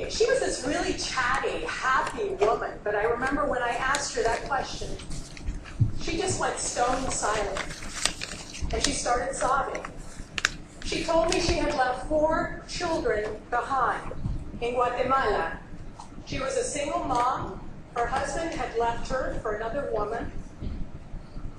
she was this really chatty, happy woman, but I remember when I asked her that question, she just went stone silent, and she started sobbing. She told me she had left 4 children behind in Guatemala. She was a single mom. Her husband had left her for another woman.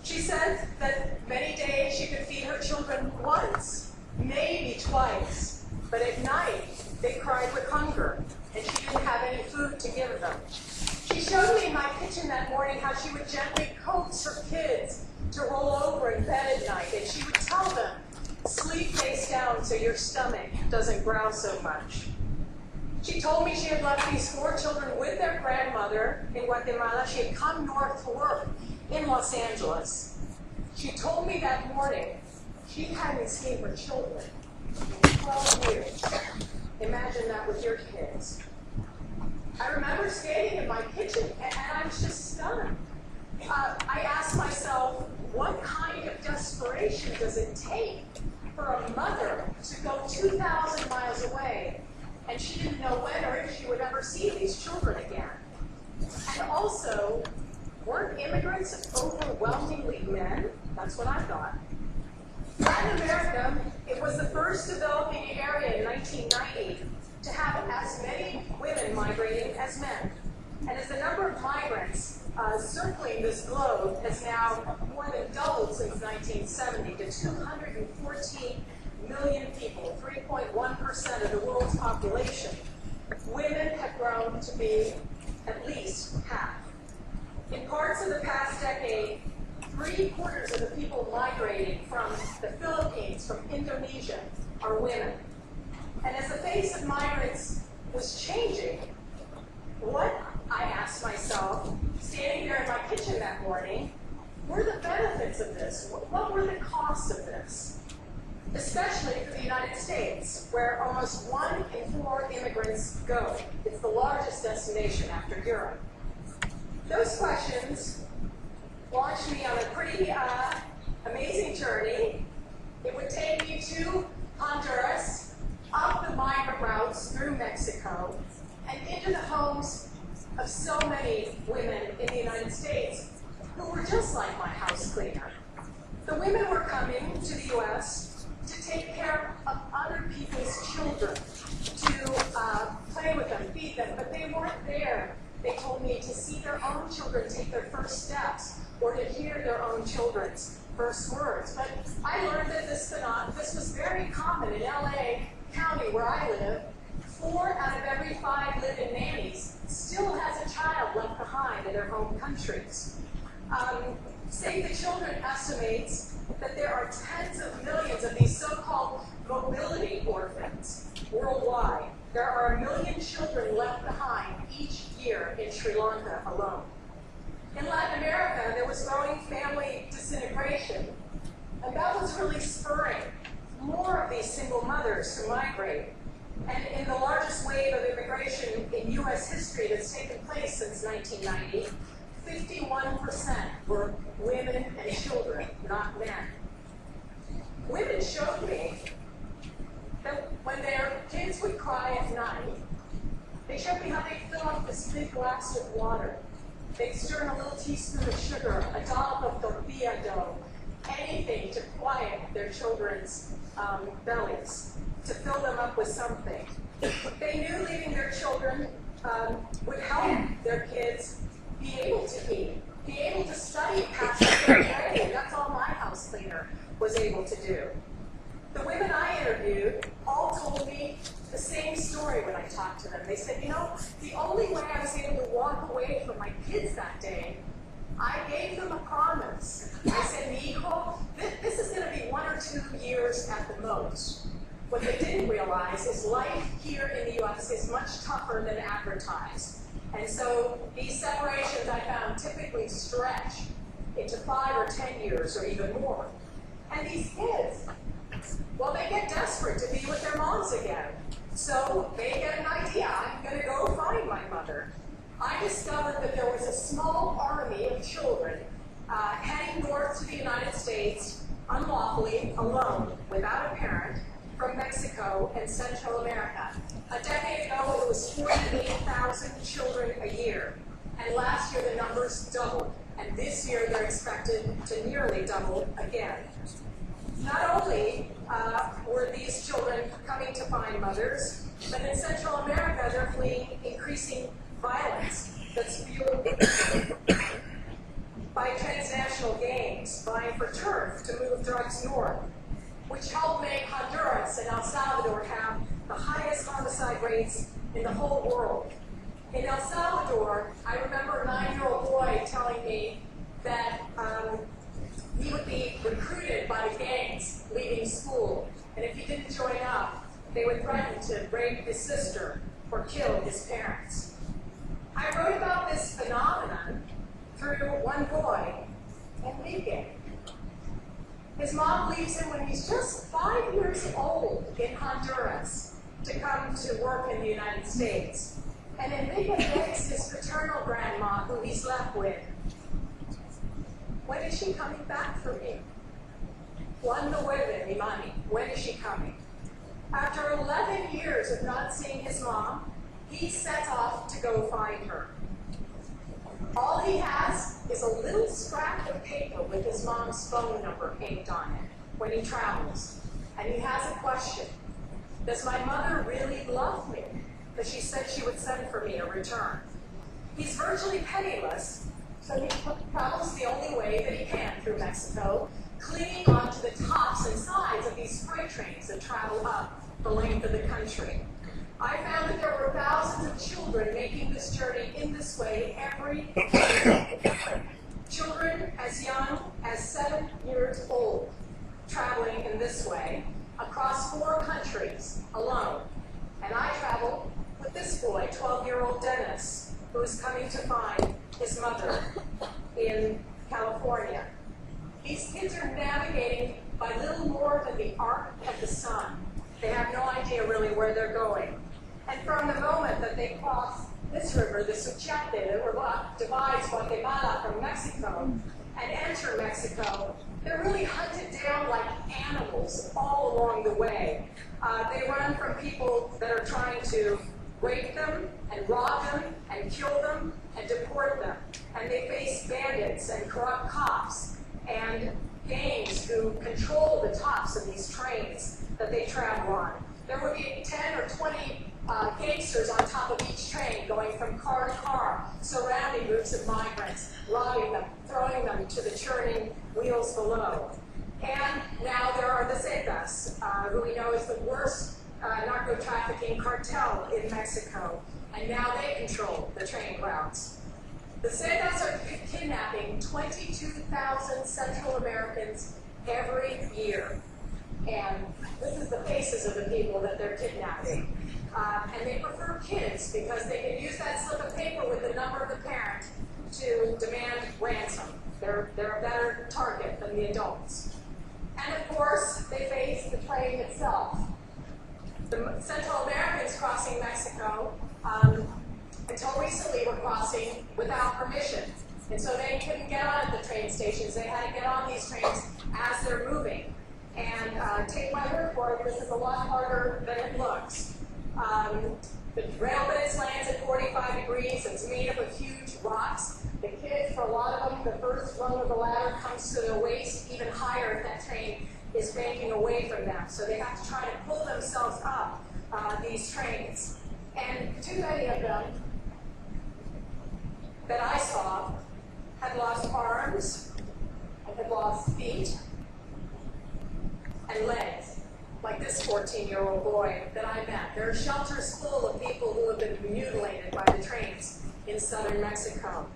She said that many days she could feed her children once, maybe twice, but at night they cried with hunger, and she didn't have any food to give them. She showed me in my kitchen that morning how she would gently coax her kids to roll over in bed at night, and she would tell them, sleep face down so your stomach doesn't growl so much. She told me she had left these 4 children with their grandmother in Guatemala. She had come north to work in Los Angeles. She told me that morning she hadn't seen her children in 12 years. Imagine that with your kids. I remember standing in my kitchen and I was just stunned. I asked myself, what kind of desperation does it take for a mother to go 2,000 miles away, and she didn't know when or if she would ever see these children again? And also, weren't immigrants overwhelmingly men? That's what I thought. Latin America, it was the first developing area in 1990 to have as many women migrating as men. And as the number of migrants circling this globe has now more than doubled since 1970 to 214 million people, 3.1% of the world's population, women have grown to be at least half. In parts of the past decade, 3/4 of the people migrating from the Philippines, from Indonesia, are women. And as the face of migrants was changing, what, I asked myself, standing there in my kitchen that morning, were the benefits of this? What were the costs of this? Especially for the United States, where almost 1 in 4 immigrants go. It's the largest destination after Europe. Those questions launched me on a pretty amazing journey. It would take me to Honduras, up the migrant routes through Mexico, and into the homes of so many women in the United States who were just like my house cleaner. The women were coming to the U.S. to take care of other people's children, to play with them, feed them, but they weren't there, they told me, to see their own children take their first steps or to hear their own children's first words. But I learned that this was very common in LA County, where I live. 4 out of every 5 live-in nannies still has a child left behind in their home countries. Save the Children estimates that there are tens of millions of these so-called mobility orphans worldwide. There are 1 million children left behind each year in Sri Lanka alone. In Latin America, there was growing family disintegration, and that was really spurring more of these single mothers to migrate. And in the largest wave of immigration in U.S. history that's taken place since 1990, 51% were women and children, not men. Women showed me that when their kids would cry at night, they showed me how they'd fill up this big glass with water. They'd stir in a little teaspoon of sugar, a dollop of tortilla dough, anything to quiet their children's bellies, to fill them up with something. They knew leaving their children would help their kids be able to eat, be able to study past the third grade. That's all my house cleaner was able to do. The women I interviewed all told me the same story when I talked to them. They said, you know, the only way I was able to walk away from my kids that day, I gave them a promise. I said, mi hijo, this is going to be 1 or 2 years at the most. What they didn't realize is life here in the U.S. is much tougher than advertised. And so these separations, I found, typically stretch into 5 or 10 years or even more. And these kids, well, they get desperate to be with their moms again. So they get an idea, I'm going to go find my mother. I discovered that there was a small army of children heading north to the United States unlawfully, alone, without a parent, from Mexico and Central Central America. A decade ago, it was 48,000 children a year. And last year, the numbers doubled. And this year, they're expected to nearly double again. Not only were these children coming to find mothers, but in Central America, they're fleeing increasing violence that's fueled by transnational gangs vying for turf to move drugs north, which helped make Honduras and El Salvador have the highest homicide rates in the whole world. In El Salvador, I remember a 9-year-old boy telling me that he would be recruited by the gangs leaving school, and if he didn't join up, they would threaten to rape his sister or kill his parents. I wrote about this phenomenon through one boy, Enrique. His mom leaves him when he's just 5 years old in Honduras to come to work in the United States. And Enrique begs his paternal grandma, who he's left with, "When is she coming back for me? ¿Cuándo vuelve mi mami? When is she coming?" After 11 years of not seeing his mom, he sets off to go find her. All he has is a little scrap of paper with his mom's phone number inked on it when he travels. And he has a question. Does my mother really love me? Because she said she would send for me a return. He's virtually penniless, so he travels the only way that he can through Mexico, clinging onto the tops and sides of these freight trains that travel up the length of the country. I found that there were thousands of children making this journey in this way every day. Children as young as 7 years old traveling in this way across 4 countries alone. And I traveled with this boy, 12-year-old Dennis, who is coming to find his mother in California. These kids are navigating by little more than the arc of the sun. They have no idea really where they're going. And from the moment that they cross this river, the Suchiate, that divides Guatemala from Mexico, and enter Mexico, they're really hunted down like animals all along the way. They run from people that are trying to rape them and rob them and kill them and deport them. And they face bandits and corrupt cops and gangs who control the tops of these trains that they travel on. There would be 10 or 20 gangsters on top of each train going from car to car, surrounding groups of migrants, robbing them, throwing them to the churning wheels below. And now there are the Zetas, who we know is the worst narco-trafficking cartel in Mexico, and now they control the train routes. The Zetas are kidnapping 22,000 Central Americans every year. And this is the faces of the people that they're kidnapping. And they prefer kids because they can use that slip of paper with the number of the parent to demand ransom. They're a better target than the adults. And of course, they face the train itself. The Central Americans crossing Mexico, until recently, were crossing without permission. And so they couldn't get on at the train stations. They had to get on these trains as they're moving. And take my word for it, this is a lot harder than it looks. The rail bed lands at 45 degrees. It's made up of huge rocks. The kids, for a lot of them, the first rung of the ladder comes to their waist, even higher if that train is banking away from them. So they have to try to pull themselves up these trains. And too many of them that I saw had lost arms and had lost feet and legs, like this 14-year-old boy that I met. There are shelters full of people who have been mutilated by the trains in southern Mexico.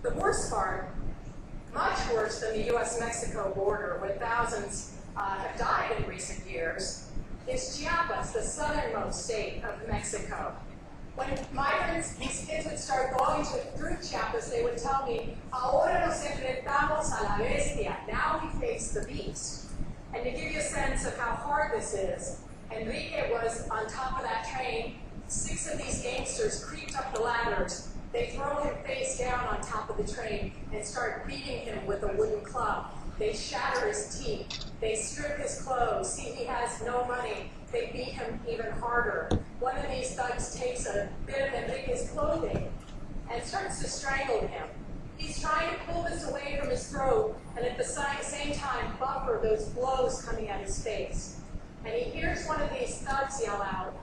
The worst part, much worse than the U.S.-Mexico border, where thousands have died in recent years, is Chiapas, the southernmost state of Mexico. When migrants, these kids would start going through Chiapas, they would tell me, "Ahora nos enfrentamos a la bestia." Now we face the beast. And to give you a sense of how hard this is, Enrique was on top of that train. 6 of these gangsters creeped up the ladders. They throw him face down on top of the train and start beating him with a wooden club. They shatter his teeth. They strip his clothes, see he has no money. they beat him even harder. One of these thugs takes a bit of Enrique's clothing and starts to strangle him. He's trying to pull this away from his throat and at the same time buffer those blows coming at his face. And he hears one of these thugs yell out,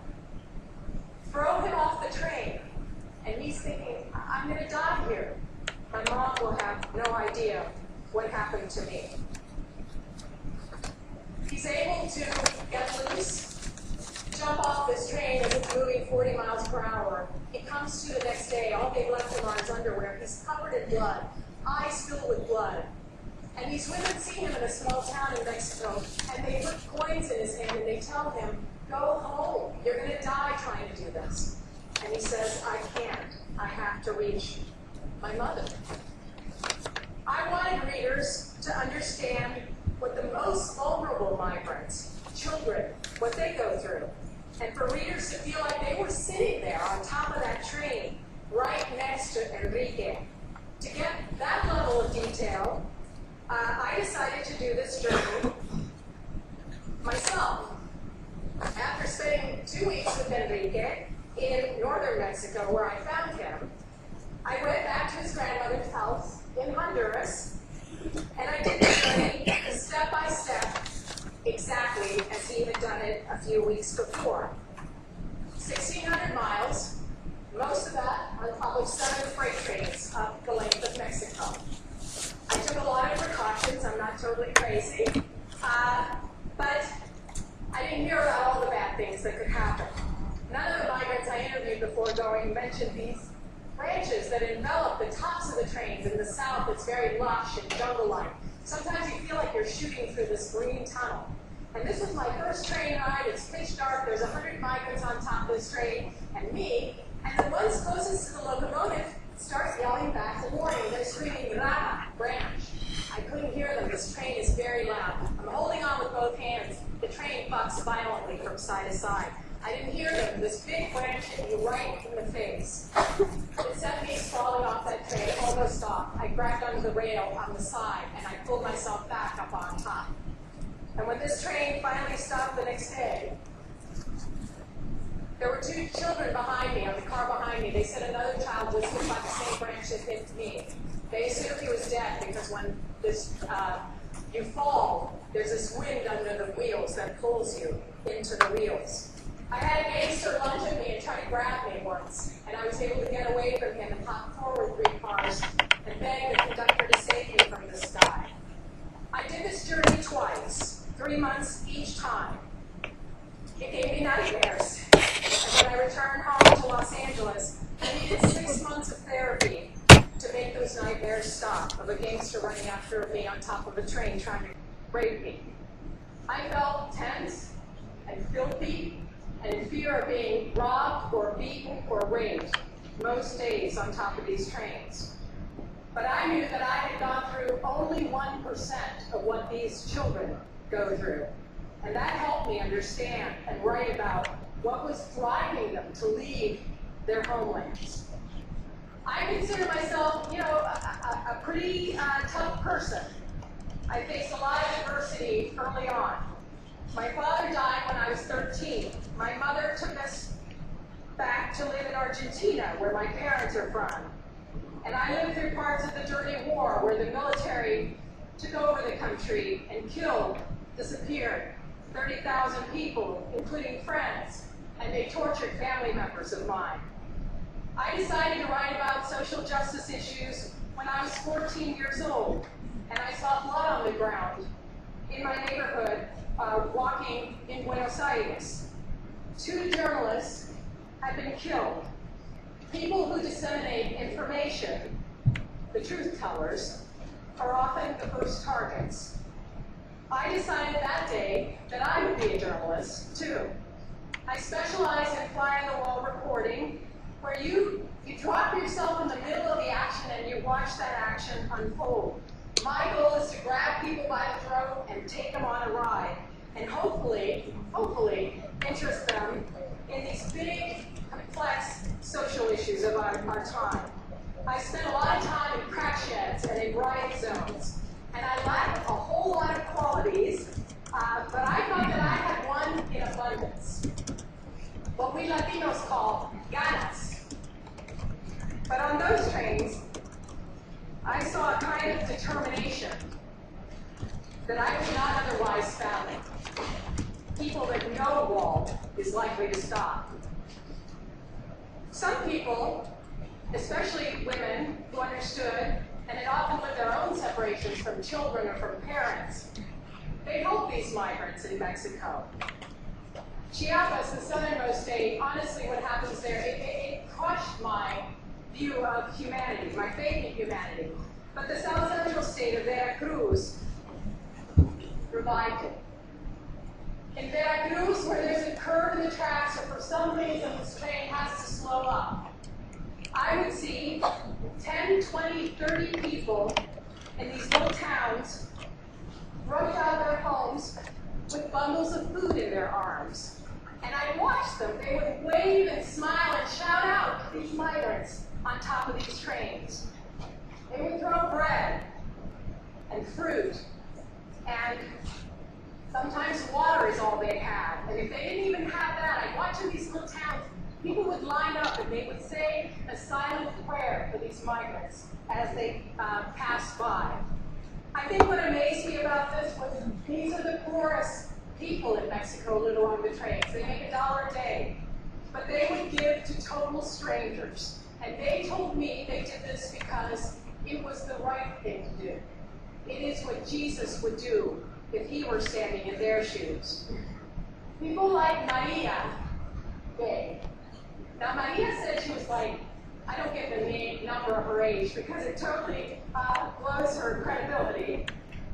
"Throw him off the train." And he's thinking, I'm going to die here. My mom will have no idea what happened to me. He's able to get loose, jump off this train as it's moving 40 miles per hour. He comes to the next day, all they've left him are his underwear. He's covered in blood, eyes filled with blood. And these women see him in a small town in Mexico, and they put coins in his hand and they tell him, "Go home, you're going to die trying to do this." And he says, "I can't, I have to reach my mother." I wanted readers to understand what the most vulnerable migrants, children, what they go through. And for readers to feel like they were sitting there on top of that train, right next to Enrique. To get that level of detail, I decided to do this journey myself. After spending 2 weeks with Enrique in northern Mexico, where I found him, I went back to his grandmother's house in Honduras, and I did the journey step by step, exactly as he had done it a few weeks before. 1,600 miles, most of that on probably 7 freight trains up the length of Mexico. I took a lot of precautions. I'm not totally crazy, but I didn't hear about all the bad things that could happen. None of the migrants I interviewed before going mentioned these branches that envelop the tops of the trains. In the south, it's very lush and jungle-like. Sometimes you feel like you're shooting through this green tunnel. And this was my first train ride. It's pitch dark. There's 100 migrants on top of this train, and me. And the ones closest to the locomotive start yelling back the warning. They're screaming, "Rama, branch." I couldn't hear them. This train is very loud. I'm holding on with both hands. The train bucks violently from side to side. I didn't hear them. This big branch hit me right in the face. It sent me falling off that train, almost off. I grabbed onto the rail on the side, and I pulled myself back up on top. And when this train finally stopped the next day, there were 2 children behind me, on the car behind me. They said another child was hit by the same branch that hit me. They assumed he was dead because when you fall, there's this wind under the wheels that pulls you into the wheels. I had a gangster lunge at me and try to grab me once, and I was able to get away from him and hop forward 3 cars and beg the conductor to save me from this guy. I did this journey twice, 3 months each time. It gave me nightmares. And when I returned home to Los Angeles, I needed 6 months of therapy to make those nightmares stop, of a gangster running after me on top of a train trying to rape me. I felt tense and filthy and in fear of being robbed or beaten or raped most days on top of these trains. But I knew that I had gone through only 1% of what these children go through. And that helped me understand and write about what was driving them to leave their homelands. I consider myself, a pretty tough person. I faced a lot of adversity early on. My father died when I was 13. My mother took us back to live in Argentina, where my parents are from. And I lived through parts of the dirty war where the military took over the country and killed, disappeared 30,000 people, including friends, and they tortured family members of mine. I decided to write about social justice issues when I was 14 years old, and I saw blood on the ground in my neighborhood walking in Buenos Aires. 2 journalists had been killed. People who disseminate information, the truth tellers, are often the first targets. I decided that day that I would be a journalist, too. I specialize in fly-on-the-wall reporting, where you drop yourself in the middle of the action and you watch that action unfold. My goal is to grab people by the throat and take them on a ride, and hopefully interest them in these big, complex social issues of our time. I spent a lot of time in crack sheds and in riot zones, and I lack a whole lot of qualities, but I thought that I had one in abundance. what we Latinos call ganas. But on those trains, I saw a kind of determination that I would not otherwise fathom. People that no wall is likely to stop. Some people, especially women who understood and had often lived their own separations from children or from parents, they helped these migrants in Mexico. Chiapas, the southernmost state, honestly what happens there, it crushed my view of humanity, my faith in humanity. But the south central state of Veracruz revived it. In Veracruz, where there's a curve in the tracks, or for some reason this train has to slow up, I would see 10, 20, 30 people in these little towns rush out of their homes with bundles of food in their arms. And I'd watch them. They would wave and smile and shout out to these migrants on top of these trains. They would throw bread and fruit, and sometimes water is all they had. And if they didn't even have that, I'd watch in these little towns, people would line up and they would say a silent prayer for these migrants as they passed by. I think what amazed me about this was these are the poorest people in Mexico live along the trains. They make $1 a day. But they would give to total strangers. And they told me they did this because it was the right thing to do. It is what Jesus would do if he were standing in their shoes. People like Maria Bay. Now Maria said she was like, I don't get the number of her age because it totally blows her credibility.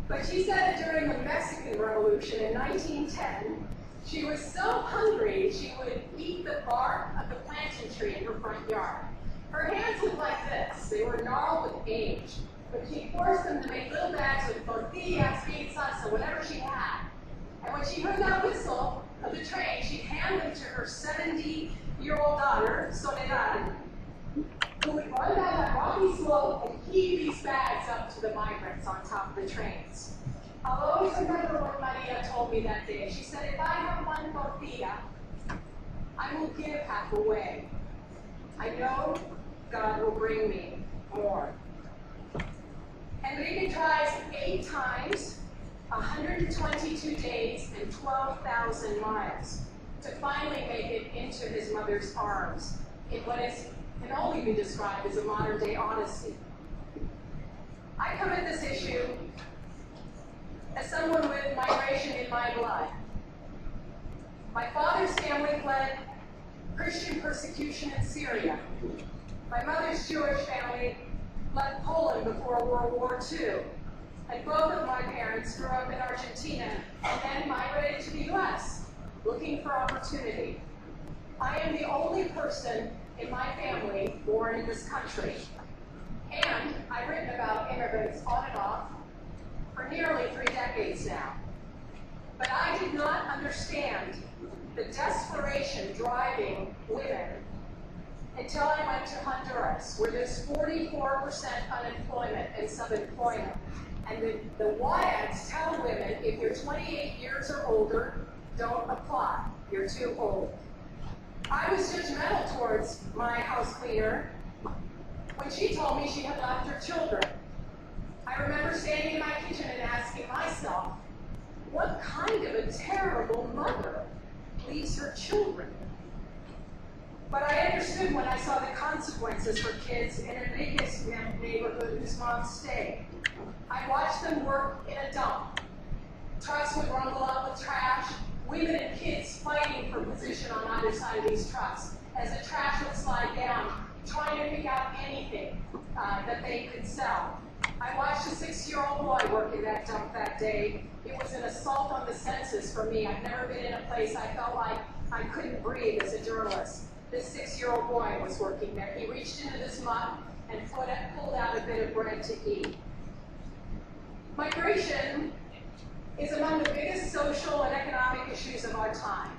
But she said that during the Mexican Revolution in 1910, she was so hungry she would eat the bark of the plantain tree in her front yard. Her hands looked like this. They were gnarled with age. But she forced them to make little bags with tortillas, bean salsa, whatever she had. And when she heard that whistle of the train, she'd hand them to her 70-year-old daughter, Soledad, who would run down that rocky slope and heave these bags up to the migrants on top of the trains. I'll always remember what Maria told me that day. She said, if I have one tortilla, I will give half away. I know God will bring me more. Enrique tries 8 times, 122 days, and 12,000 miles to finally make it into his mother's arms in what can only be described as a modern-day odyssey. I come at this issue as someone with migration in my blood. My father's family fled Christian persecution in Syria. My mother's Jewish family left Poland before World War II. And both of my parents grew up in Argentina and then migrated to the US, looking for opportunity. I am the only person in my family born in this country. And I've written about immigrants on and off for nearly 3 decades now. But I did not understand the desperation driving women until I went to Honduras, where there's 44% unemployment and subemployment. And the WIADs tell women, if you're 28 years or older, don't apply. You're too old. I was judgmental towards my house cleaner when she told me she had left her children. I remember standing in my kitchen and asking myself, what kind of a terrible mother leaves her children? But I understood when I saw the consequences for kids in Enrique's neighborhood whose moms stayed. I watched them work in a dump. Trucks would rumble up with trash, women and kids fighting for position on either side of these trucks as the trash would slide down, trying to pick out anything that they could sell. I watched a 6-year-old boy work in that dump that day. It was an assault on the senses for me. I've never been in a place I felt like I couldn't breathe as a journalist. This 6-year-old boy was working there. He reached into this mug and pulled out a bit of bread to eat. Migration is among the biggest social and economic issues of our time.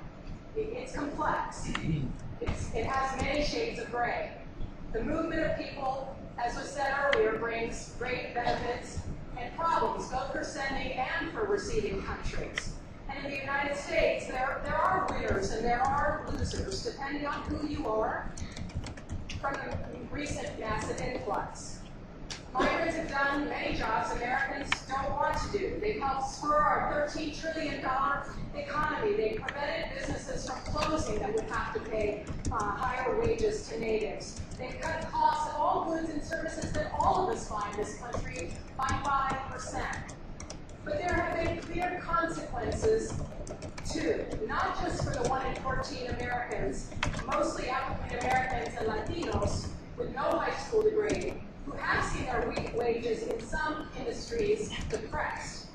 It's complex. It has many shades of gray. The movement of people, as was said earlier, brings great benefits and problems, both for sending and for receiving countries. And in the United States, there are winners and there are losers, depending on who you are, from the recent massive influx. Migrants have done many jobs Americans don't want to do. They've helped spur our $13 trillion economy. They've prevented businesses from closing that would have to pay higher wages to natives. They've cut costs of all goods and services that all of us buy in this country by 5%. But there have been clear consequences, too, not just for the 1 in 14 Americans, mostly African Americans and Latinos with no high school degree, who have seen their wages in some industries depressed.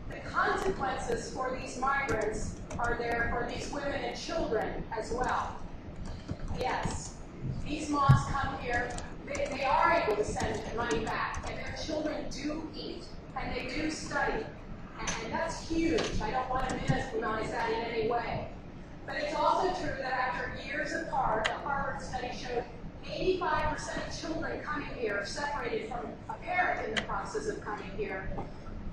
The consequences for these migrants are there for these women and children as well. Yes, these moms come here, they are able to send money back, and their children do eat, and they do study. And that's huge. I don't want to minimize that in any way. But it's also true that after years apart, a Harvard study showed 85% of children coming here separated from a parent in the process of coming here.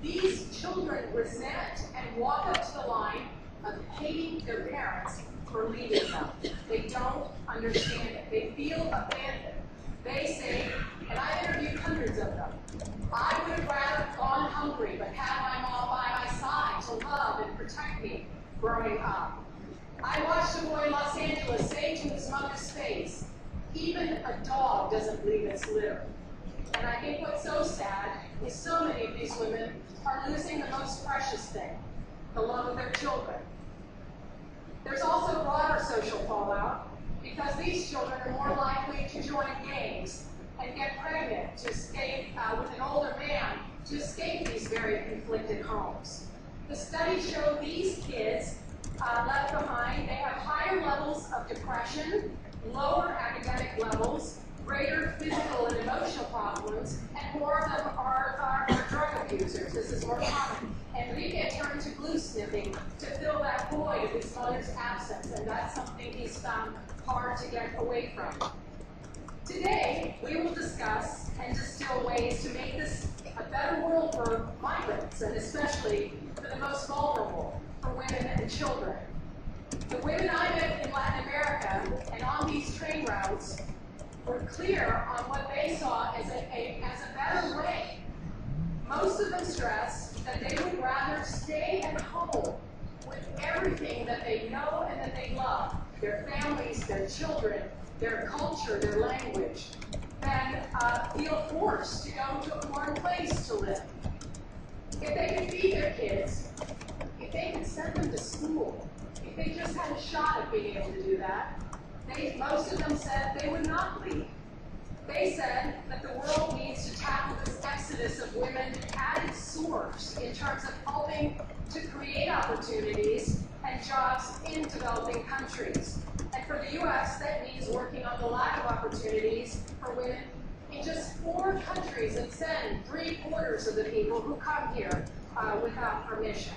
These children resent and walk up to the line of hating their parents for leaving them. They don't understand it. They feel abandoned. They say, and I interviewed hundreds of them, I would have rather gone hungry but had my mom by my side to love and protect me growing up. I watched a boy in Los Angeles say to his mother's face, even a dog doesn't leave its litter. And I think what's so sad is so many of these women are losing the most precious thing, the love of their children. There's also broader social fallout because these children are more likely to join gangs and get pregnant to escape with an older man to escape these very conflicted homes. The study showed these kids left behind, they have higher levels of depression, lower academic levels, greater physical and emotional problems, and more of them are drug abusers. This is more common. Enrique turned to glue sniffing to fill that void of his mother's absence, and that's something he's found hard to get away from. Today, we will discuss and distill ways to make this a better world for migrants, and especially for the most vulnerable, for women and children. The women I met in Latin America and on these train routes were clear on what they saw as a better way. Most of them stressed that they would rather stay at home with everything that they know and that they love, their families, their children, their culture, their language, than feel forced to go to a foreign place to live. If they could feed their kids, if they could send them to school, if they just had a shot at being able to do that, most of them said they would not leave. They said that the world needs to tackle this exodus of women at its source in terms of helping to create opportunities and jobs in developing countries. And for the U.S., that means working on the lack of opportunities for women in just 4 countries and send 3/4 of the people who come here without permission.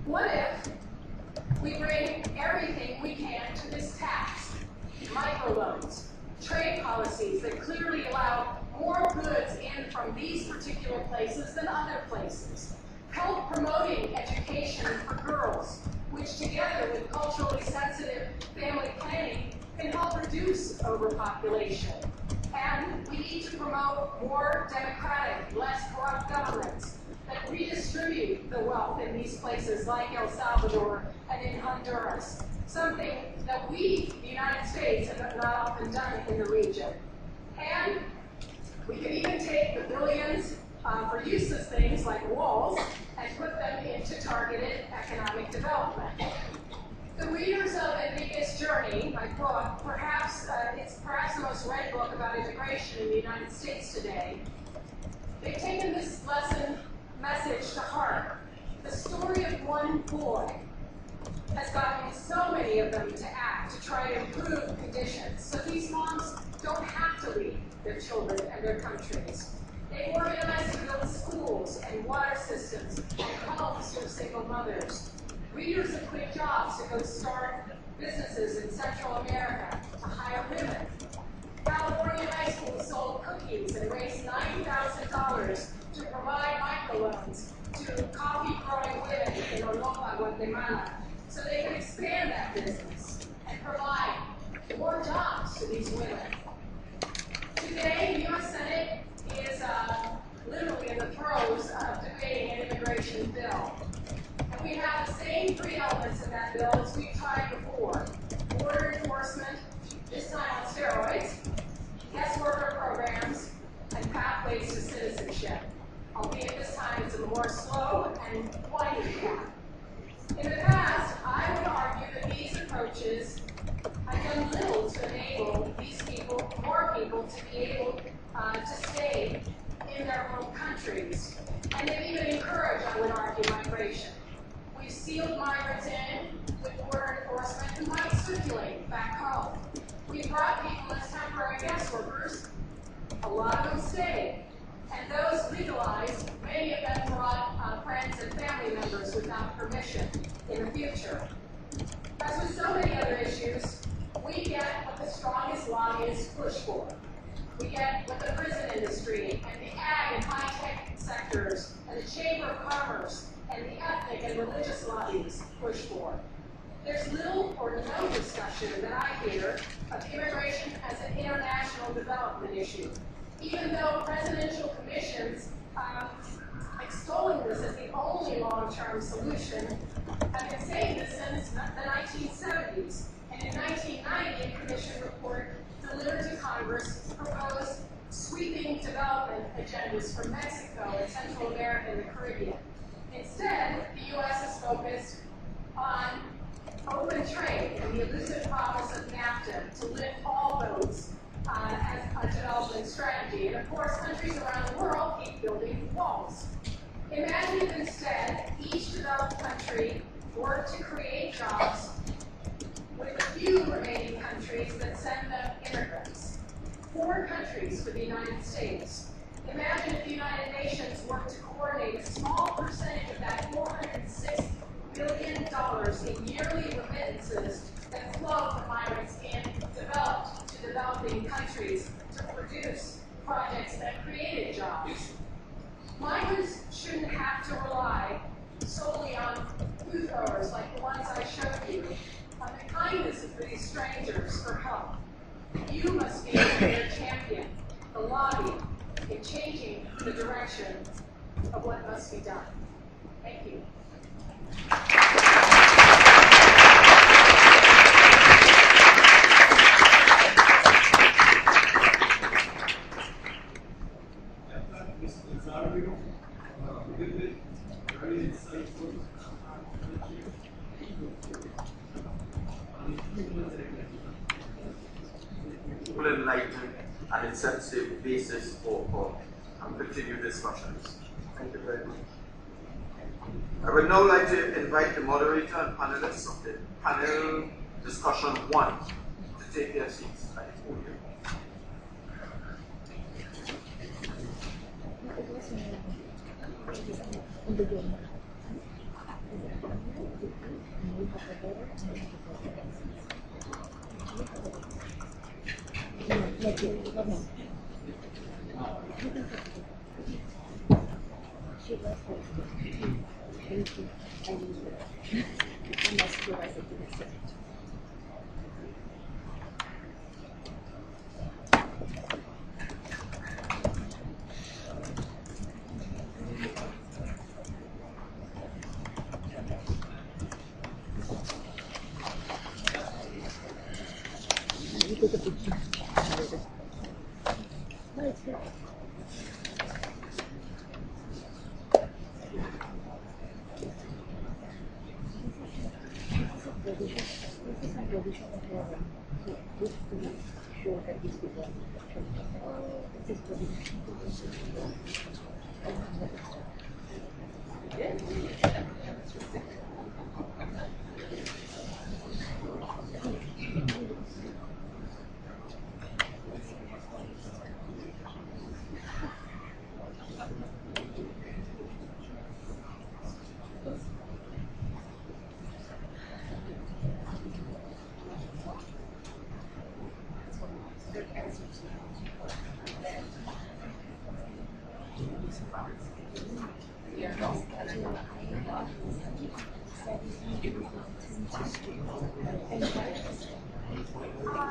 What if we bring everything we can to this task? Microloans, trade policies that clearly allow more goods in from these particular places than other places. Help promoting education for girls, which together with culturally sensitive family planning can help reduce overpopulation. And we need to promote more democratic, less corrupt governments that redistribute the wealth in these places like El Salvador and in Honduras, something that we, the United States, have not often done in the region. And we can even take the billions for useless things like walls and put them into targeted economic development. The readers of Enrique's Journey, my book, it's perhaps the most read book about integration in the United States today. They've taken this message to heart. The story of one boy has gotten so many of them to act to try to improve conditions so these moms don't have to leave their children and their countries. They organized to build schools and water systems and homes for single mothers. Readers have quit jobs to go start businesses in Central America to hire women. California high schools sold cookies and raised $90,000 to provide microloans to coffee-growing women in Olopa, to these women. Today, the U.S. Senate is literally in the throes of debating an immigration bill. And we have the same three elements in that bill as we've tried before. Border enforcement, this time on steroids, guest worker programs, and pathways to citizenship. Albeit this time it's a more slow and winding path. In the past, I would argue that these approaches have done little to enable these people, more people, to be able to stay in their home countries. And they've even encouraged, I would argue, migration. We've sealed migrants in with border enforcement who might circulate back home. We've brought people as temporary guest workers. A lot of them stayed. And those legalized, many of them brought friends and family members without permission in the future. As with so many other issues, we get what the strongest lobbyists push for. We get what the prison industry and the ag and high-tech sectors and the Chamber of Commerce and the ethnic and religious lobbies push for. There's little or no discussion that I hear of immigration as an international development issue, even though presidential commissions extolling this as the only long-term solution have been saying this since the 1970s. And in 1990, a commission report delivered to Congress proposed sweeping development agendas for Mexico and Central America and the Caribbean. Instead, the U.S. is focused on open trade and the elusive promise of NAFTA to lift all boats as a development strategy. And of course, countries around the world keep building walls. Imagine if instead each developed country worked to create jobs with a few remaining countries that send them immigrants. 4 countries for the United States. Imagine if the United Nations worked to coordinate a small percentage of that $406 billion in yearly remittances that flow from migrants in developed to developing countries to produce projects that created jobs. Migrants shouldn't have to rely solely on food throwers like the ones I showed you, on the kindness of these strangers for help. You must be their champion, the lobby, in changing the direction of what must be done. Thank you. Enlightened and insensitive basis for continued discussions. Thank you very much. I would now like to invite the moderator and panelists of the panel discussion 1 to take their seats at the podium.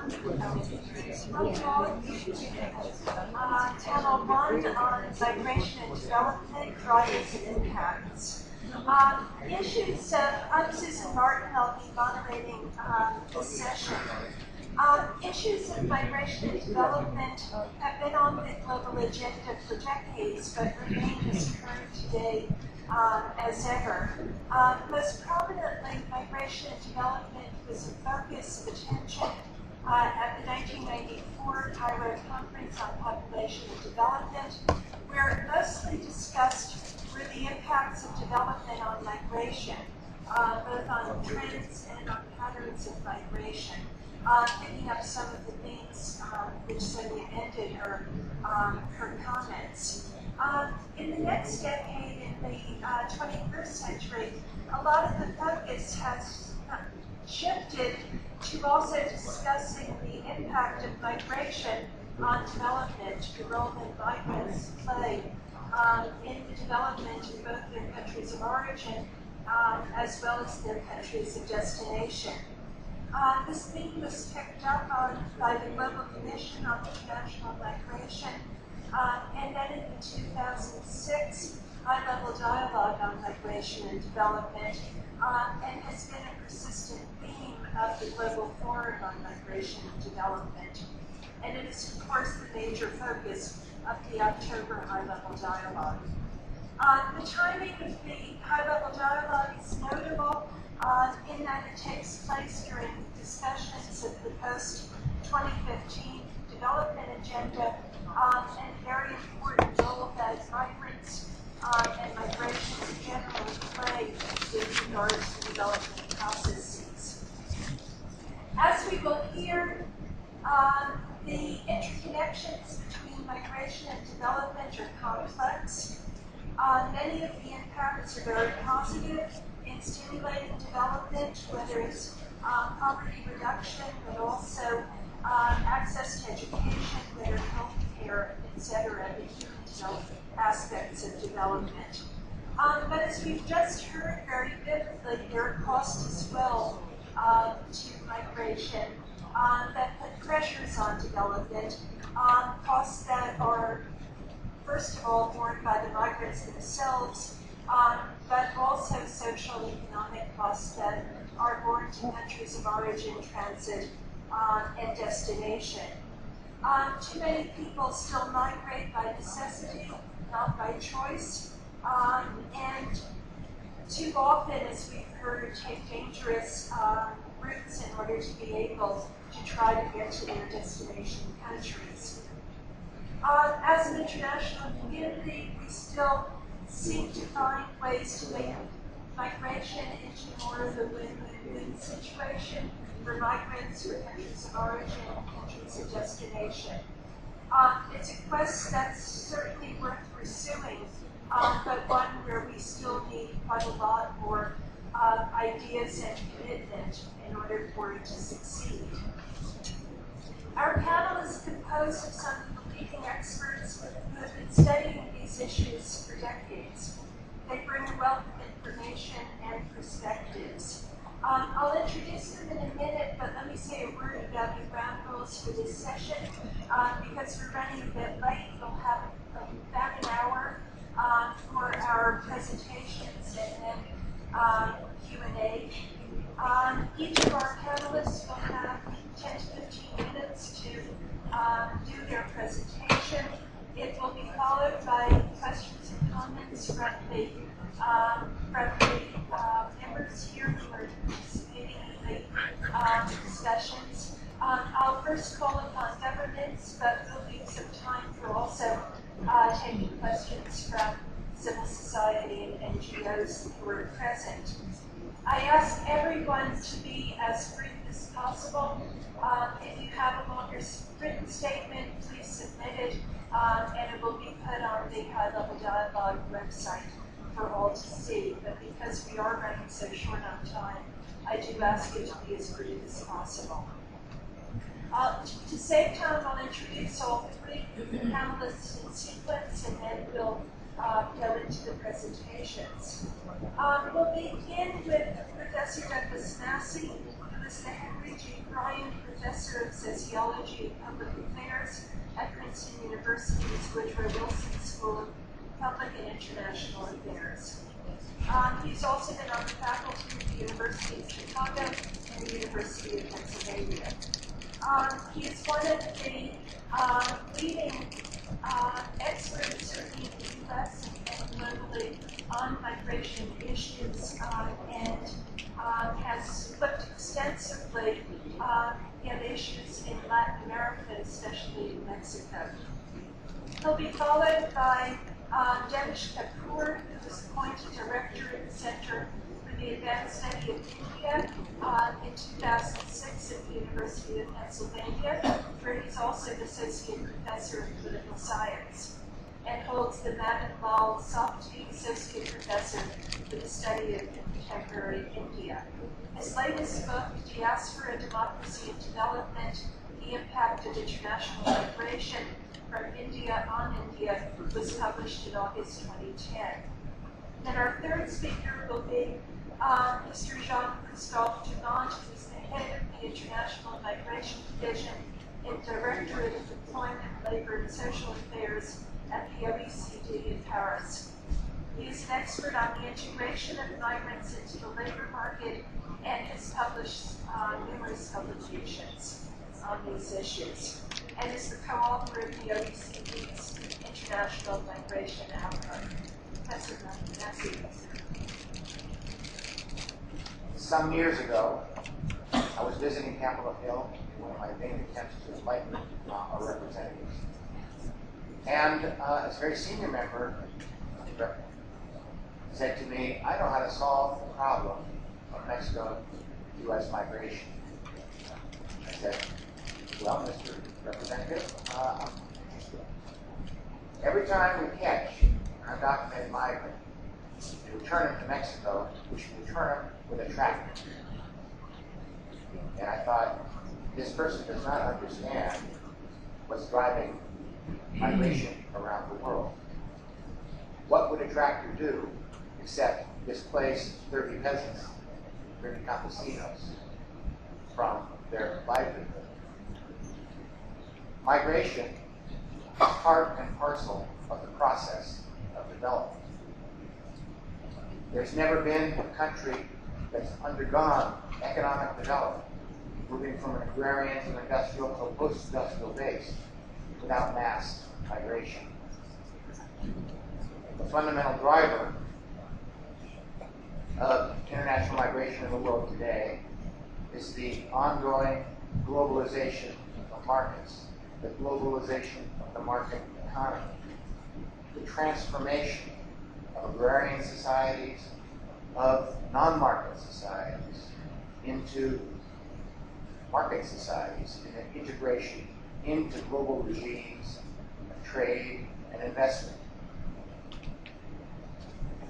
Panel 1 on migration and development, drivers and impacts. Issues I'm Susan Martin, I'll be moderating this session. Issues of migration and development have been on the global agenda for decades, but remain as current today as ever. Most prominently, migration and development was a focus of attention at the 1994 Cairo Conference on Population and Development, where it mostly discussed were the impacts of development on migration, both on trends and on patterns of migration. Picking up some of the themes which Sonia ended her comments. In the next decade, in the 21st century, a lot of the focus has shifted to also discussing the impact of migration on development, the role that migrants play in the development of both their countries of origin as well as their countries of destination. This theme was picked up on by the Global Commission on International Migration, and then in the 2006 high-level dialogue on migration and development, and has been a persistent theme of the Global Forum on Migration and Development. And it is, of course, the major focus of the October high-level dialogue. The timing of the high-level dialogue is notable in that it takes place during discussions of the post-2015 development agenda and a very important role that migrants and migration in general play with regards to development processes. As we will hear, the interconnections between migration and development are complex. Many of the impacts are very positive in stimulating development, whether it's poverty reduction, but also access to education, whether healthcare, etc., the human aspects of development. But as we've just heard very vividly, there are costs as well to migration that put pressures on development, costs that are, first of all, borne by the migrants themselves, but also social and economic costs that are borne to countries of origin, transit, and destination. Too many people still migrate by necessity, not by choice, and too often, as we've heard, take dangerous routes in order to be able to try to get to their destination countries. As an international community, we still seek to find ways to make migration into more of a win-win-win situation for migrants, for countries of origin, and countries of destination. It's a quest that's certainly worth pursuing, but one where we still need quite a lot more ideas and commitment in order for it to succeed. Our panel is composed of some of the leading experts who have been studying these issues for decades. They bring a wealth of information and perspectives. I'll introduce them in a minute, but let me say a word about the ground rules for this session, because we're running a bit late. We'll have about an hour for our presentations and then Q&A. Each of our panelists will have 10 to 15 minutes to do their presentation. It will be followed by questions and comments from the members here who are participating in the discussions. I'll first call upon governments, but we'll leave some time for also taking questions from civil society and NGOs who are present. I ask everyone to be as brief as possible. If you have a longer written statement, please submit it, and it will be put on the high-level dialogue website for all to see. But because we are running so short on time, I do ask you to be as brief as possible. To save time, I'll introduce all three panelists in sequence, and then we'll go into the presentations. We'll begin with Professor Douglas Massey, who was the Henry G. Bryan Professor of Sociology and Public Affairs at Princeton University's Woodrow Wilson School of Public and International Affairs. He's also been on the faculty of the University of Chicago and the University of Pennsylvania. He is one of the leading experts in the US and globally on migration issues and has looked extensively at issues in Latin America, especially in Mexico. He'll be followed by Devish Kapoor, who was appointed director at the Center for the Advanced Study of India in 2006 at the University of Pennsylvania, where he's also an associate professor of political science, and holds the Madan Lal Softy Associate Professor for the Study of Contemporary India. His latest book, Diaspora, Democracy and Development, The Impact of International Migration from India on India, was published in August 2010. And our third speaker will be Mr. Jean-Christophe Dumont, who is the head of the International Migration Division and Directorate of Employment, Labor and Social Affairs at the OECD in Paris. He is an expert on the integration of migrants into the labor market and has published numerous publications on these issues, and is the co-author of the OECD's International Migration Outlook. Professor Massey. Some years ago, I was visiting Capitol Hill in one of my vain attempts to enlighten our representatives. And a very senior member said to me, I know how to solve the problem of Mexico-U.S. migration. I said, well, Mr. Representative, every time we catch an undocumented migrant and return him to Mexico, we should return him with a tractor. And I thought, this person does not understand what's driving migration around the world. What would a tractor do except displace 30 peasants, 30 campesinos from their livelihood? Migration is part and parcel of the process of development. There's never been a country that's undergone economic development, moving from an agrarian to an industrial to a post-industrial base, without mass migration. The fundamental driver of international migration in the world today is the ongoing globalization of markets, the globalization of the market economy, the transformation of agrarian societies, of non-market societies, into market societies, and an integration into global regimes of trade and investment.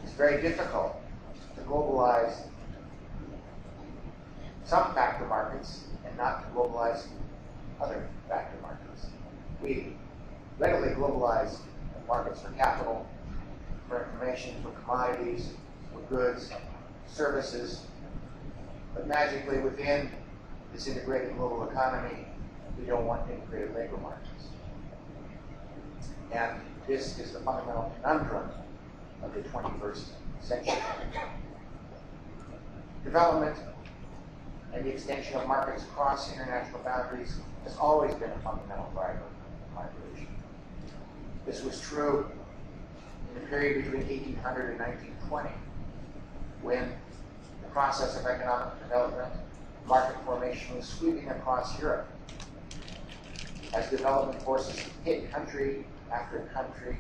It's very difficult to globalize some factor markets and not to globalize other factor markets. We readily globalize markets for capital, for information, for commodities, for goods, services, but magically within this integrated global economy, we don't want integrated labor markets. And this is the fundamental conundrum of the 21st century. Development and the extension of markets across international boundaries has always been a fundamental driver of migration. This was true in the period between 1800 and 1920, when the process of economic development, market formation was sweeping across Europe as development forces hit country after country,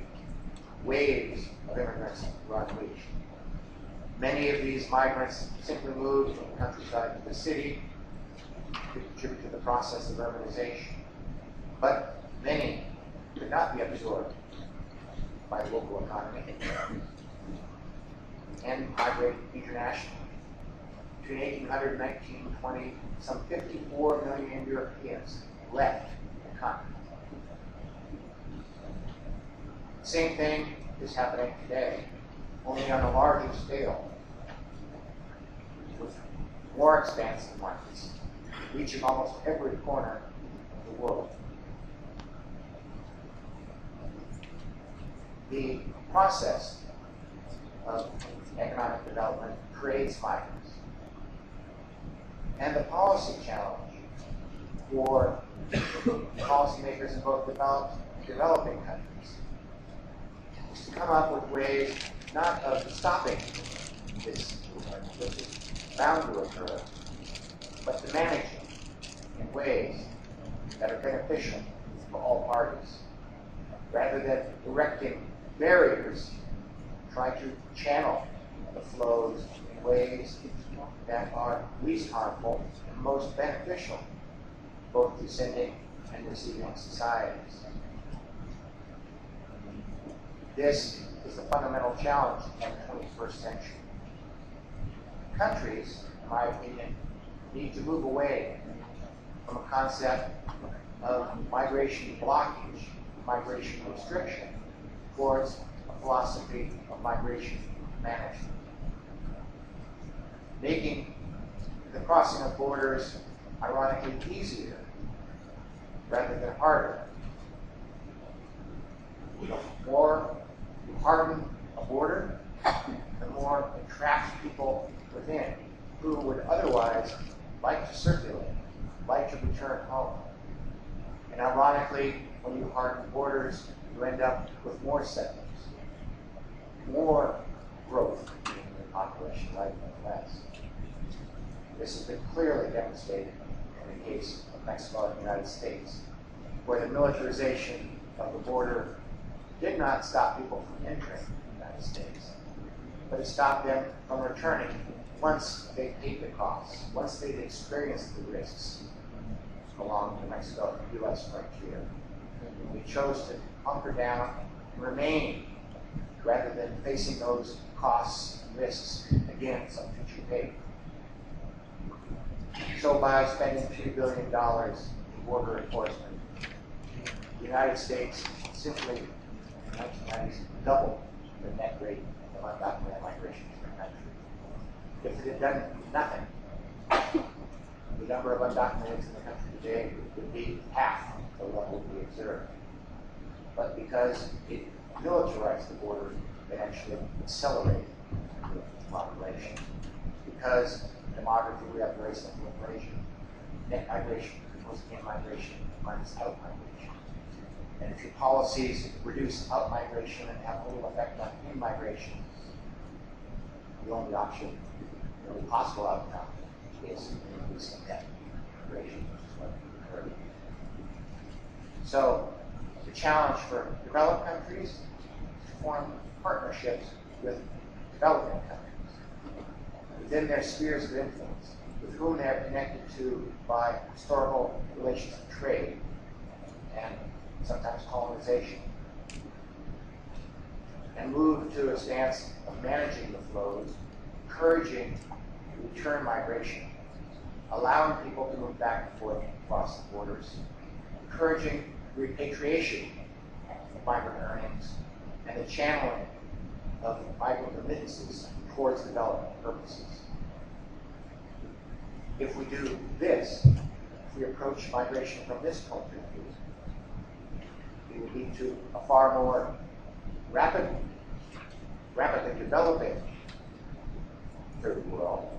waves of immigrants were unleashed. Many of these migrants simply moved from the countryside to the city to contribute to the process of urbanization. But many could not be absorbed by the local economy and migrated internationally. Between 1800 and 1920, some 54 million Europeans left the continent. The same thing is happening today, only on a larger scale, with more expansive markets, reaching almost every corner of the world. The process of economic development creates migrants. And the policy challenge for policymakers in both developed and developing countries is to come up with ways not of stopping this movement, which is bound to occur, but to manage it in ways that are beneficial for all parties, rather than erecting barriers, try to channel the flows in ways that are least harmful and most beneficial, both to sending and receiving societies. This is the fundamental challenge of the 21st century. Countries, in my opinion, need to move away from a concept of migration blockage, migration restriction, towards a philosophy of migration management, making the crossing of borders ironically easier rather than harder. The more you harden a border, the more it traps people within who would otherwise like to circulate, like to return home. And ironically, when you harden borders, you end up with more settlers, more growth in the population rather than less. This has been clearly demonstrated in the case of Mexico and the United States, where the militarization of the border did not stop people from entering the United States, but it stopped them from returning once they paid the costs, once they'd experienced the risks along the Mexico-U.S. frontier. We chose to hunker down and remain rather than facing those costs and risks again some future pay. So by spending $3 billion in border enforcement, the United States simply in the 1990s doubled the net rate of undocumented migration to the country. If it had done nothing, the number of undocumenteds in the country today would be half the level we observed. But because it militarized the border, it actually accelerated the population. Because demography, we have very simple equation. Net migration equals in migration minus out migration. And if your policies reduce out migration and have little effect on in migration, the only option, the only possible outcome is increasing net migration, which is what occurred. So the challenge for developed countries is to form partnerships with developing countries within their spheres of influence, with whom they are connected to by historical relations of trade and sometimes colonization, and move to a stance of managing the flows, encouraging return migration, allowing people to move back and forth across the borders, encouraging repatriation of migrant earnings, and the channeling of migrant remittances towards development purposes. If we do this, if we approach migration from this point of view, it will lead to a far more rapidly developing third world,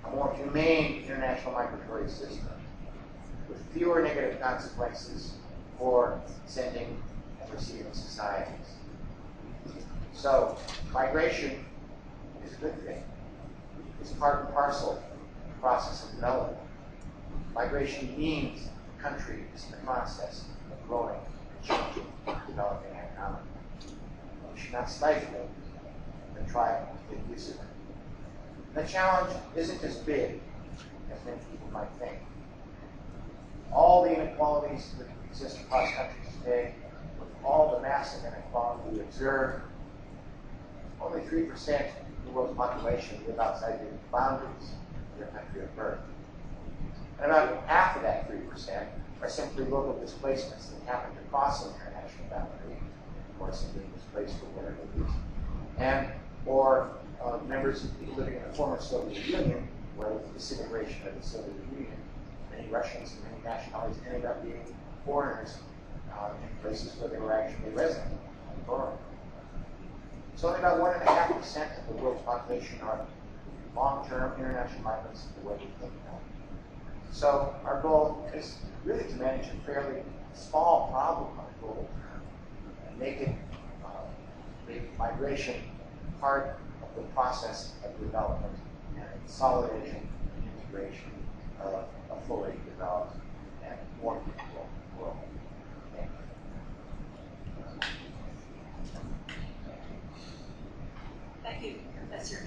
a more humane international migratory system with fewer negative consequences for sending and receiving societies. So migration is a good thing. It's part and parcel of the process of development. Migration means the country is in the process of growing and changing, developing economically. We should not stifle it, but try to make use of it. And the challenge isn't as big as many people might think. All the inequalities that exist across countries today, with all the massive inequality we observe, only 3% of the world's population live outside the boundaries of their country of birth. And about half of that 3% are simply local displacements that happen to cross an international boundary, of course, being displaced for whatever reason, and or members of people living in the former Soviet Union, where the disintegration of the Soviet Union, many Russians and many nationalities ended up being foreigners in places where they were actually resident. So only about 1.5% of the world's population are long-term international migrants the way we think about it. So our goal is really to manage a fairly small problem on a global term and make migration part of the process of development and consolidation and integration of a fully developed and more people world. Thank you. Thank you, Professor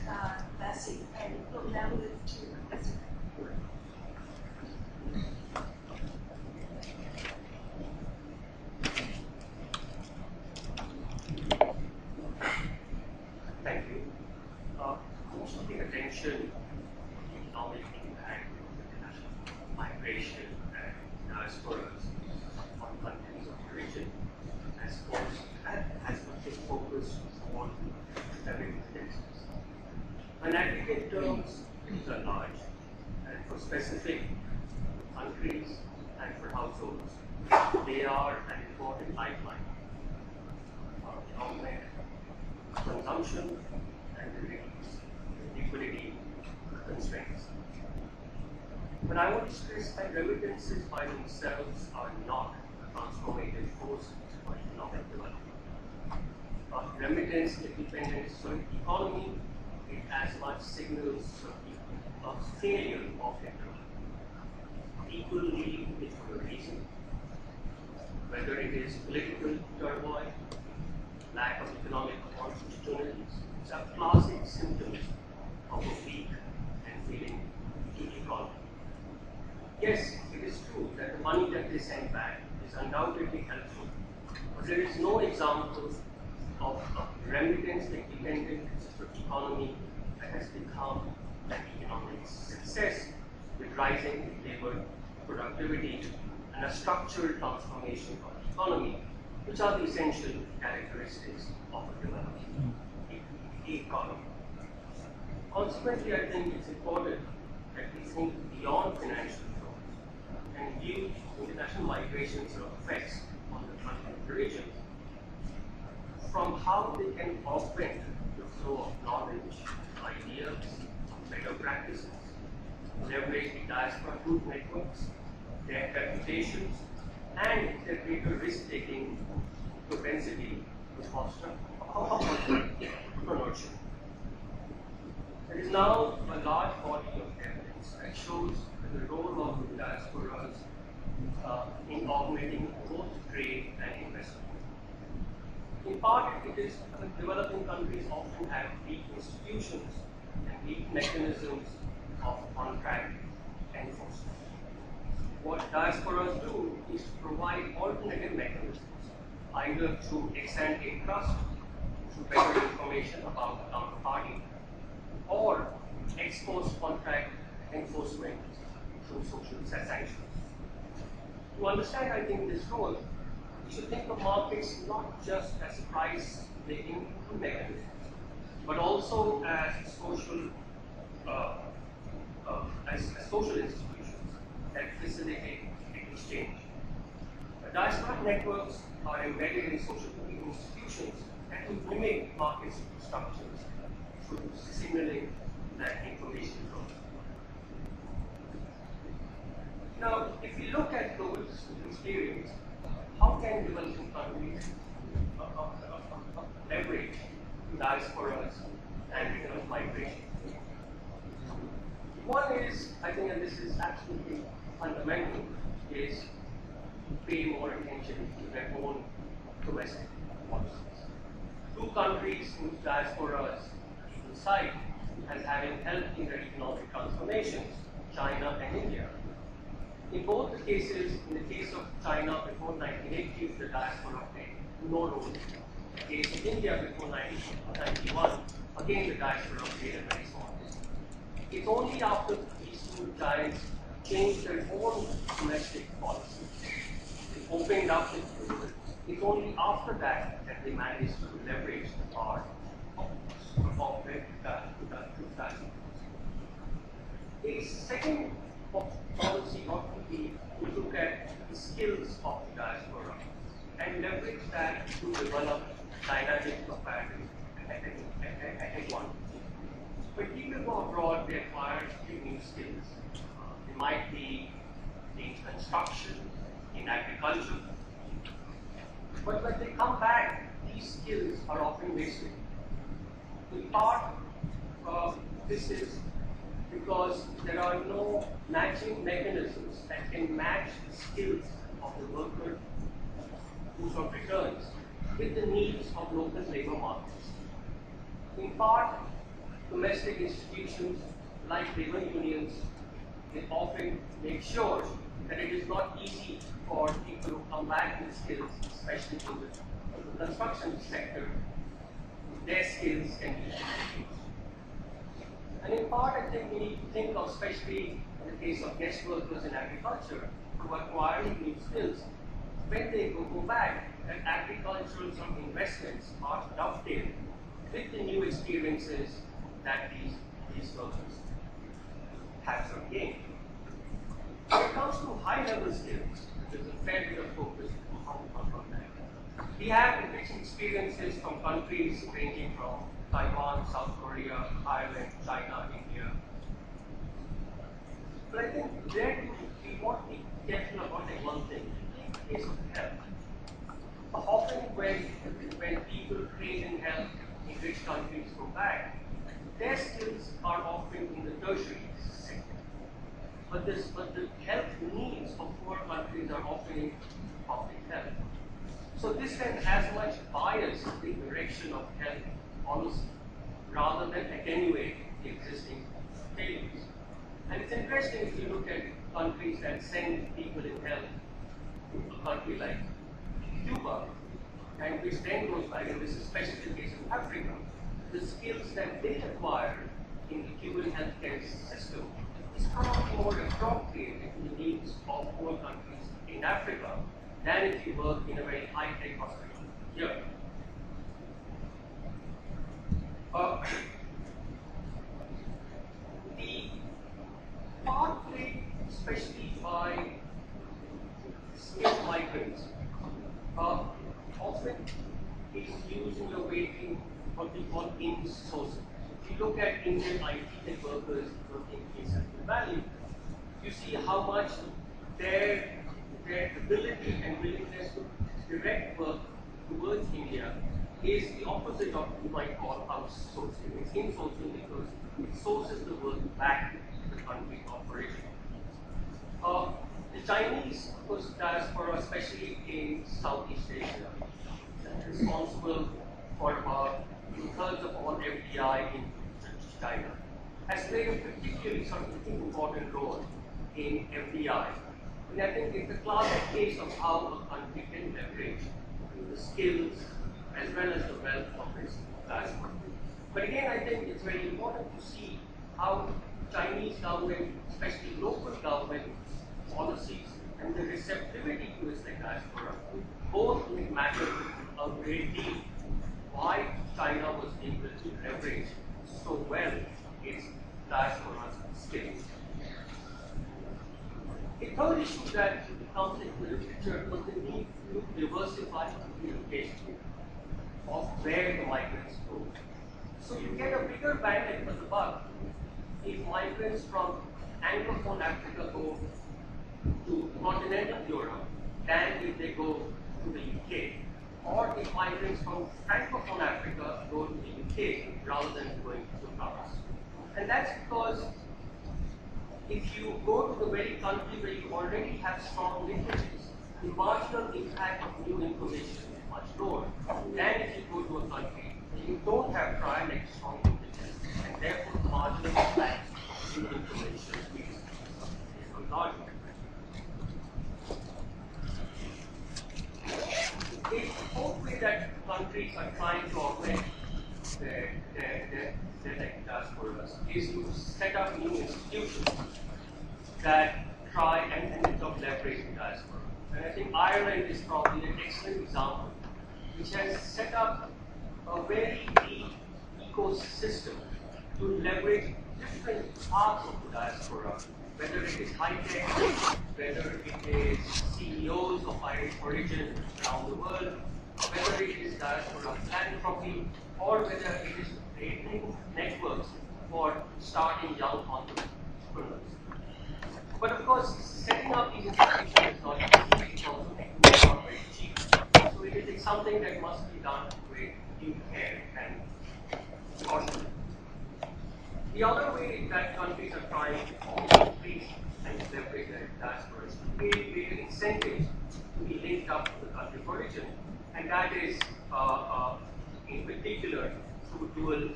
Bassi. And we'll now move to Professor. Thank you. Most of the attention economic impact of international migration and diasporas on countries of the region has much been focused on remittances. In aggregate terms, these are large, and for specific countries and for households, they are an important lifeline for economic consumption and release liquidity constraints. But I want to stress that remittances by themselves are not a transformative force for economic development. Remittance dependence on economy, it as much signals a failure of economy. People leave it for a reason, whether it is political turmoil, lack of economic opportunities. These are classic symptoms of a weak and failing economy. Yes, it is true that the money that they send back is undoubtedly helpful, but there is no example of a remittance-dependent economy that has become an economic success with rising labor productivity and a structural transformation of the economy, which are the essential characteristics of a developing economy. Consequently, I think it's important that we think beyond financial flows and view international migration's effects on the country of the region from how they can augment the flow of knowledge, ideas, better practices, leverage the diaspora group networks, their reputations, and their greater risk-taking propensity to foster entrepreneurship. There is now a large body of evidence that shows the role of diasporas in augmenting both trade and investment. In part, it is developing countries often have weak institutions and weak mechanisms of contract enforcement. What diasporas do is to provide alternative mechanisms, either through ex-ante trust, through better information about the counterparty, or ex-post contract enforcement through social sanctions. To understand, I think, this role, we should think of markets not just as price-making mechanisms, but also as social institutions that facilitate exchange. Diaspora networks are embedded in social institutions that will mimic market structures through signaling and information flow. Now, if we look at global experience, how can developing countries leverage diasporas and economic migration? One is, I think, and this is absolutely fundamental, is to pay more attention to their own domestic policies. Two countries whose diasporas people cite as having helped in their economic transformations, China and India. In both the cases, in the case of China before 1980, the diaspora played no role. In the case of India before 1991, again the diaspora played a very small role. It's only after these two giants changed their own domestic policies, they opened up the borders. It's only after that that they managed to leverage the power of their diaspora. A second policy ought to be to look at the skills of the diaspora and leverage that to develop dynamic capacities at one. When people go abroad, they acquire new skills. It might be in construction, in agriculture. But when they come back, these skills are often wasted. In part, this is because there are no matching mechanisms that can match the skills of the worker who sort of returns with the needs of local labor markets. In part, domestic institutions like labor unions they often make sure that it is not easy for people to come back with skills, especially in the construction sector. Their skills can be used. And in part, I think we need to think of, especially in the case of guest workers in agriculture, who are acquiring new skills. When they go back, that agricultural sort of investments are dovetailed with the new experiences that these workers have sort of gained. When it comes to high-level skills, there's a fair bit of focus on that. We have rich experiences from countries ranging from Taiwan, South Korea, Ireland, China, India. But I think there we want to be careful about one thing, in the case of health. Often when people train in health in rich countries go back, their skills are often in the tertiary sector. But the health needs of poor countries are often in public health. So this can as much bias the direction of health policy rather than attenuate the existing failures. And it's interesting if you look at countries that send people in health to a country like Cuba, and which then goes back, and this is especially the case of Africa, the skills that they acquire in the Cuban healthcare system is probably more appropriate to the needs of poor countries in Africa than if you work in a very high-tech hospital here. The part played, especially by skilled migrants, often is used in the way in what we call in-sourcing. If you look at Indian IT workers working in Silicon Valley, you see how much their ability and willingness to direct work towards India is the opposite of what you might call outsourcing. It's in-sourcing because it sources the work back to the country of origin. The Chinese diaspora, especially in Southeast Asia, is responsible for about 2/3 of all FDI in China, has played a particularly sort of important role in FDI. And I think it's a classic case of how a country can leverage the skills as well as the wealth of its diaspora. But again, I think it's very important to see how Chinese government, especially local government policies and the receptivity to its diaspora, both matter a great deal. Why China was able to leverage so well its diaspora's skills. A third issue that comes into the picture was the need to diversify the location of where the migrants go. So you get a bigger bang for the buck if migrants from Anglophone Africa go to continental Europe than if they go to the UK. Or if migrants from Francophone Africa go to the UK rather than going to France. And that's because if you go to the very country where you already have strong linkages, the marginal impact of new information is much lower than if you go to a country where you don't have prior strong linkages, and therefore the marginal impact of new information is larger. The whole way that countries are trying to augment their diasporas is to set up new institutions that try and leverage the diaspora. And I think Ireland is probably an excellent example, which has set up a very deep ecosystem to leverage different parts of the diaspora, whether it is high-tech, whether it is CEOs of Irish origin around the world, whether it is diaspora philanthropy, or whether it is creating networks for starting young entrepreneurs. But of course, setting up these institutions is not easy, it's also not very cheap. So it is something that must be done with due care and caution. The other way that countries are trying to increase and leverage their diaspora is to create greater incentives to be linked up to the country of origin, and that is in particular through dual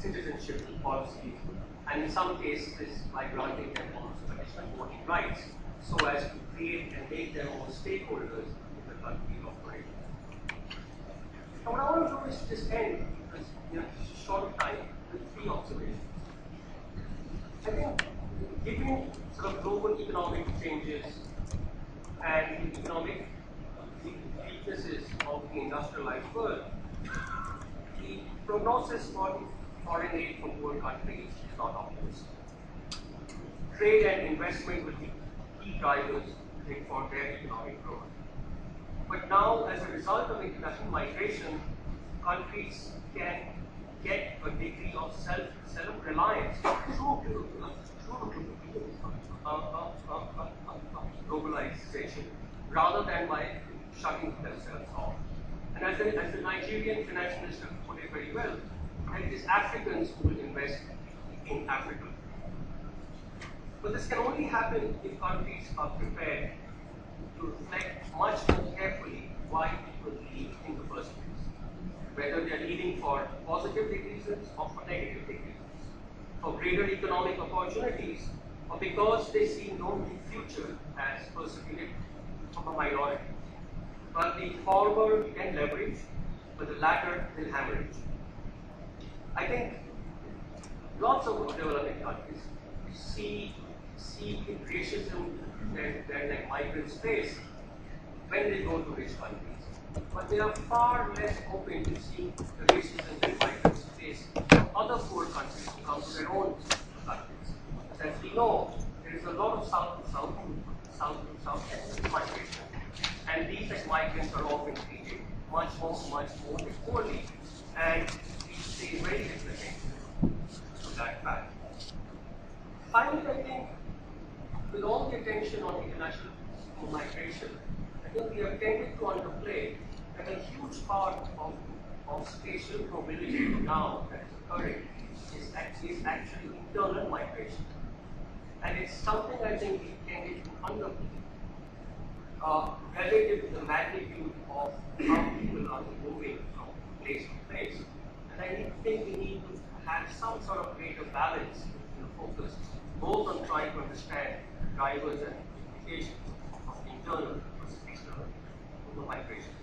citizenship policies, and in some cases by granting them also additional voting rights, so as to create and make them more stakeholders in the country of origin. Now, what I want to do is just end, because short of time, with 3 observations. I think, given sort of global economic changes and the economic weaknesses of the industrialized world, the prognosis for foreign aid from poor countries is not optimistic. Trade and investment will be key drivers for their economic growth. But now, as a result of international migration, countries can get a degree of self-reliance through globalization, rather than by shutting themselves off. And as the Nigerian finance minister put it very well, that it is Africans who will invest in Africa. But this can only happen if countries are prepared to reflect much more carefully why people leave in the first place, whether they are leaving for positive reasons or for negative reasons, for greater economic opportunities, or because they see no future as persecuted from a minority. But the former can leverage, but the latter will hemorrhage. I think lots of developing countries see the racism that migrants face when they go to rich countries. But they are far less open to seeing the racism that migrants face from other poor countries who come to their own countries. As we know, there is a lot of south migration, and these migrants are often treated much more poorly, and we see very different things to that fact. Finally, I think, with all the attention on international migration, I think we have tended to underplay that a huge part of spatial mobility now that is occurring is actually internal migration. And it's something I think we tended to underplay relative to the magnitude of how people are moving from place to place. And I think we need to have some sort of greater balance in the focus, both on trying to understand drivers and implications of internal versus external migration.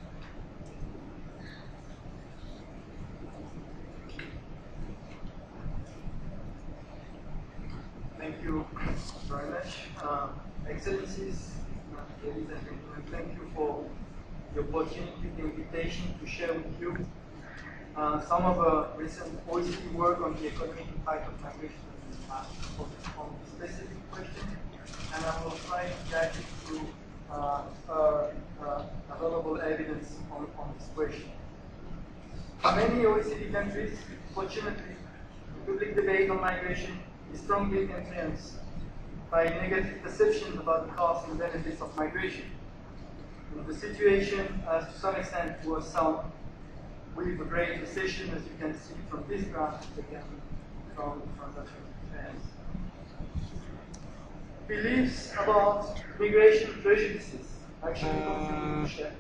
Thank you very much. Excellencies, ladies and gentlemen, thank you for the opportunity, the invitation to share with you some of the recent OECD work on the economic impact of migration on specific questions, and I will try to guide you through available evidence on this question. In many OECD countries, fortunately, the public debate on migration is strongly influenced by negative perceptions about the costs and benefits of migration. And the situation, to some extent, was some with the Great Recession, as you can see from this graph, again from transaction finance. Beliefs about migration prejudices actually contribute to shape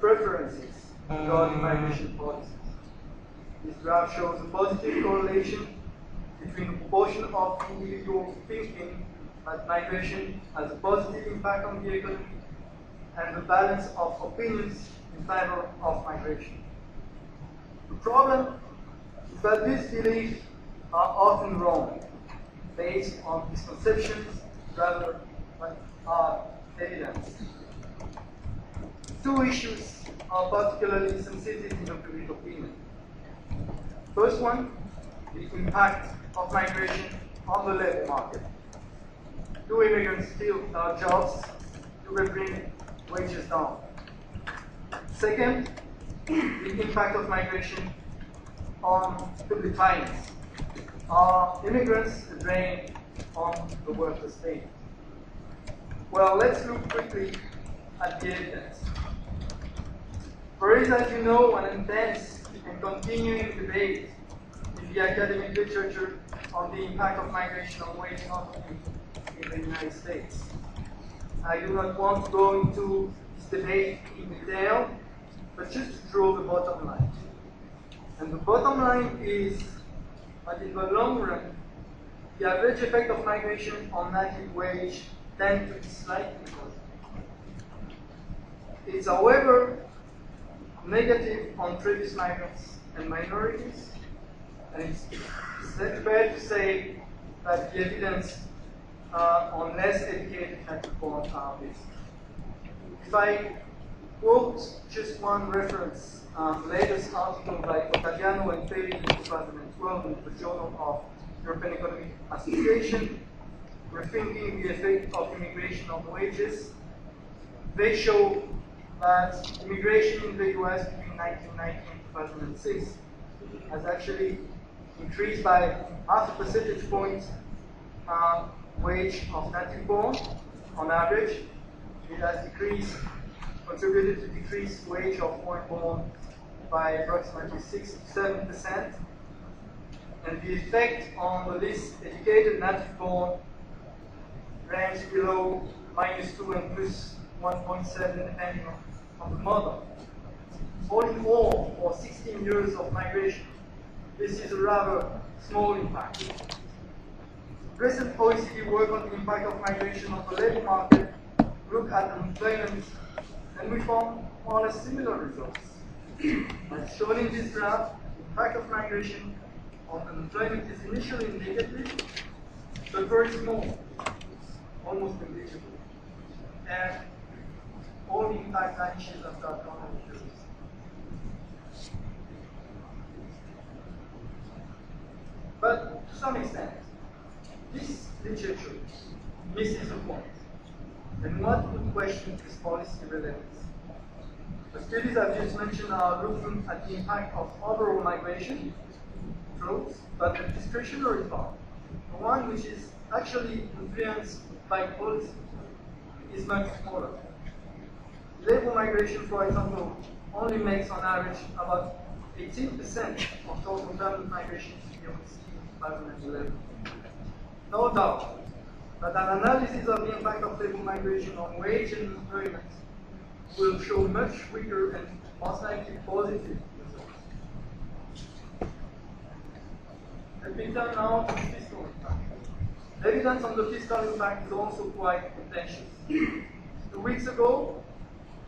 preferences regarding migration policies. This graph shows a positive correlation between the proportion of individuals thinking that migration has a positive impact on the economy and the balance of opinions in favor of migration. The problem is that these beliefs are often wrong, based on misconceptions rather than hard evidence. Two issues are particularly sensitive in the public opinion. First one, the impact of migration on the labor market. Do immigrants steal our jobs? Do they bring wages down? Second, the impact of migration on public finance. Are immigrants a drain on the welfare state? Well, let's look quickly at the evidence. There is, as you know, an intense and continuing debate in the academic literature on the impact of migration on wage economy in the United States. I do not want to go into this debate in detail, but just to draw the bottom line. And the bottom line is that in the long run, the average effect of migration on native wage tends to be slightly positive. It's, however, negative on previous migrants and minorities, and it's fair to say that the evidence on less educated native born are mixed. If I quote just one reference, the latest article by Ottaviano and Peri in 2012 in the Journal of European Economic Association, rethinking the effect of immigration on wages, they show that immigration in the US between 1990 and 2006 has actually increased by half a percentage point wage of native born on average. It has contributed to decrease wage of foreign born by approximately 6 to 7%. And the effect on the least educated native born ranks below -2 and +1.7 depending on the model. All in all, for 16 years of migration, this is a rather small impact. Recent OECD work on the impact of migration on the labor market looked at unemployment, and we found more or less similar results. As shown in this graph, the impact of migration on unemployment is initially negative, but very small, almost negligible. And all the impact vanishes after a couple of years. But to some extent, this literature misses the point, and what would question this policy relevance. The studies I've just mentioned are looking at the impact of overall migration, true, but the discretionary part, the one which is actually influenced by policy, is much smaller. Labor migration, for example, only makes on average about 18% of total permanent migration to the OECD in 2011. No doubt that an analysis of the impact of labor migration on wage and employment will show much weaker and most likely positive results. Let me turn now to the fiscal impact. Evidence on the fiscal impact is also quite contentious. 2 weeks ago,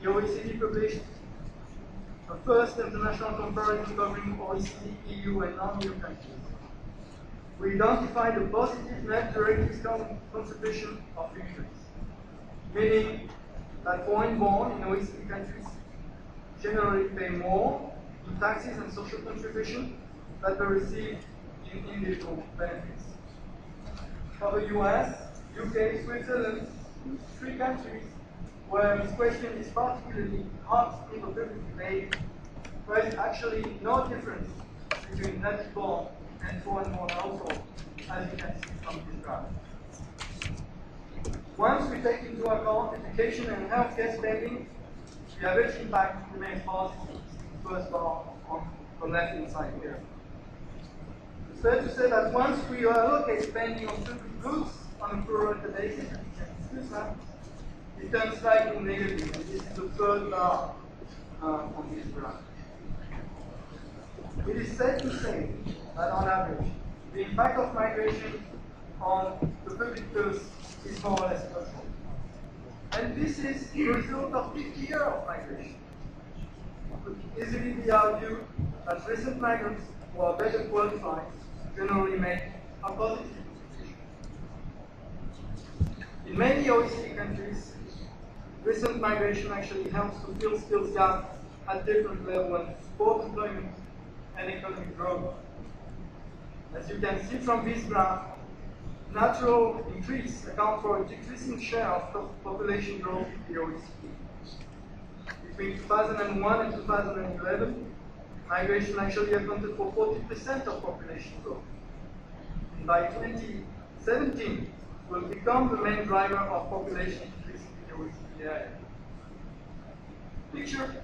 the OECD published the first international comparison covering OECD, EU, and non-EU countries. We identified a positive net direct fiscal contribution of immigrants, meaning that foreign-born in OECD countries generally pay more in taxes and social contribution than they receive in individual benefits. For the US, UK, Switzerland, 3 countries where this question is particularly hot in the public debate, there is actually no difference between native-born and foreign-born households, as you can see from this graph. Once we take into account education and healthcare spending, the average impact remains positive. First bar on the left-hand side here. It's fair to say that once we allocate spending on public goods on a per rata basis, it turns slightly negative. And this is the third bar on this graph. It is safe to say that on average, the impact of migration on the public purse is more or less neutral. And this is the result of 50 years of migration. It could easily be argued that recent migrants who are better qualified generally make a positive contribution. In many OECD countries, recent migration actually helps to fill skills gaps at different levels and support employment and economic growth. As you can see from this graph, natural increase accounts for a decreasing share of population growth in the OECD. Between 2001 and 2011, migration actually accounted for 40% of population growth. And by 2017, will become the main driver of population increase in the OECD area. The picture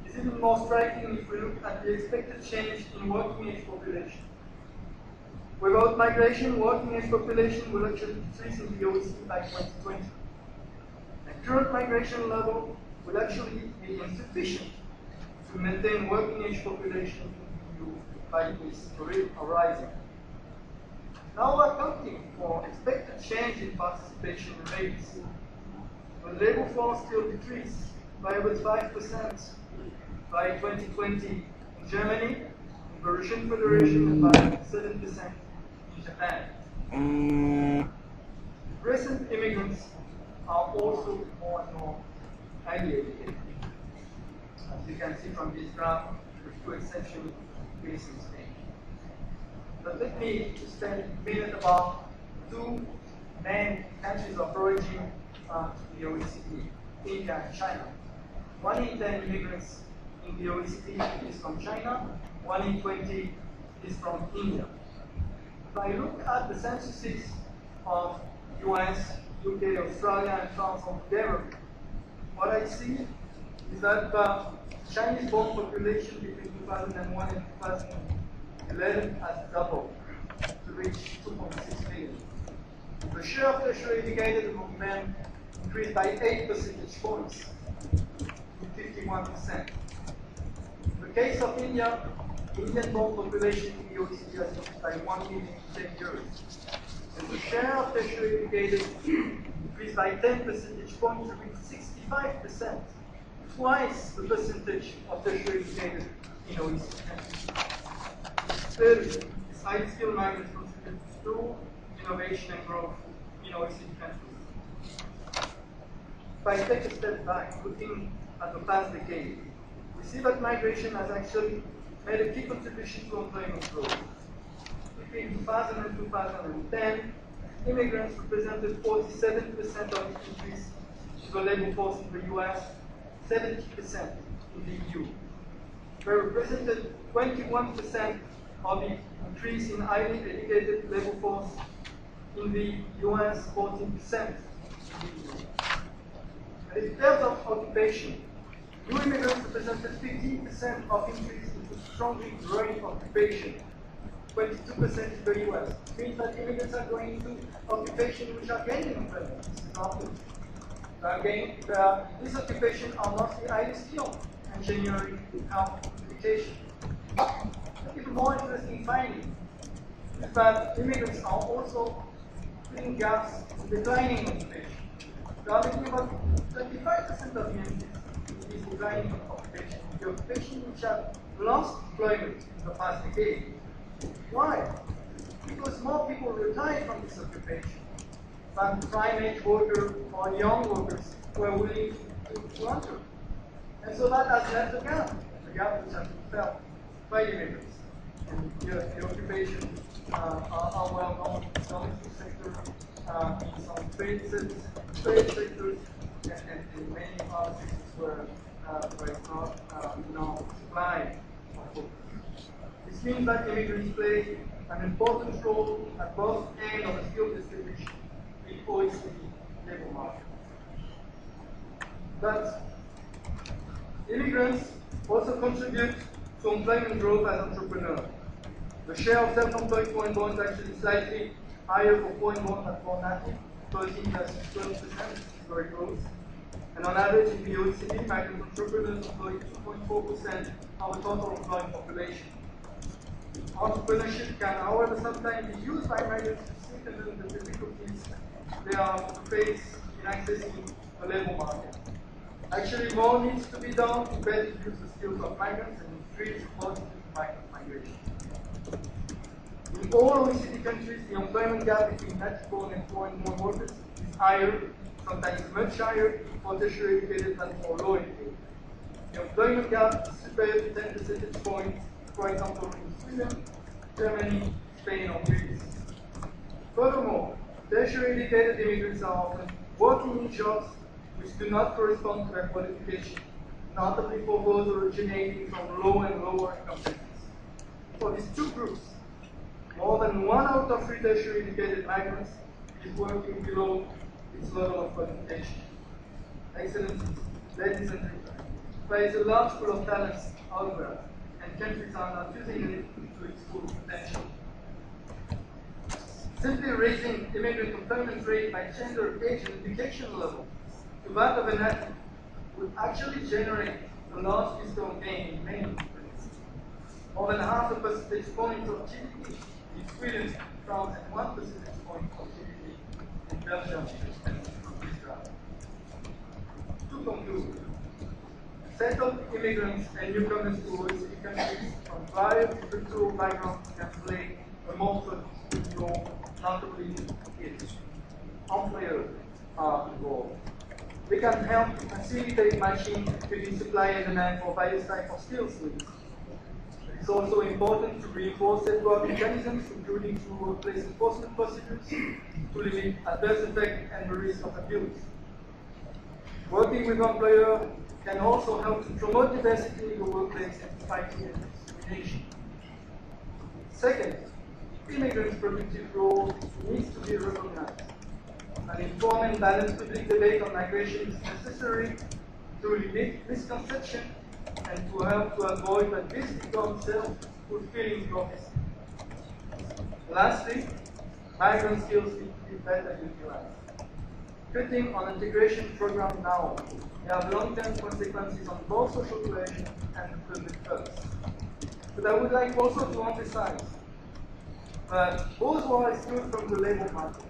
is even more striking if we look at the expected change in working age population. Without migration, working age population will actually decrease in the OECD by 2020. The current migration level will actually be insufficient to maintain working age population in the EU by this horizon. Now accounting for expected change in participation rates, the labor force will decrease by about 5% by 2020 in Germany, in the Russian Federation, and by 7% in Japan. Recent immigrants are also more and more highly educated. As you can see from this graph, with two exceptions, Greece and Spain. But let me spend a minute about two main countries of origin to the OECD, India and China. 1 in 10 immigrants in the OECD is from China, 1 in 20 is from India. If I look at the censuses of US, UK, Australia, and France altogether, what I see is that the Chinese-born population between 2001 and 2011 has doubled to reach 2.6 million. The share of tertiary educated among men increased by 8 percentage points to 51%. In the case of India, Indian-born population in the OECD has increased by 1 million in 10 years. And the share of tertiary educated increased by 10 percentage points to reach 65%, twice the percentage of tertiary educated in OECD countries. Clearly, this highly skilled migrants contribute to innovation and growth in OECD countries. If I take a step back, looking at the past decade, we see that migration has actually made a key contribution to employment growth. Between 2000 and 2010, immigrants represented 47% of the increase in the labor force in the US, 70% in the EU. They represented 21% of the increase in highly educated labor force in the US, 14% in the EU. And in terms of occupation, new immigrants represented 15% of increase into strongly growing occupation, 22% in the US. It means that immigrants are going into occupation which are gaining employment. These occupations are mostly highly skilled, engineering, health, education. Even more interesting finding is that immigrants are also filling gaps in declining occupation. We are making about 25% of the increase is declining occupation, the occupation which have lost employment in the past decade. Why? Because more people retire from this occupation than prime-age workers or young workers who are willing to enter. And so that has left a gap which has been felt by immigrants. And the occupations are well known in the domestic sector, in some trade sectors, and in many other sectors where there is not enough supply of workers. This means that immigrants play an important role at both ends of the skill distribution in OECD labor market. But immigrants also contribute to employment growth as entrepreneurs. The share of self-employed foreign born is actually slightly higher for foreign born than for native, 13 versus 12%, which is very close. And on average in the OECD, migrant entrepreneurs employ 2.4% of the total employed population. Entrepreneurship can, however, sometimes be used by migrants to circumvent the difficulties they are to face in accessing the labor market. Actually, more needs to be done to better use the skills of migrants and increase positive migrant migration. In all OECD countries, the employment gap between native-born and foreign-born workers is higher, sometimes much higher, for tertiary educated than for low educated. The employment gap is superior to 10 percentage points, for example, in Sweden, Germany, Spain or Greece. Furthermore, tertiary educated immigrants are often working in jobs which do not correspond to their qualification, notably for those originating from low and lower income countries. For these two groups, more than 1 out of 3 tertiary educated migrants is working below its level of qualification. Excellencies, ladies and gentlemen, there is a large pool of talents out there, and countries are not using it to its full potential. Simply raising immigrant employment rate by gender, age, and education level to that of an athlete would actually generate a large fiscal gain in many countries. More than half a percentage point of GDP in Sweden, France, and 1 percentage point of GDP in Belgium and Israel. To conclude, settled immigrants and newcomers to OECD countries from various cultural backgrounds can play a multiple role, notably if employers are involved. They can help facilitate matching between supply and demand for various types of skills needs. It's also important to reinforce safeguard mechanisms, including through workplace enforcement procedures, to limit adverse effects and the risk of abuse. Working with employers can also help to promote diversity in the workplace and fighting discrimination. Second, immigrants' productive role needs to be recognized. An informed and balanced public debate on migration is necessary to limit misconception and to help to avoid that this becomes self-fulfilling prophecy. Lastly, migrant skills need to be better utilized. Cutting on integration programs now may have long-term consequences on both social cohesion and the public purse. But I would like also to emphasize that those who are excluded from the labor market,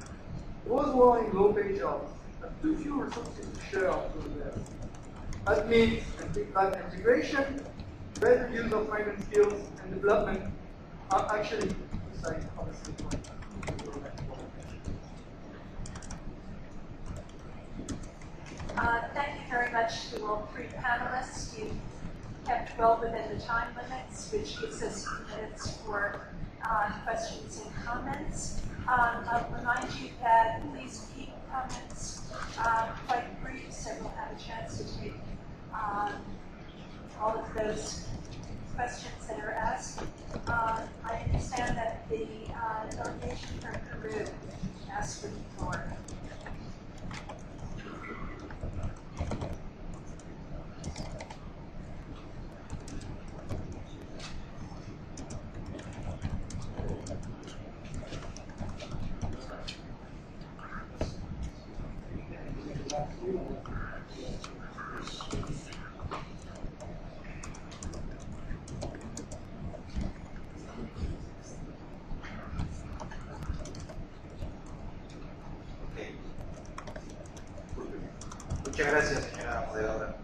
those who are in low-paid jobs, have too few resources to share with them. That means that integration, better use of migrant skills, and development are actually two sides of the same coin. Thank you very much to all 3 panelists. You've kept well within the time limits, which gives us a few minutes for questions and comments. I'll remind you that please keep comments quite brief so we'll have a chance to take all of those questions that are asked. I understand that the delegation from Peru asked for the floor. Muchas gracias, señora moderadora.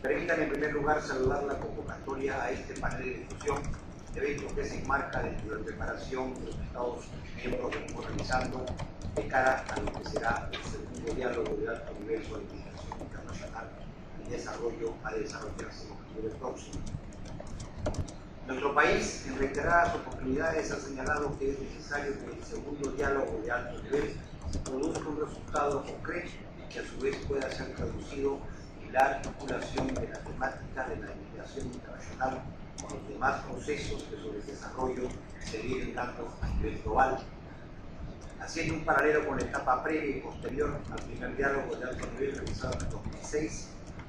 Permítame en primer lugar saludar la convocatoria a este panel de discusión, evento que se enmarca dentro de la preparación de los Estados miembros que estamos realizando de cara a lo que será el segundo diálogo de alto nivel sobre integración internacional y desarrollo a desarrollarse en octubre próximo. Nuestro país, en reiteradas oportunidades, ha señalado que es necesario que el segundo diálogo de alto nivel produzca un resultado concreto que a su vez pueda ser traducido en la articulación de la temática de la integración internacional con los demás procesos que sobre el desarrollo se vienen dando a nivel global. Haciendo un paralelo con la etapa previa y posterior al primer diálogo de alto nivel realizado en 2006,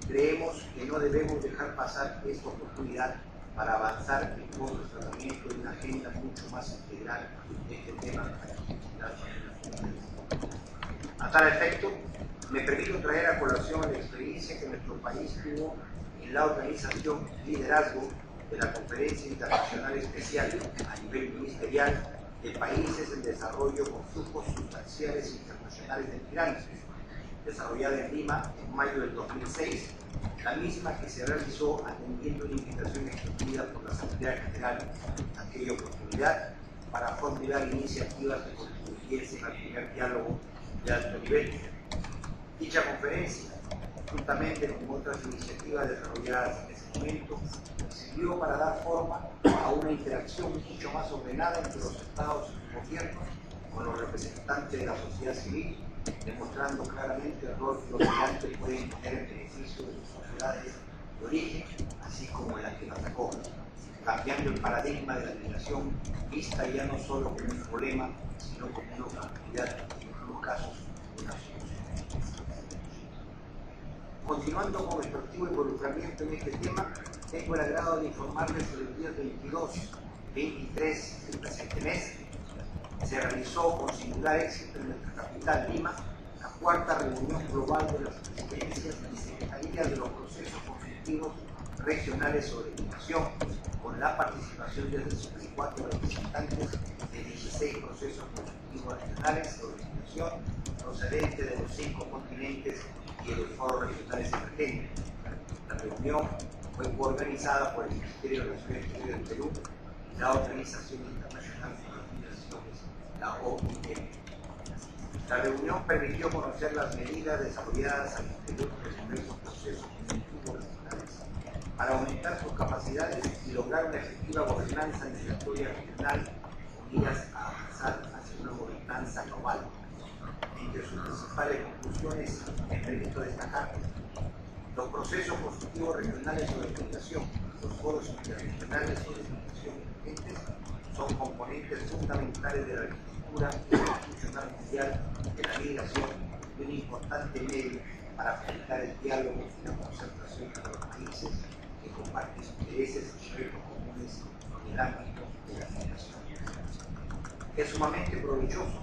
creemos que no debemos dejar pasar esta oportunidad para avanzar en todo el tratamiento de una agenda mucho más integral de este tema. A tal efecto, me permito traer a colación la experiencia que nuestro país tuvo en la organización y liderazgo de la Conferencia Internacional Especial a nivel ministerial de países en desarrollo con flujos sustanciales internacionales de migrantes, desarrollada en Lima en mayo del 2006, la misma que se realizó atendiendo una invitación extendida por la Asamblea General en aquella oportunidad para formular iniciativas que contribuyesen al primer diálogo de alto nivel. Dicha conferencia, juntamente con otras iniciativas desarrolladas en ese momento, sirvió para dar forma a una interacción mucho más ordenada entre los estados y los gobiernos con los representantes de la sociedad civil, demostrando claramente el rol que los migrantes pueden tener en beneficio de sus sociedades de origen, así como en las que las acogen, cambiando el paradigma de la migración vista ya no solo como un problema, sino como una oportunidad y en algunos casos una solución. Continuando con nuestro activo involucramiento en este tema, tengo el agrado de informarles que los días 22, 23 del presente mes se realizó con singular éxito en nuestra capital, Lima, la cuarta reunión global de las presidencias y secretarías de los procesos conflictivos regionales sobre migración, con la participación de 64 representantes de 16 procesos conflictivos regionales sobre migración procedentes de los 5 continentes y de los foros regionales emergentes. La reunión fue organizada por el Ministerio de Relaciones Exteriores del Perú y la Organización Internacional de las Migraciones, la OIM. La reunión permitió conocer las medidas desarrolladas al interior de los procesos conflictivos regionales para aumentar sus capacidades y lograr una efectiva gobernanza migratoria regional unidas a avanzar hacia una gobernanza global. Entre sus principales conclusiones es preciso destacar los procesos constructivos regionales sobre migración, los foros interregionales sobre migración emergentes son componentes fundamentales de la arquitectura institucional mundial de la migración y un importante medio para fomentar el diálogo y la concertación entre los países que comparten intereses y retos comunes en el ámbito de la migración. Es sumamente provechoso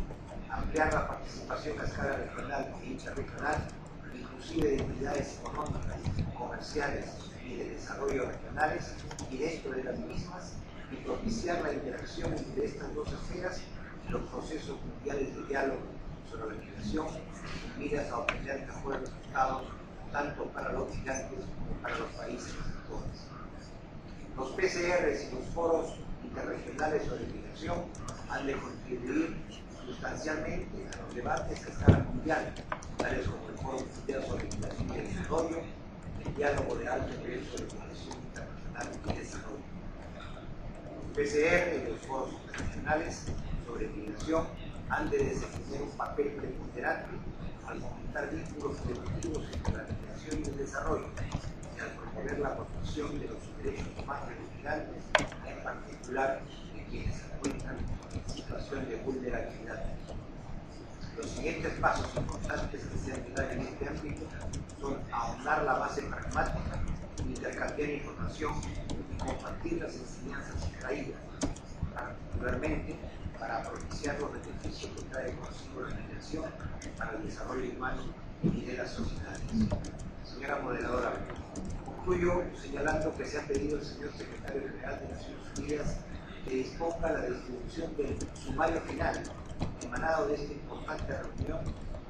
ampliar la participación a escala regional e interregional, inclusive de entidades económicas, comerciales y de desarrollo regionales, y dentro de las mismas, y propiciar la interacción entre estas dos esferas y los procesos mundiales de diálogo sobre la migración, con miras a obtener mejores resultados tanto para los migrantes como para los países receptores. Los PCRs y los foros interregionales sobre migración han de contribuir sustancialmente a los debates a escala mundial, tales como el Foro Mundial sobre Migración y Desarrollo, el diálogo de alto nivel sobre migración internacional y desarrollo. Los PCR y los foros internacionales sobre migración han de desempeñar un papel preponderante al fomentar vínculos productivos entre la migración y el desarrollo, y al promover la protección de los derechos humanos de los migrantes, en particular de quienes se encuentran en situación de vulnerabilidad. Los siguientes pasos importantes que se han de dar en este ámbito son ahondar la base pragmática, intercambiar información y compartir las enseñanzas extraídas, particularmente para propiciar los beneficios que trae consigo la migración para el desarrollo humano y de las sociedades. Señora moderadora, concluyo señalando que se ha pedido al señor secretario general de Naciones Unidas que disponga la distribución del sumario final emanado de esta importante reunión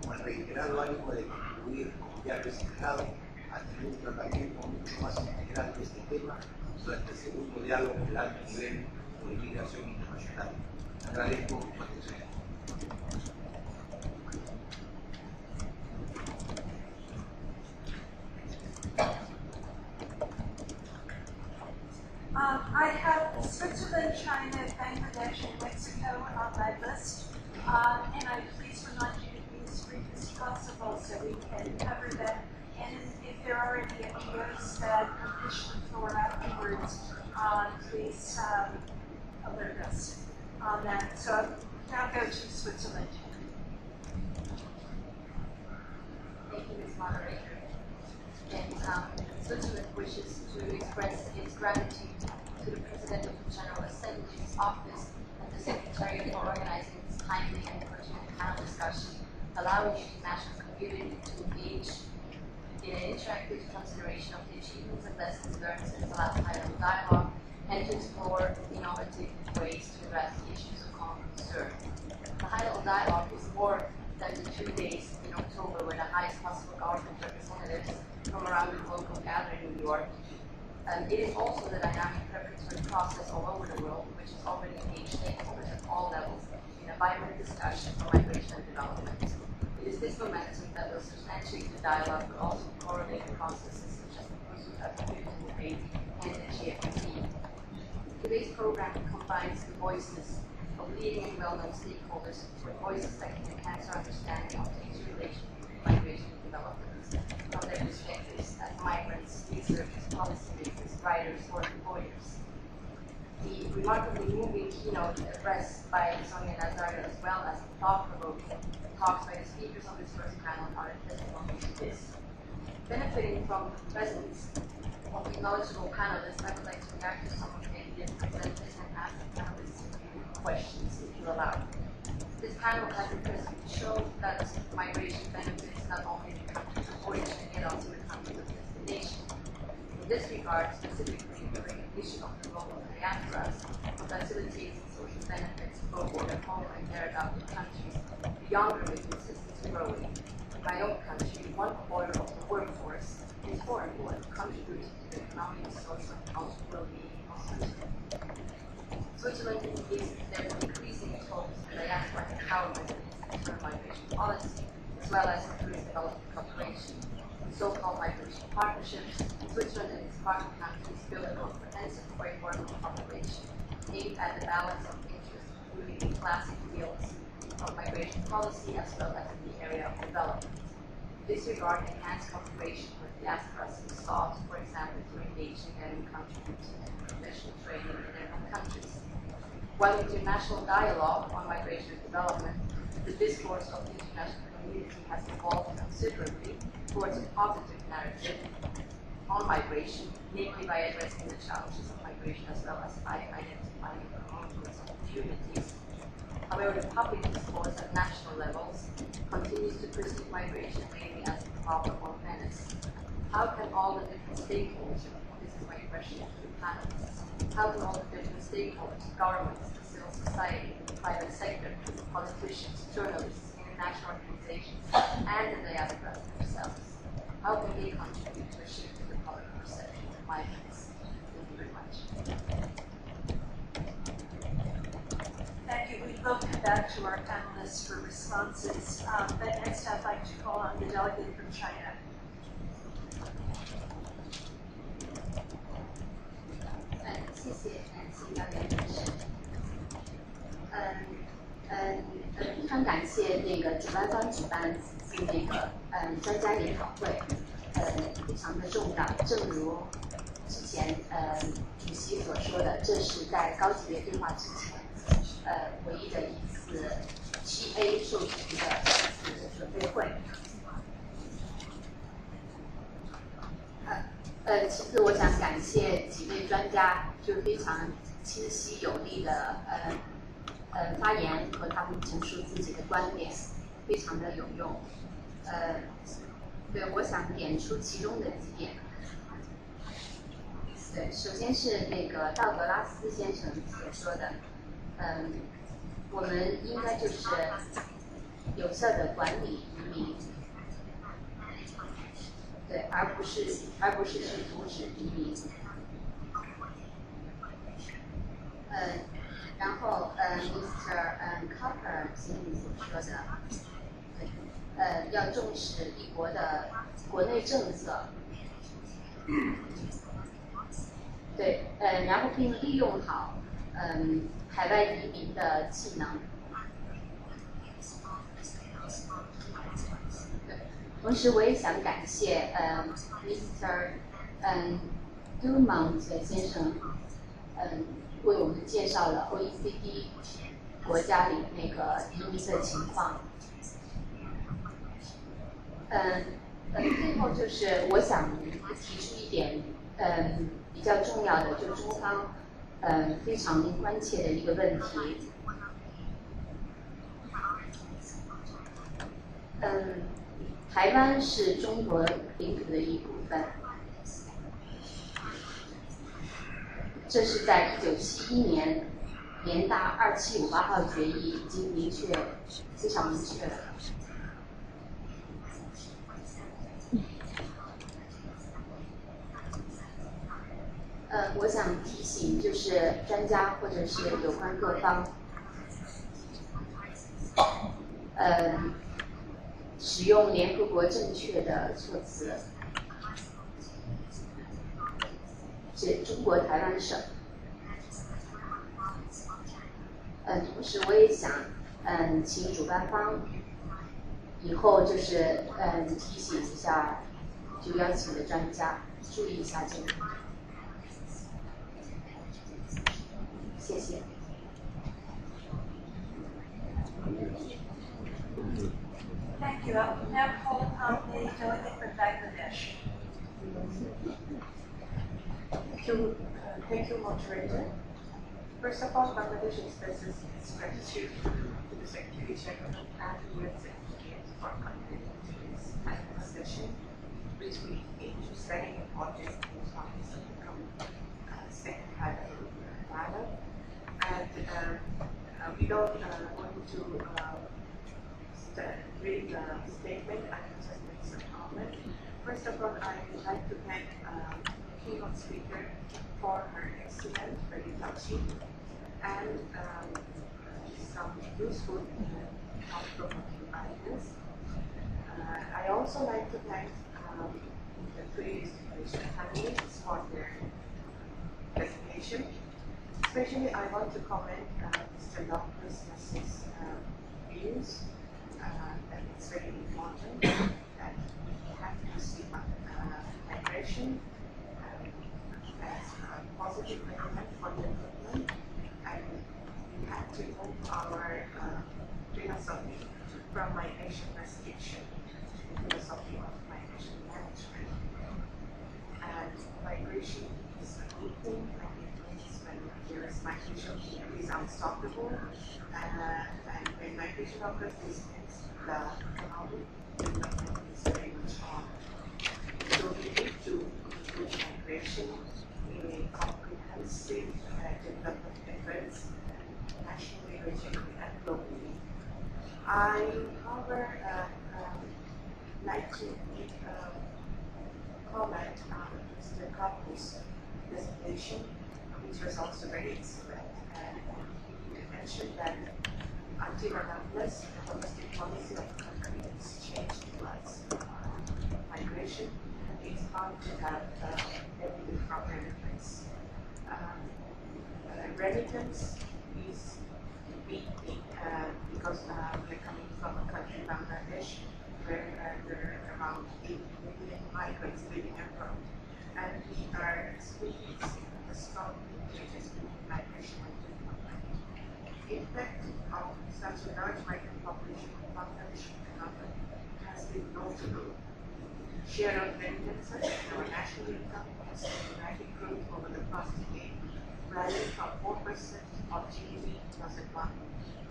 con el reiterado ánimo de contribuir, como ya lo he señalado, a tener un tratamiento mucho más integral de este tema durante el segundo diálogo del alto nivel de migración internacional. Agradezco su atención. I have Switzerland, China, Bangladesh, and Mexico on my list, and I please remind you to be as brief as possible so we can cover them. And if there are any NGOs that wish the floor afterwards, please alert us on that. So I'll now go to Switzerland. Thank you, Ms. Moderator. And Switzerland wishes to express its gratitude to the President of the General Assembly's office and the Secretary for organizing this timely and pertinent panel discussion, allowing the international community to engage in an interactive consideration of the achievements and lessons learned since the last high-level dialogue, and to explore innovative ways to address the issues of common concern. The high-level dialogue is more than the 2 days in October where the highest possible government representatives from around the globe will gather in New York. It is also the dynamic preparatory process all over the world, which has already engaged stakeholders at all levels in a vibrant discussion for migration and development. It is this momentum that will substantiate the dialogue, but also correlate processes such as the pursuit of political debate and the GFC. Today's program combines the voices of leading and well-known stakeholders with voices that can enhance our understanding of the interrelation between migration and development from their perspectives as migrants, researchers, policymakers, writers, or employers. The remarkably moving keynote addressed by Sonia Nazario, as well as the thought-provoking talks by the speakers on this first panel, are a testimony to this. Benefiting from the presence of the knowledgeable panelists, I would like to react to some of the ideas presented and ask the panelists a few questions, if you allow. This panel has impressively shown that migration benefits not only the countries of origin, yet also the countries of destination. In this regard, specifically the recognition of the role of diasporas for facilitating social benefits both in their home and their adopted countries, beyond remittances is growing. In my own country, 1/4 of the workforce is foreign-born, contributing to the economic, social, and cultural well-being of Switzerland. Switzerland is therefore increasing its focus on diaspora empowerment in its external migration policy, as well as through its development cooperation. So-called migration partnerships, Switzerland and its partner countries build a comprehensive framework of cooperation aimed at the balance of interests, including in classic fields of migration policy as well as in the area of development. In this regard, enhanced cooperation with diasporas is sought, for example, to engage in and contribute to professional training in their home countries. While international dialogue on migration and development, the discourse of the international community has evolved considerably towards a positive narrative on migration, namely by addressing the challenges of migration as well as by identifying and promoting its opportunities. However, the public discourse at national levels continues to perceive migration mainly as a problem or menace. How can all the different stakeholders, this is my question to the panelists, how can all the different stakeholders, governments, the civil society, the private sector, politicians, journalists, international organizations, and the diaspora themselves, how can they contribute to a shift in the public perception of migrants? Thank you very much. Thank you. We will come back to our panelists for responses. But next, I'd like to call on the delegate from China. Thank you. 非常感谢那个主办方举办此次那个专家研讨会，非常的重要。正如之前主席所说的，这是在高级别对话之前，唯一的一次7A 授权的一次准备会。其次我想感谢几位专家，就非常清晰有力的发言和他们陈述自己的观点，非常的有用。对，我想点出其中的几点。对，首先是那个道格拉斯先生所说的，我们应该就是有效的管理移民，对，而不是去阻止移民。然后Mr. Copper 先生所说的，对，要重视一国的国内政策，对，然后并利用好海外移民的技能，对，同时我也想感谢Mr. Dumont 先生，为我们介绍了 OECD 国家里那个移民的情况。最后就是我想提出一点，比较重要的，就中方非常关切的一个问题。台湾是中国领土的一部分。这是在1971年联大2758号决议已经非常明确了。我想提醒就是专家或者是有关各方，使用联合国正确的措辞，是中国台湾省。同时我也想请主办方以后就是提醒一下，就邀请的专家注意一下这个。谢谢。Thank you. I will now call upon the delegate from Bangladesh. Thank you, moderator. First of all, Bangladesh expresses its gratitude to the Secretary General and the UN Secretariat for convening today's annual session, which we aim to setting important topics of the second high-level dialogue. And without going to read the statement, I will just make some comments. First of all, I would like to thank the keynote speaker for her excellent pedagogy and some useful thought-provoking ideas. I also like to thank the three distinguished panelists for their presentation. Especially, I want to comment Mr. Loftus' views that it's very important that we have to see migration as a positive element for development, and we have to move our philosophy from migration restriction to philosophy of migration management. And migration is a good thing, and it means when there is migration, it is unstoppable, and when migration occurs, this means the economic development is very much on. So we need to include migration in a comprehensive development efforts nationally, regionally, and globally. I, however, like to make a comment on Mr. Kapoor's presentation, which was also very excellent. And he mentioned that until or unless the domestic policy of the country is changed towards migration, it's hard to have revenue from remittance. Remittance is weak because we're coming from a country, Bangladesh, where there are around 8 million migrants living abroad. And we are experiencing a strong linkage between migration and development. The impact of such a large migrant population in Bangladesh economy has been notable. Share of remittances in our national income has dramatic growth over the past decade, rising from 4% of GDP in 2001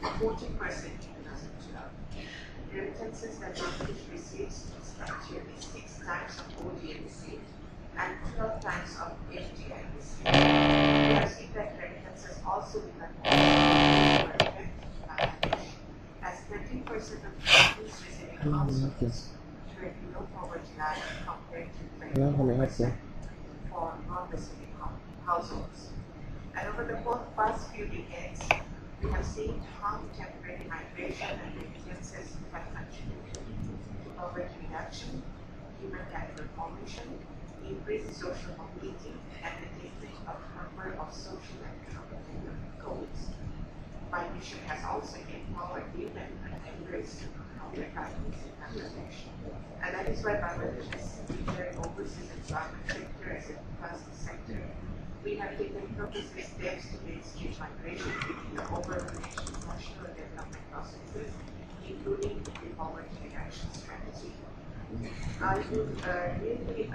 to 14% in 2012. Remittances that Bangladesh receives is actually 6 times of ODA received and 12 times of FDI received. We have seen that remittances also become more effective in Bangladesh, as 13% of countries receiving households were below poverty line compared to 24% for non-receiving households. And over the past few decades, we have seen how temporary migration and remittances have contributed to poverty reduction, human capital formation, increased social mobility, and the attainment of a number of social and economic goals. Migration has also empowered women and embraced their families in Bangladesh. And that is why Bangladesh has declared overseas employment sector as a first sector. We have taken purposive steps to mainstream migration within the overall nation's national development processes, including the poverty reduction strategy. I would really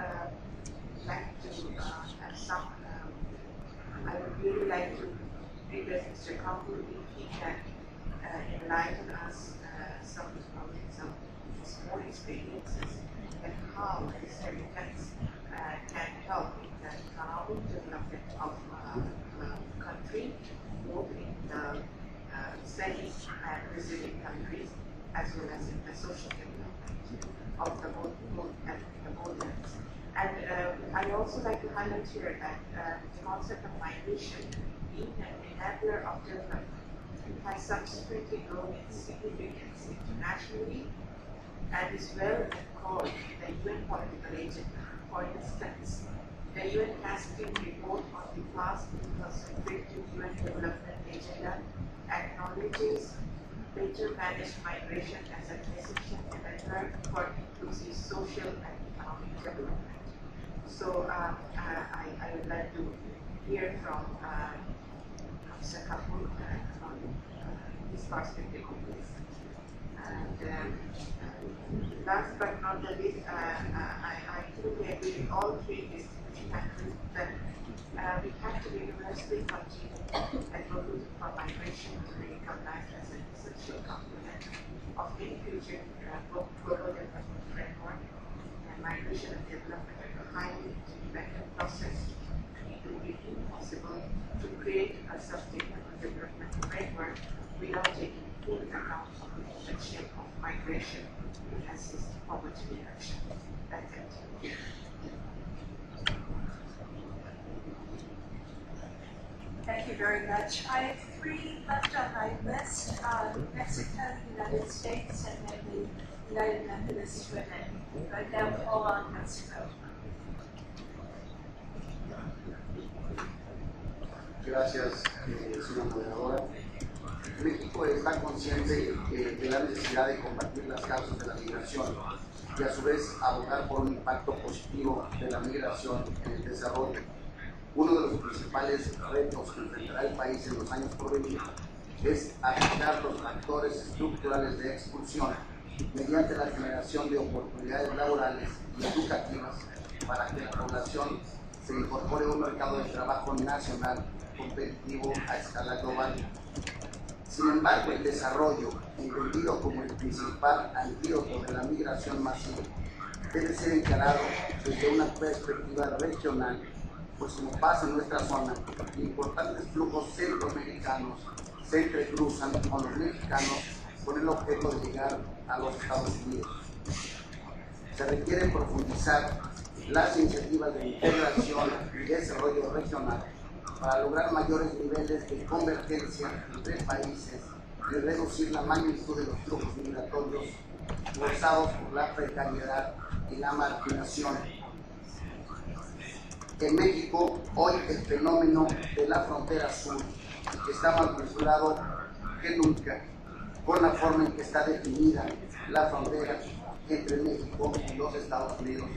like to have some, I would really like to request Mr. Kapoor if he can enlighten us some more experiences and how this remittance can help in the economic development of the country, both in the sending and receiving countries, as well as in the social development of the both ends. And I also like to highlight here that the concept of migration being an enabler of development has subsequently grown in significance internationally and is well called the UN political agenda. For instance, the UN Casting report on the past 2050 UN development agenda acknowledges better managed migration as an essential enabler for inclusive social and economic development. So I would like to hear from Mr. Kapoor on his perspective on this. And last but not the least, I truly agree with all three distinguished countries that we have to universally continue advocating for migration to be recognized as an essential component of any future global development framework, and migration and development are a highly interdependent process. It will be impossible to create a sustainable development framework without taking full account of the potential of migration to assist poverty reduction. That's it. Thank you very much. I have three left on my list, Mexico, the United States, and then the United Methodist Women. But now call on Mexico. Gracias, señora moderadora. México está consciente de la necesidad de combatir las causas de la migración y a su vez abogar por un impacto positivo de la migración en el desarrollo. Uno de los principales retos que enfrentará el país en los años por venir es atacar los factores estructurales de expulsión mediante la generación de oportunidades laborales y educativas para que la población se incorpore a un mercado de trabajo nacional competitivo a escala global. Sin embargo, el desarrollo, entendido como el principal antídoto de la migración masiva, debe ser encarado desde una perspectiva regional, pues como pasa en nuestra zona, importantes flujos centroamericanos se entrecruzan con los mexicanos con el objeto de llegar a los Estados Unidos. Se requiere profundizar las iniciativas de integración y desarrollo regional para lograr mayores niveles de convergencia entre países y reducir la magnitud de los flujos migratorios causados por la precariedad y la marginación. En México, hoy el fenómeno de la frontera sur está más vinculado que nunca con la forma en que está definida la frontera entre México y los Estados Unidos.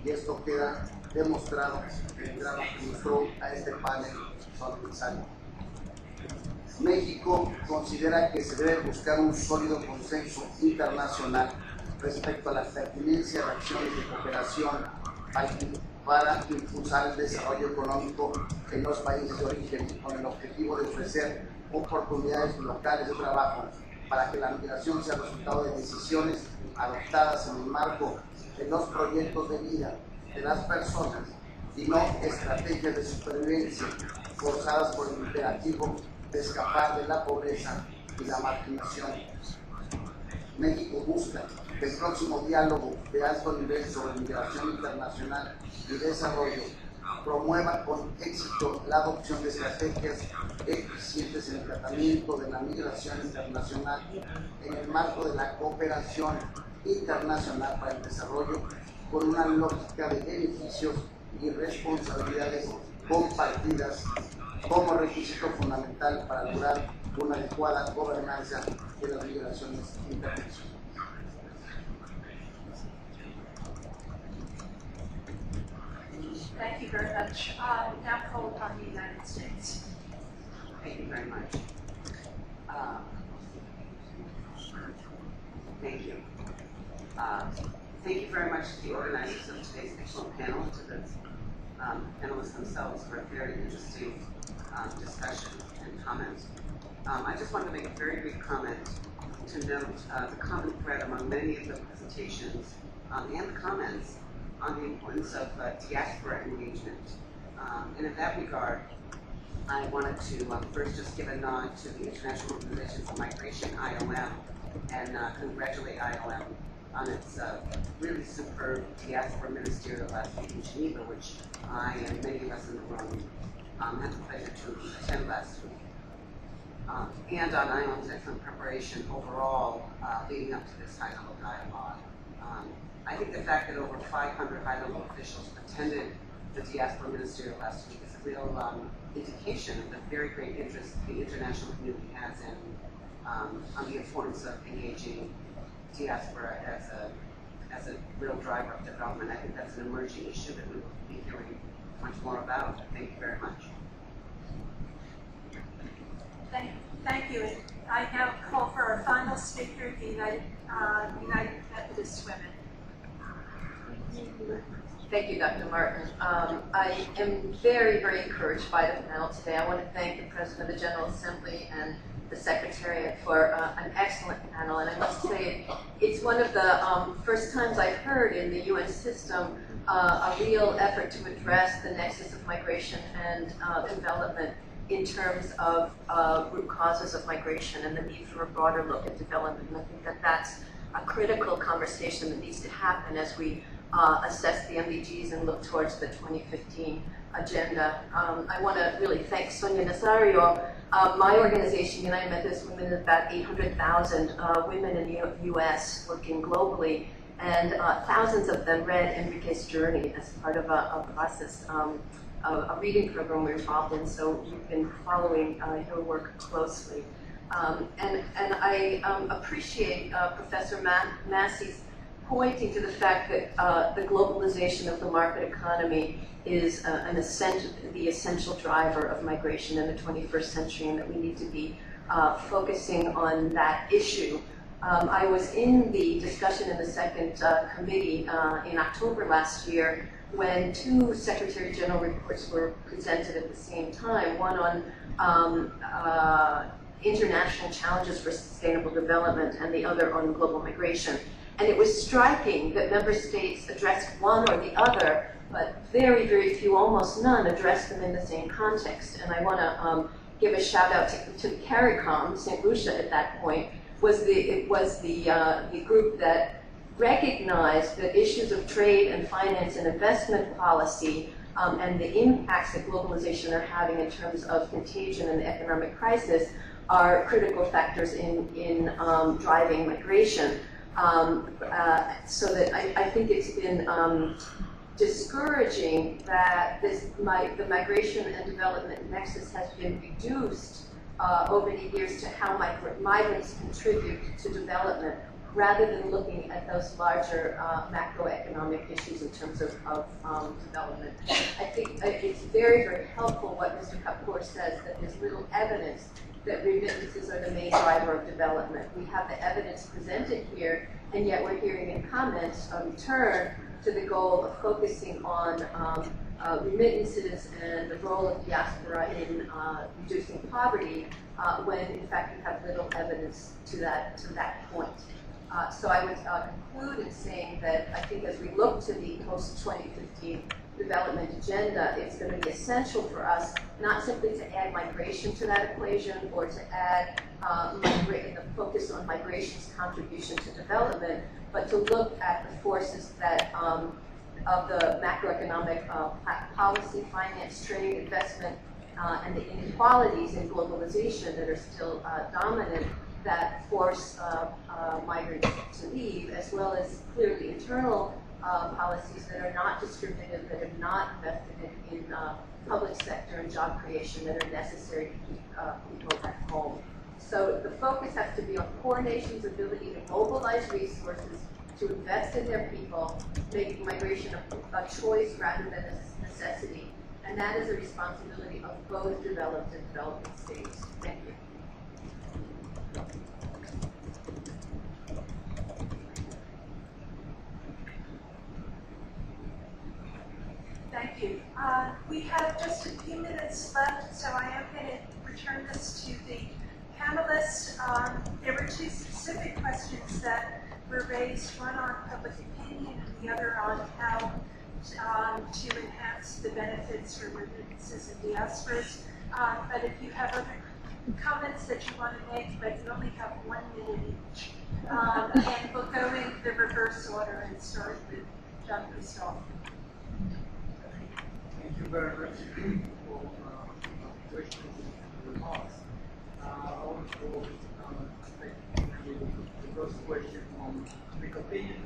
Y esto queda demostrado en el drama que mostró a este panel sonrisal. México considera que se debe buscar un sólido consenso internacional respecto a la pertinencia de acciones de cooperación para impulsar el desarrollo económico en los países de origen con el objetivo de ofrecer oportunidades locales de trabajo para que la migración sea resultado de decisiones adoptadas en el marco de los proyectos de vida de las personas y no estrategias de supervivencia forzadas por el imperativo de escapar de la pobreza y la marginación. México busca que el próximo diálogo de alto nivel sobre migración internacional y desarrollo promueva con éxito la adopción de estrategias eficientes en el tratamiento de la migración internacional en el marco de la cooperación internacional para el desarrollo con una lógica de beneficios y responsabilidades compartidas como requisito fundamental para lograr una adecuada gobernanza de las migraciones internacionales. Thank you very much. Now call upon the United States. Thank you very much. Thank you. Thank you very much to the organizers of today's excellent panel, to the panelists themselves for a very interesting discussion and comments. I just wanted to make a very brief comment to note the common thread among many of the presentations and the comments on the importance of diaspora engagement. And in that regard, I wanted to first just give a nod to the International Organization for Migration, IOM, and congratulate IOM on its really superb diaspora ministerial last week in Geneva, which I and many of us in the room had the pleasure to attend last week. And on IOM's excellent preparation overall leading up to this high-level dialogue. I think the fact that over 500 high-level officials attended the Diaspora Ministerial last week is a real indication of the very great interest the international community has in on the importance of engaging diaspora as a real driver of development. I think that's an emerging issue that we will be hearing much more about. Thank you very much. Thank you. I now call for our final speaker, the United Methodist Women. Thank you, Dr. Martin. I am very, very encouraged by the panel today. I want to thank the President of the General Assembly and the Secretariat for an excellent panel. And I must say, it's one of the first times I've heard in the UN system a real effort to address the nexus of migration and development in terms of root causes of migration and the need for a broader look at development. And I think that that's a critical conversation that needs to happen as we assess the MDGs and look towards the 2015 agenda. I want to really thank Sonia Nazario. My organization, United Methodist Women, is about 800,000 women in the U.S. working globally, and thousands of them read Enrique's Journey as part of a process, a reading program we're involved in, so we've been following her work closely. And I appreciate Professor Massey's pointing to the fact that the globalization of the market economy is the essential driver of migration in the 21st century, and that we need to be focusing on that issue. I was in the discussion in the second committee in October last year when two Secretary General reports were presented at the same time, one on international challenges for sustainable development and the other on global migration. And it was striking that member states addressed one or the other, but very, very few, almost none, addressed them in the same context. And I want to give a shout out to CARICOM. St. Lucia at that point was the group that recognized that issues of trade and finance and investment policy and the impacts that globalization are having in terms of contagion and the economic crisis are critical factors in driving migration. So that I think it's been discouraging that the migration and development nexus has been reduced over the years to how migrants contribute to development, rather than looking at those larger macroeconomic issues in terms of development. I think it's very, very helpful what Mr. Kapoor says, that there's little evidence that remittances are the main driver of development. We have the evidence presented here, and yet we're hearing in comments a return to the goal of focusing on remittances and the role of diaspora in reducing poverty, when in fact we have little evidence to that point. So I would conclude in saying that I think as we look to the post-2015 development agenda, it's going to be essential for us not simply to add migration to that equation or to add the focus on migration's contribution to development, but to look at the forces that of the macroeconomic policy, finance, trade, investment, and the inequalities in globalization that are still dominant, that force migrants to leave, as well as clearly internal policies that are not distributive, that have not invested in public sector and job creation that are necessary to keep people at home. So the focus has to be on poor nations' ability to mobilize resources to invest in their people, making migration a choice rather than a necessity. And that is a responsibility of both developed and developing states. Thank you. Thank you. We have just a few minutes left, so I am going to return this to the panelists. There were two specific questions that were raised, one on public opinion and the other on how to enhance the benefits for remittances and diasporas. But if you have other comments that you want to make, but you only have 1 minute each. And we'll go in the reverse order and start with Jean-Christophe. Thank you very much for questions and remarks. I want to take the first question on public opinion.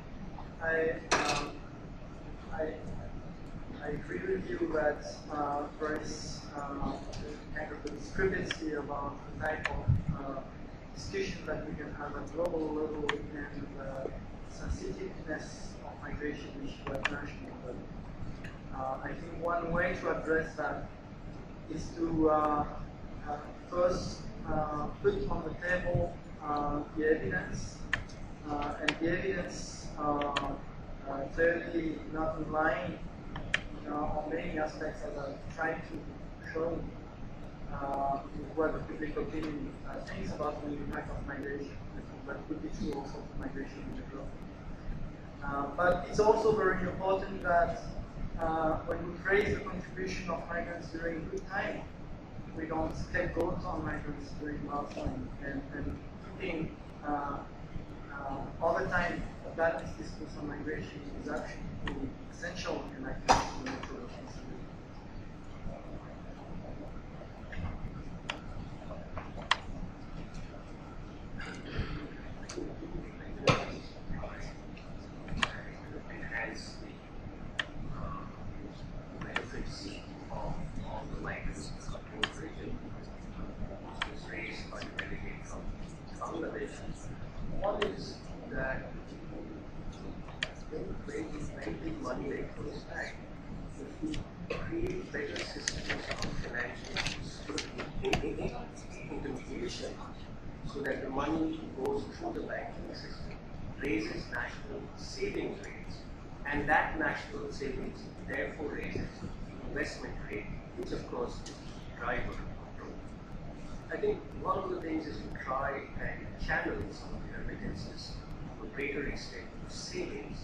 I agree with you that there is kind of a discrepancy about the type of discussion that we can have at global level and sensitiveness of migration issue at national level. I think one way to address that is to first put on the table the evidence, and the evidence clearly not in line on many aspects as I'm trying to show what the public opinion thinks about the impact of migration. That could be true also for migration in the globe. But it's also very important that when we praise the contribution of migrants during good time, we don't scapegoat on migrants during bad time, and putting all the time a balanced discourse on migration is actually essential in activity to mutual responsibility. Enhance the benefits of the migrants region, which was raised by the delegate from Bangladesh. One is that when big money that goes back, if we create better systems of financial intermediation so that the money goes through the banking system, raises national savings rates, and that national savings therefore raises investment rate, which of course is the driver of growth. I think one of the things is to try and channel some of the remittances to a greater extent to savings,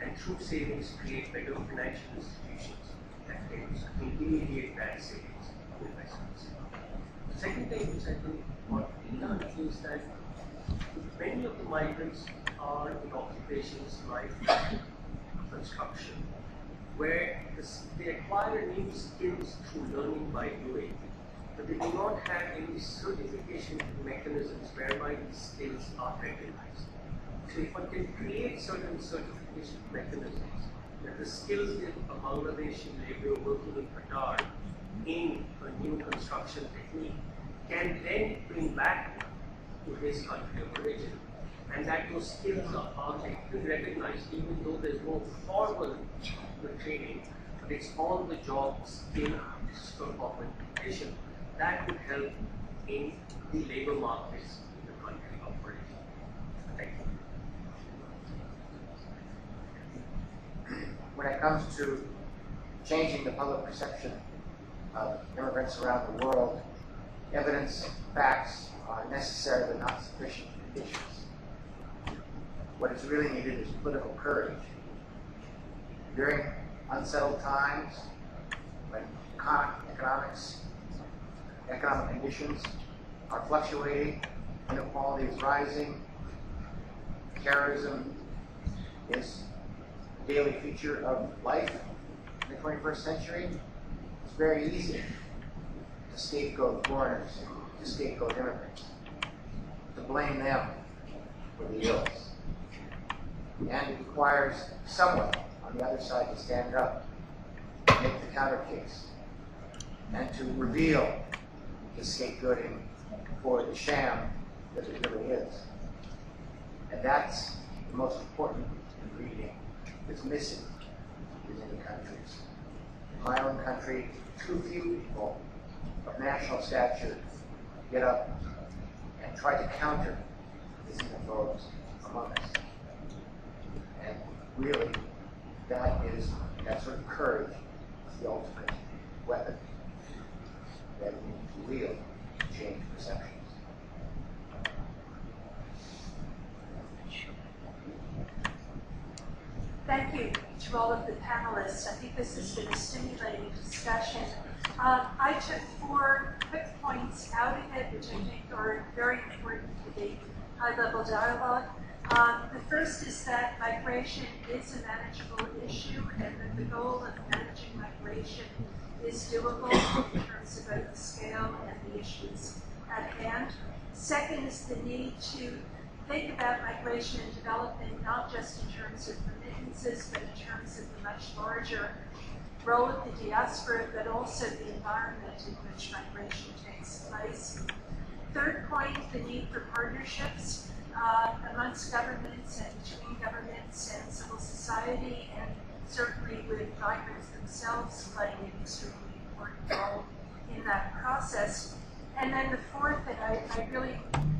and through savings create better financial institutions that can intermediate that savings to investments. The second thing which I think what we done is that many of the migrants are in occupations like construction, where they acquire new skills through learning by doing, but they do not have any certification mechanisms whereby these skills are recognized. So if one can create certain certification mechanisms that the skills that a Bangladeshi laborer working in Qatar in a new construction technique can then bring back to his country of origin, and that those skills are recognized even though there's no formal training, but it's on the job skill of implementation that would help in the labor markets in the country of origin. Thank you. When it comes to changing the public perception of immigrants around the world, evidence, facts are necessary but not sufficient conditions. What is really needed is political courage. During unsettled times, when economic conditions are fluctuating, inequality is rising, terrorism is a daily feature of life in the 21st century, it's very easy to scapegoat foreigners, to scapegoat immigrants, to blame them for the ills. And it requires someone on the other side to stand up, make the counter case, and to reveal the scapegoating for the sham that it really is. And that's the most important ingredient that's missing in many countries. In my own country, too few people of national stature get up and try to counter the xenophobes among us. And really, that sort of courage is the ultimate weapon that we need to wield to change perceptions. Thank you to all of the panelists. I think this has been a stimulating discussion. I took 4 quick points out of it, which I think are very important for the high-level dialogue. The first is that migration is a manageable issue, and that the goal of managing migration is doable in terms of both the scale and the issues at hand. Second is the need to think about migration and development not just in terms of remittances, but in terms of the much larger role of the diaspora, but also the environment in which migration takes place. Third point, the need for partnerships amongst governments and between governments and civil society, and certainly with migrants themselves playing an extremely important role in that process. And then the fourth, and I really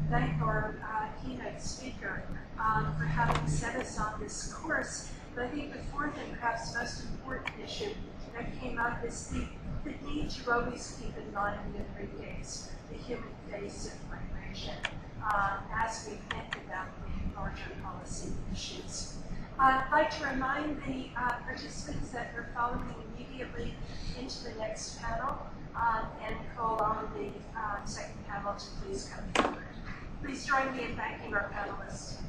thank our keynote speaker for having set us on this course, but I think the fourth and perhaps most important issue that came up is the need to always keep in mind in every case the human face of migration as we think about the larger policy issues. I'd like to remind the participants that we're following immediately into the next panel and call on the second panel to please come forward. Please join me in thanking our panelists.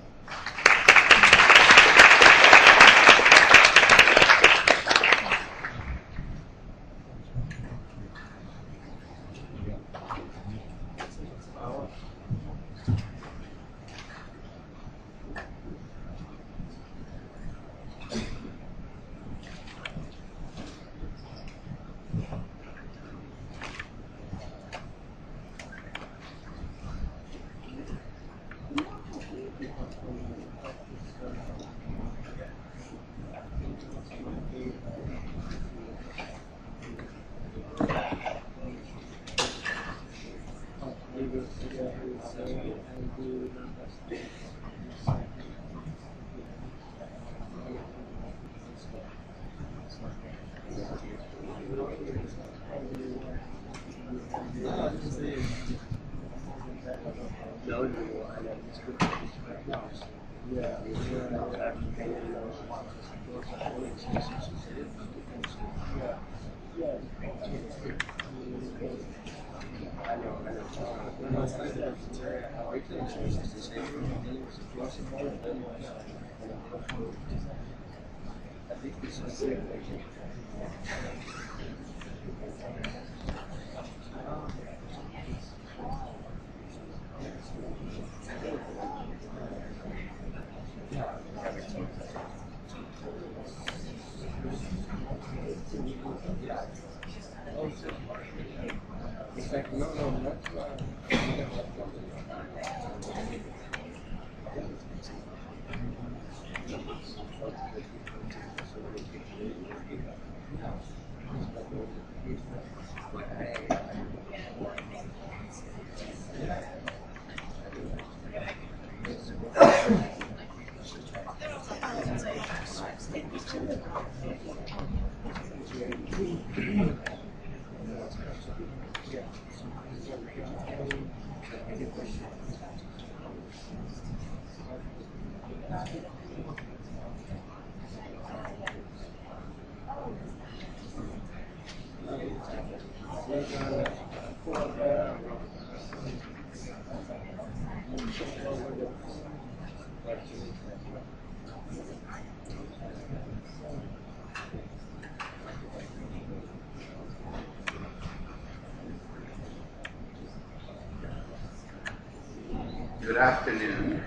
Good afternoon.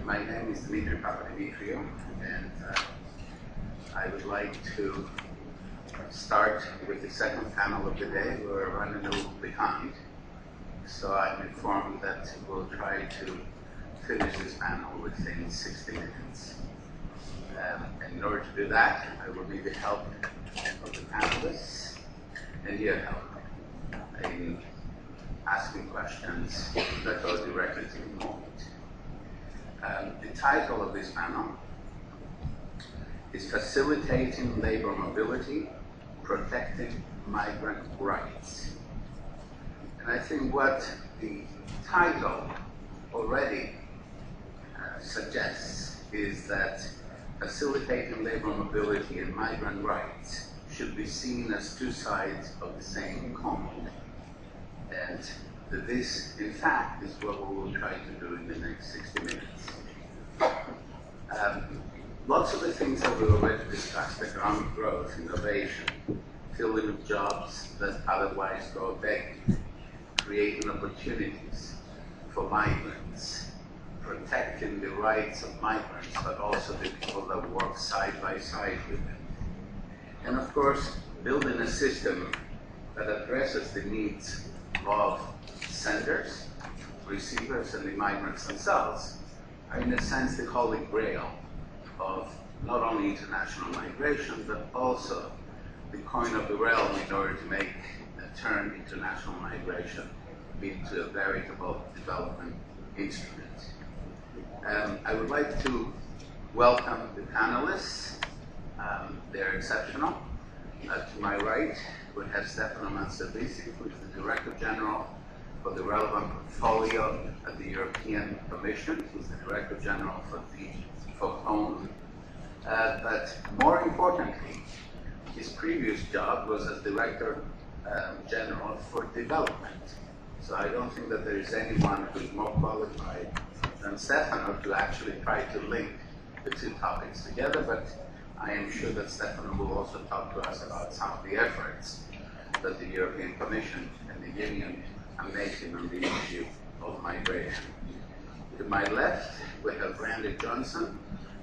My name is Dimitri, and I would like to start with the second panel of the day. We're running a little behind, so I'm informed that we'll try to finish this panel within 60 minutes. And in order to do that, I will need the help of the panelists and your help in asking questions that go directly to the moment. The title of this panel is Facilitating Labor Mobility, Protecting Migrant Rights. And I think what the title already suggests is that facilitating labor mobility and migrant rights should be seen as two sides of the same coin. And this, in fact, is what we will try to do in the next 60 minutes. Lots of the things that we already discussed, economic growth, innovation, filling of jobs that otherwise go begging, creating opportunities for migrants, protecting the rights of migrants, but also the people that work side by side with them. And of course, building a system that addresses the needs of senders, receivers, and the migrants themselves are, in a sense, the holy grail of not only international migration, but also the coin of the realm in order to turn international migration into a veritable development instrument. I would like to welcome the panelists. They're exceptional. To my right, we have Stefano Manservisi, who is the Director General for the relevant portfolio at the European Commission, who's the Director General for Home. But more importantly, his previous job was as Director General for Development. So I don't think that there is anyone who is more qualified than Stefano to actually try to link the two topics together, but I am sure that Stefano will also talk to us about some of the efforts that the European Commission and the Union are making on the issue of migration. To my left, we have Randy Johnson,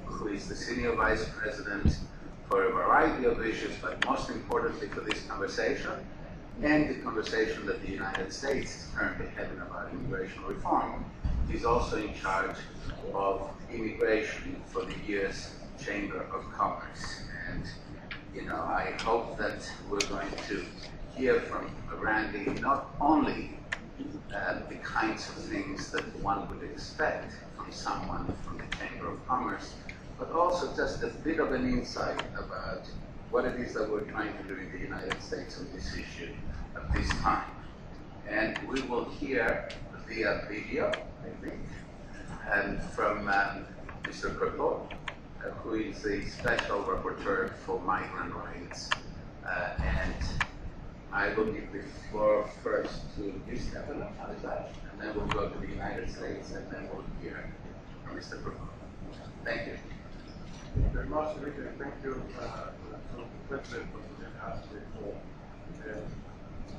who is the Senior Vice President for a variety of issues, but most importantly for this conversation, and the conversation that the United States is currently having about immigration reform. He's also in charge of immigration for the U.S. Chamber of Commerce. And, I hope that we're going to hear from Randy not only the kinds of things that one would expect from someone from the Chamber of Commerce, but also just a bit of an insight about what it is that we're trying to do in the United States on this issue at this time. And we will hear via video, I think, and from Mr. Kirkhope, who is the Special Rapporteur for Migrant Rights. And I will give the floor first to you, Stefano, and then we'll go to the United States, and then we'll hear from Mr. Kirkhope. Thank you. Thank you very much, Rick, and thank you to the President for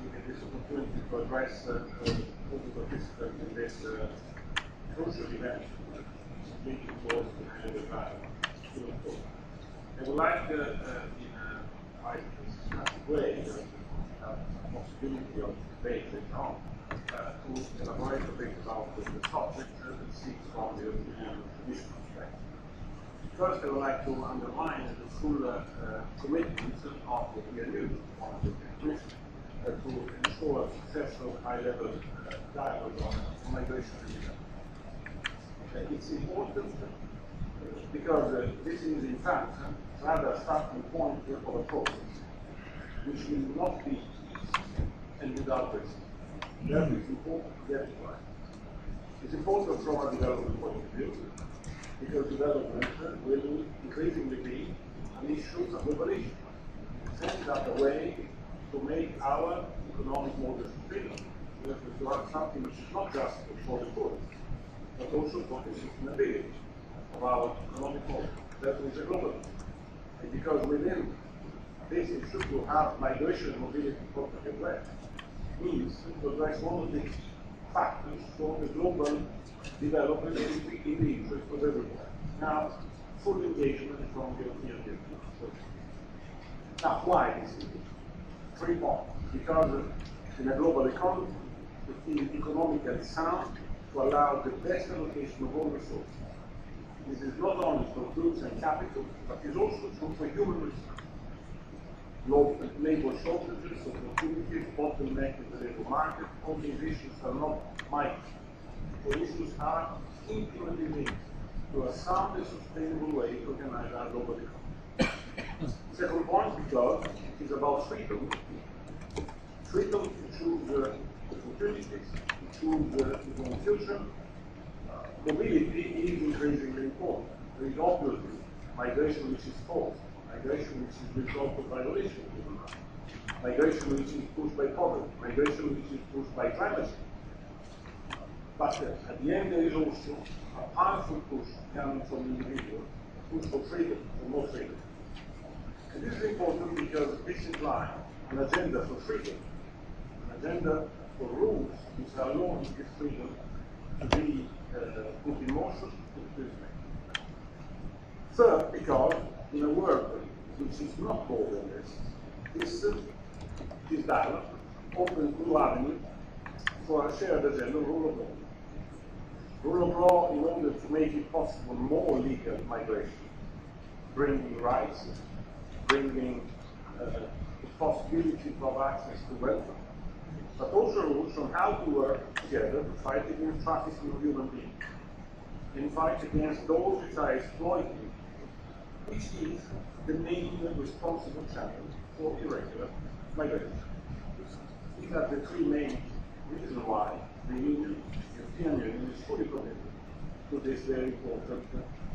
giving this opportunity to address all the participants in this crucial event, leading towards the end of the I would like, in a quite systematic way, the possibility of debate later on, to elaborate a bit about the subject that seeks from the European Commission perspective. First, I would like to underline the full commitment of the EU on the Commission to ensure a successful high-level dialogue on migration and development. It's important because this is, in fact, rather a starting point of a process which will not be easy and without risk. Therefore, it's important to get it right. It's important from a development point of view, because development will increasingly be an issue, a global issue, send that a way to make our economic model sustainable. Therefore, to have something which is not just for the poor, but also for the sustainability of our economic model. Therefore, it's a global issue. And because within this issue to have migration and mobility properly addressed means to address one of the factors for the global development in the interest of everyone. Now, full engagement from the European Union. Now, why this is? 3 points. Because in a global economy, it is economically sound to allow the best allocation of all resources. This is not only for goods and capital, but is also true for human resources. Labor shortages, opportunities, bottleneck in the labor market, all these issues are not minor. The issues are intimately linked to a sound and sustainable way to organize our global economy. Second point, because it is about freedom. Freedom to choose opportunities, to choose the own future. Mobility is increasingly important. There is obviously migration which is forced, migration which is the result of violation of human rights, migration which is pushed by poverty, migration which is pushed by climate change. But at the end there is also a powerful push coming from individuals, a push for freedom, for more freedom. And this is important because this implies an agenda for freedom, an agenda for rules which allow this freedom to be put in motion to this way. Third, because in a world which is not borderless, this dialogue opens new avenues for a shared agenda of rule of law. Rule of law in order to make it possible more legal migration, bringing rights, bringing the possibility of access to welfare, but also rules on how to work together to fight against trafficking of human beings and fight against those which are exploiting, which is the main responsible channel for irregular migration. These are the three main reasons why the European Union is fully committed to this very important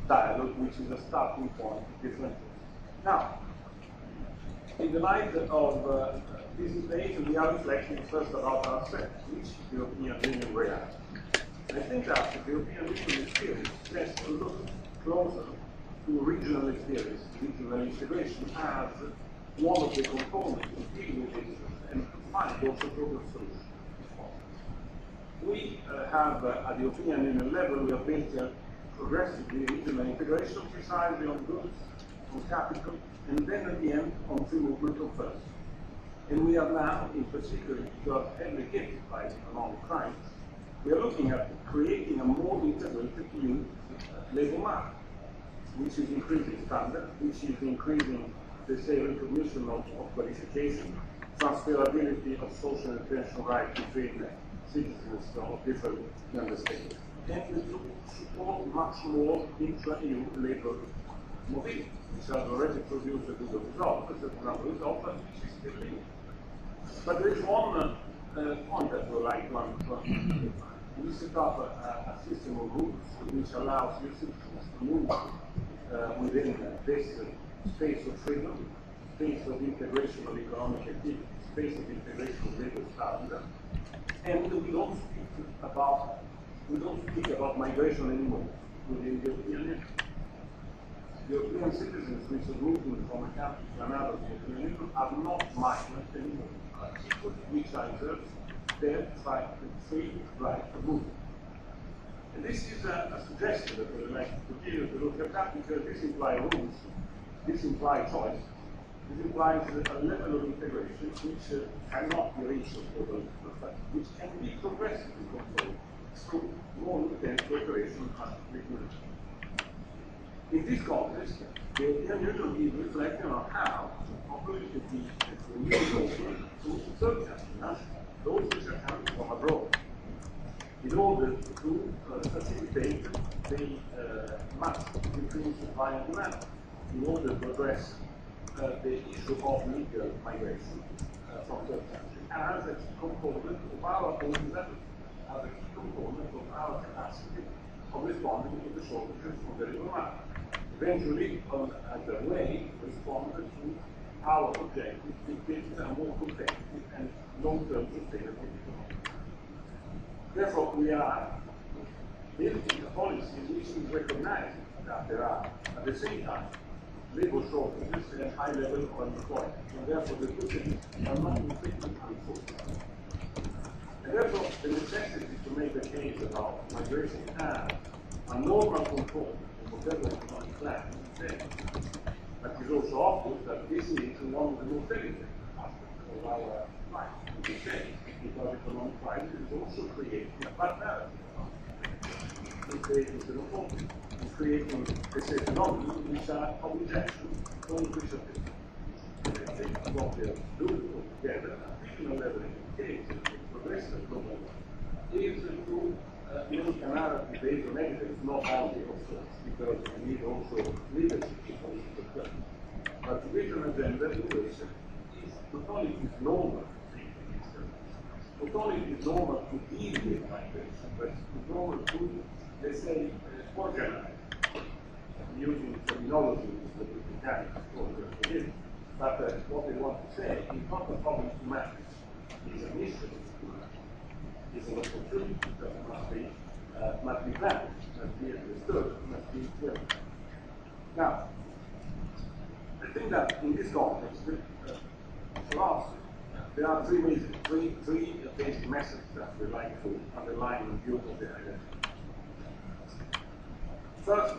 dialogue, which is a starting point of different things. Now, in the light of this debate, we are reflecting first about ourselves, which the European Union reacts. I think that the European Union experience has to look closer to regional experience, regional integration, as one of the components to deal with it and to find also global solutions. We have, at the European Union level, we have built progressively regional integration precisely on goods, on capital, and then at the end on free movement of persons. And we are now, in particular, because heavily hit by the economic crisis, we are looking at creating a more integrated new labour market, which is increasing standards, which is increasing, let's say, recognition of qualification, transferability of social and pension rights between citizens of different member states, and to support much more intra-EU labour mobility, which has already produced a good result, but which is still limited. But there is one point that we would like to understand. We set up a system of rules which allows EU citizens to move within this space of freedom, space of integration of economic activity, space of integration of labour standards, and we don't speak about migration anymore within the European Union. European citizens which are moving from a country to another European Union are not migrants anymore. People which are exerting their free right of movement. And this is a suggestion that we would like to continue to look at that, because this implies rules, this implies choice, this implies a level of integration which cannot be reached over which can be progressively controlled through more intense cooperation and regulation. In this context, the European Union is reflecting on how to operate with the new open to third countries, those which are coming from abroad, in order to facilitate the match between supply and demand, in order to address the issue of legal migration from third countries as a key component of our own development, as a key component of our capacity of responding to the shortages of the labour market. Eventually, as a way, responded to our objective to build a more competitive and long-term sustainable economy. Therefore, we are building a policy which is recognizing that there are, at the same time, labour shortages and high level of unemployment, and therefore the two things are not completely unfortunate. And therefore, the necessity to make a case about migration as a normal component of whatever economic plan is there. But it's also obvious that this is one of the most delicate aspects of our life. Because economic crisis is also creating a bad narrative. It's creating xenophobia. It's creating, let's say, phenomena which are of rejection, on which are different. And I think what we have to do together, at regional level, in the case of the progressive global is to make a narrative based on evidence, not only, of course, because we need also leadership to occur. But the regional agenda in which is not only is normal, not only is normal to deal with migration, but it's normal to, let's say, organize, using terminology that we can organize. But what we want to say is not a problem to manage, it's an issue to manage. It's an opportunity that must be planned, must be understood, must be implemented. Now, I think that in this context, for us, there are three basic messages that we like to underline in view of the identity. First,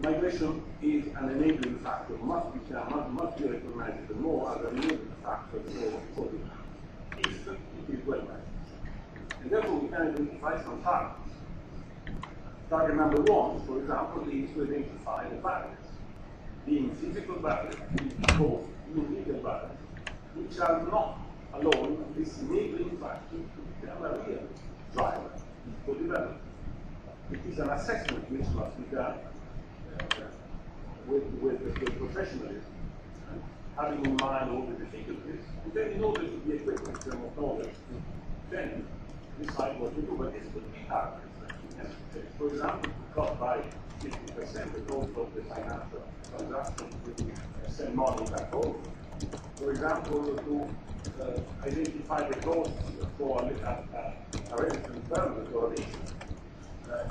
migration is an enabling factor, must be recognized even more as an enabling factor for the if it is well managed. And therefore we can identify some targets. Target number one, for example, is to identify the barriers, being physical barriers, being legal barriers, which are not alone this enabling factor to become a real driver for development. It is an assessment which must be done with professionalism, having in mind all the difficulties, and then in order to be equipped in terms of knowledge to then decide what to do. But this could be targets. For example, to cut by 50% the cost of the financial transactions to send money back home. For example, to identify the costs for a resident permit or a lease.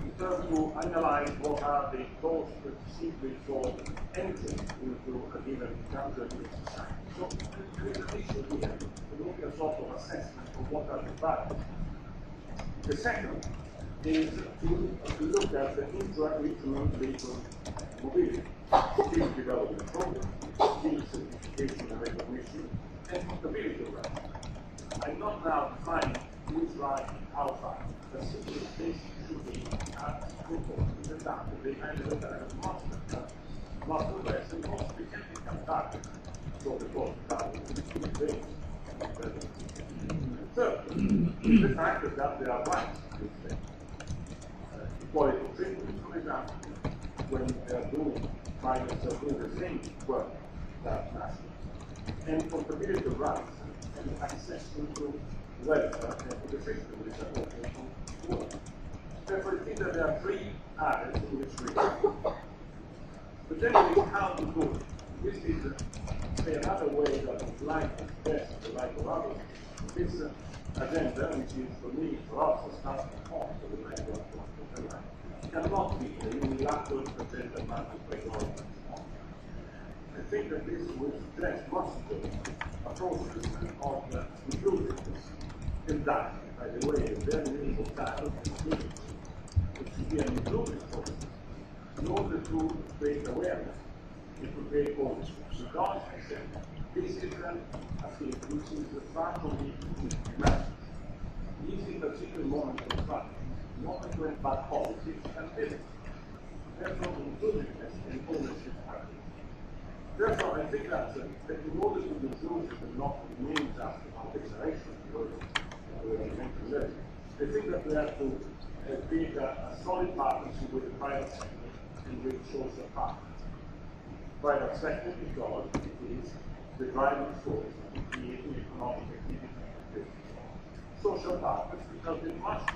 In terms to analyze what are the costs simply for entry into a given country and society. So there is an issue here to make a sort of assessment of what are the barriers. The second is to look at the intra-regional vehicle mobility, skill development program, skill certification and recognition, and portability of rights. I'm not now defining which right how far, but simply this should be important. Example, they handle it as must progress and possibly can become targets for the cost of things. Third, the fact that there are rights to things. Equality of treatment, for example, when they are doing migrants are doing the same work that nationals. And portability of rights and access to welfare and to the system which are also important. Therefore, I think that there are three areas in which we go. But then there is how to do it. This is say, another way that is like to express the life of others. This agenda, which is for me, for us, a starting point for the life of life, cannot be a unilateral agenda managed by government. I think that this will suggest multiple approaches of inclusiveness and that, by the way, a very meaningful dialogue and inclusiveness. It should be an inclusive process in order to create awareness and to create ownership. Because I said, this is a field which is far from being managed. This is a particular moment of time, moment when bad policies can fail. Therefore, inclusiveness and ownership are key. Therefore, I think that in order to be inclusive and not remain just about declaration, I think that we have to create a solid partnership with the private sector and with social partners. Private sector because it is the driving force in creating economic activity. Social partners because they must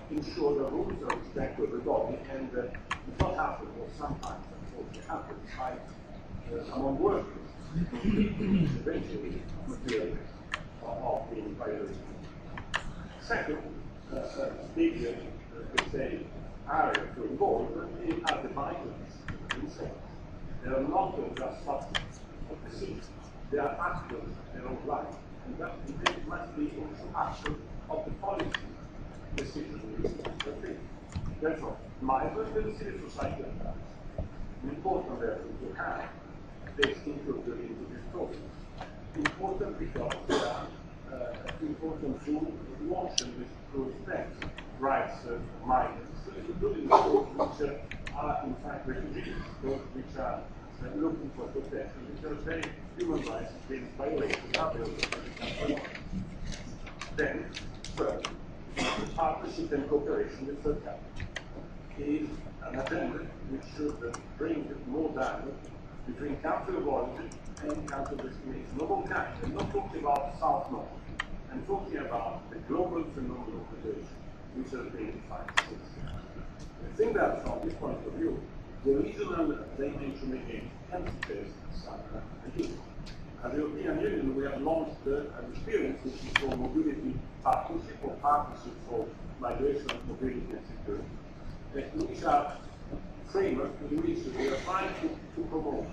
ensure the rules are respected of everybody and it's not happening or sometimes unfortunately happens among workers eventually material of being violated. Second, big let's say area to involve are the migrants themselves. They are not just subjects of the city. They are actors in their own life. And that it must be also actors of the policy decisions. Therefore, migrants and civil society are important therefore to have this included into this process. Important because they are important to watch and to respect rights of migrants, including those which are in fact refugees, those which are looking for protection, because their human rights have been violated. Then, third, partnership and cooperation with third countries is an agenda which should bring more dialogue between country of origin and country of destination of all kinds. I'm not talking about South-North. I'm talking about the global phenomenon of migration, which has been defined since. I think that from this point of view, the regional dimension again can face some ideas. As the European Union, we have launched an experience which is called Mobility Partnership or Partnership for Migration, Mobility and Security, which are framework in which we are trying to promote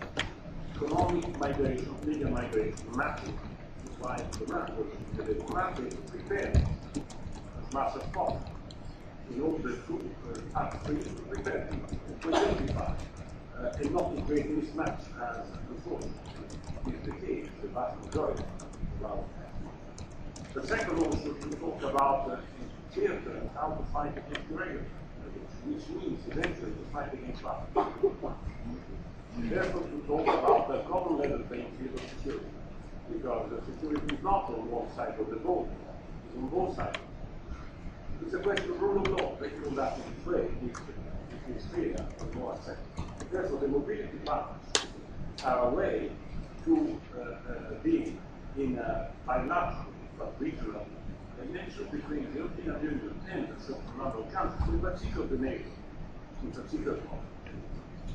economic migration, legal migration, matching supply and demand, but the demand is prepared as much as possible in order to upstream prepare, to identify, and not to create mismatch as unfortunately is the case, the vast majority of our customers. The second also to talk about in clear terms how to fight against irregular, which means eventually to fight against fraud. Therefore, to talk about the common level playing field of security, because the security is not on one side of the border, it's on both sides. It's a question of rule of law, they conduct in this way, it is clear and more acceptable. Therefore, the mobility partners are a way to be in a bilateral but regional relationship between the European Union and a certain number of countries, in particular the NATO, in particular.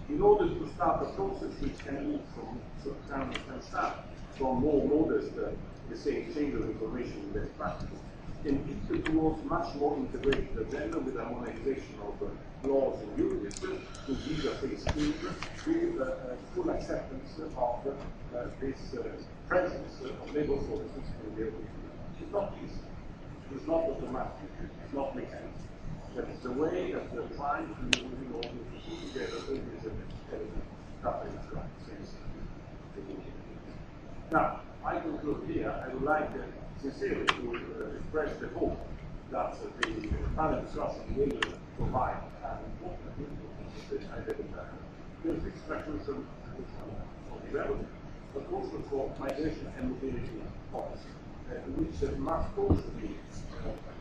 In order to start a process which can lead can start from more modest, let's say, exchange of information and best practices, and lead towards much more integrated agenda with harmonization of laws and duties, with visa-free schemes, with full acceptance of this presence of labor forces in the European Union. It's not easy. It's not automatic. It's not mechanical. But it's the way that we're trying to move in order to put together all these elements that since the beginning. Now, I conclude here. I would like sincerely to express the hope that the panel discussion will provide an important input to the identifier. There's this mechanism for development, but also for migration and mobility policy, which must also be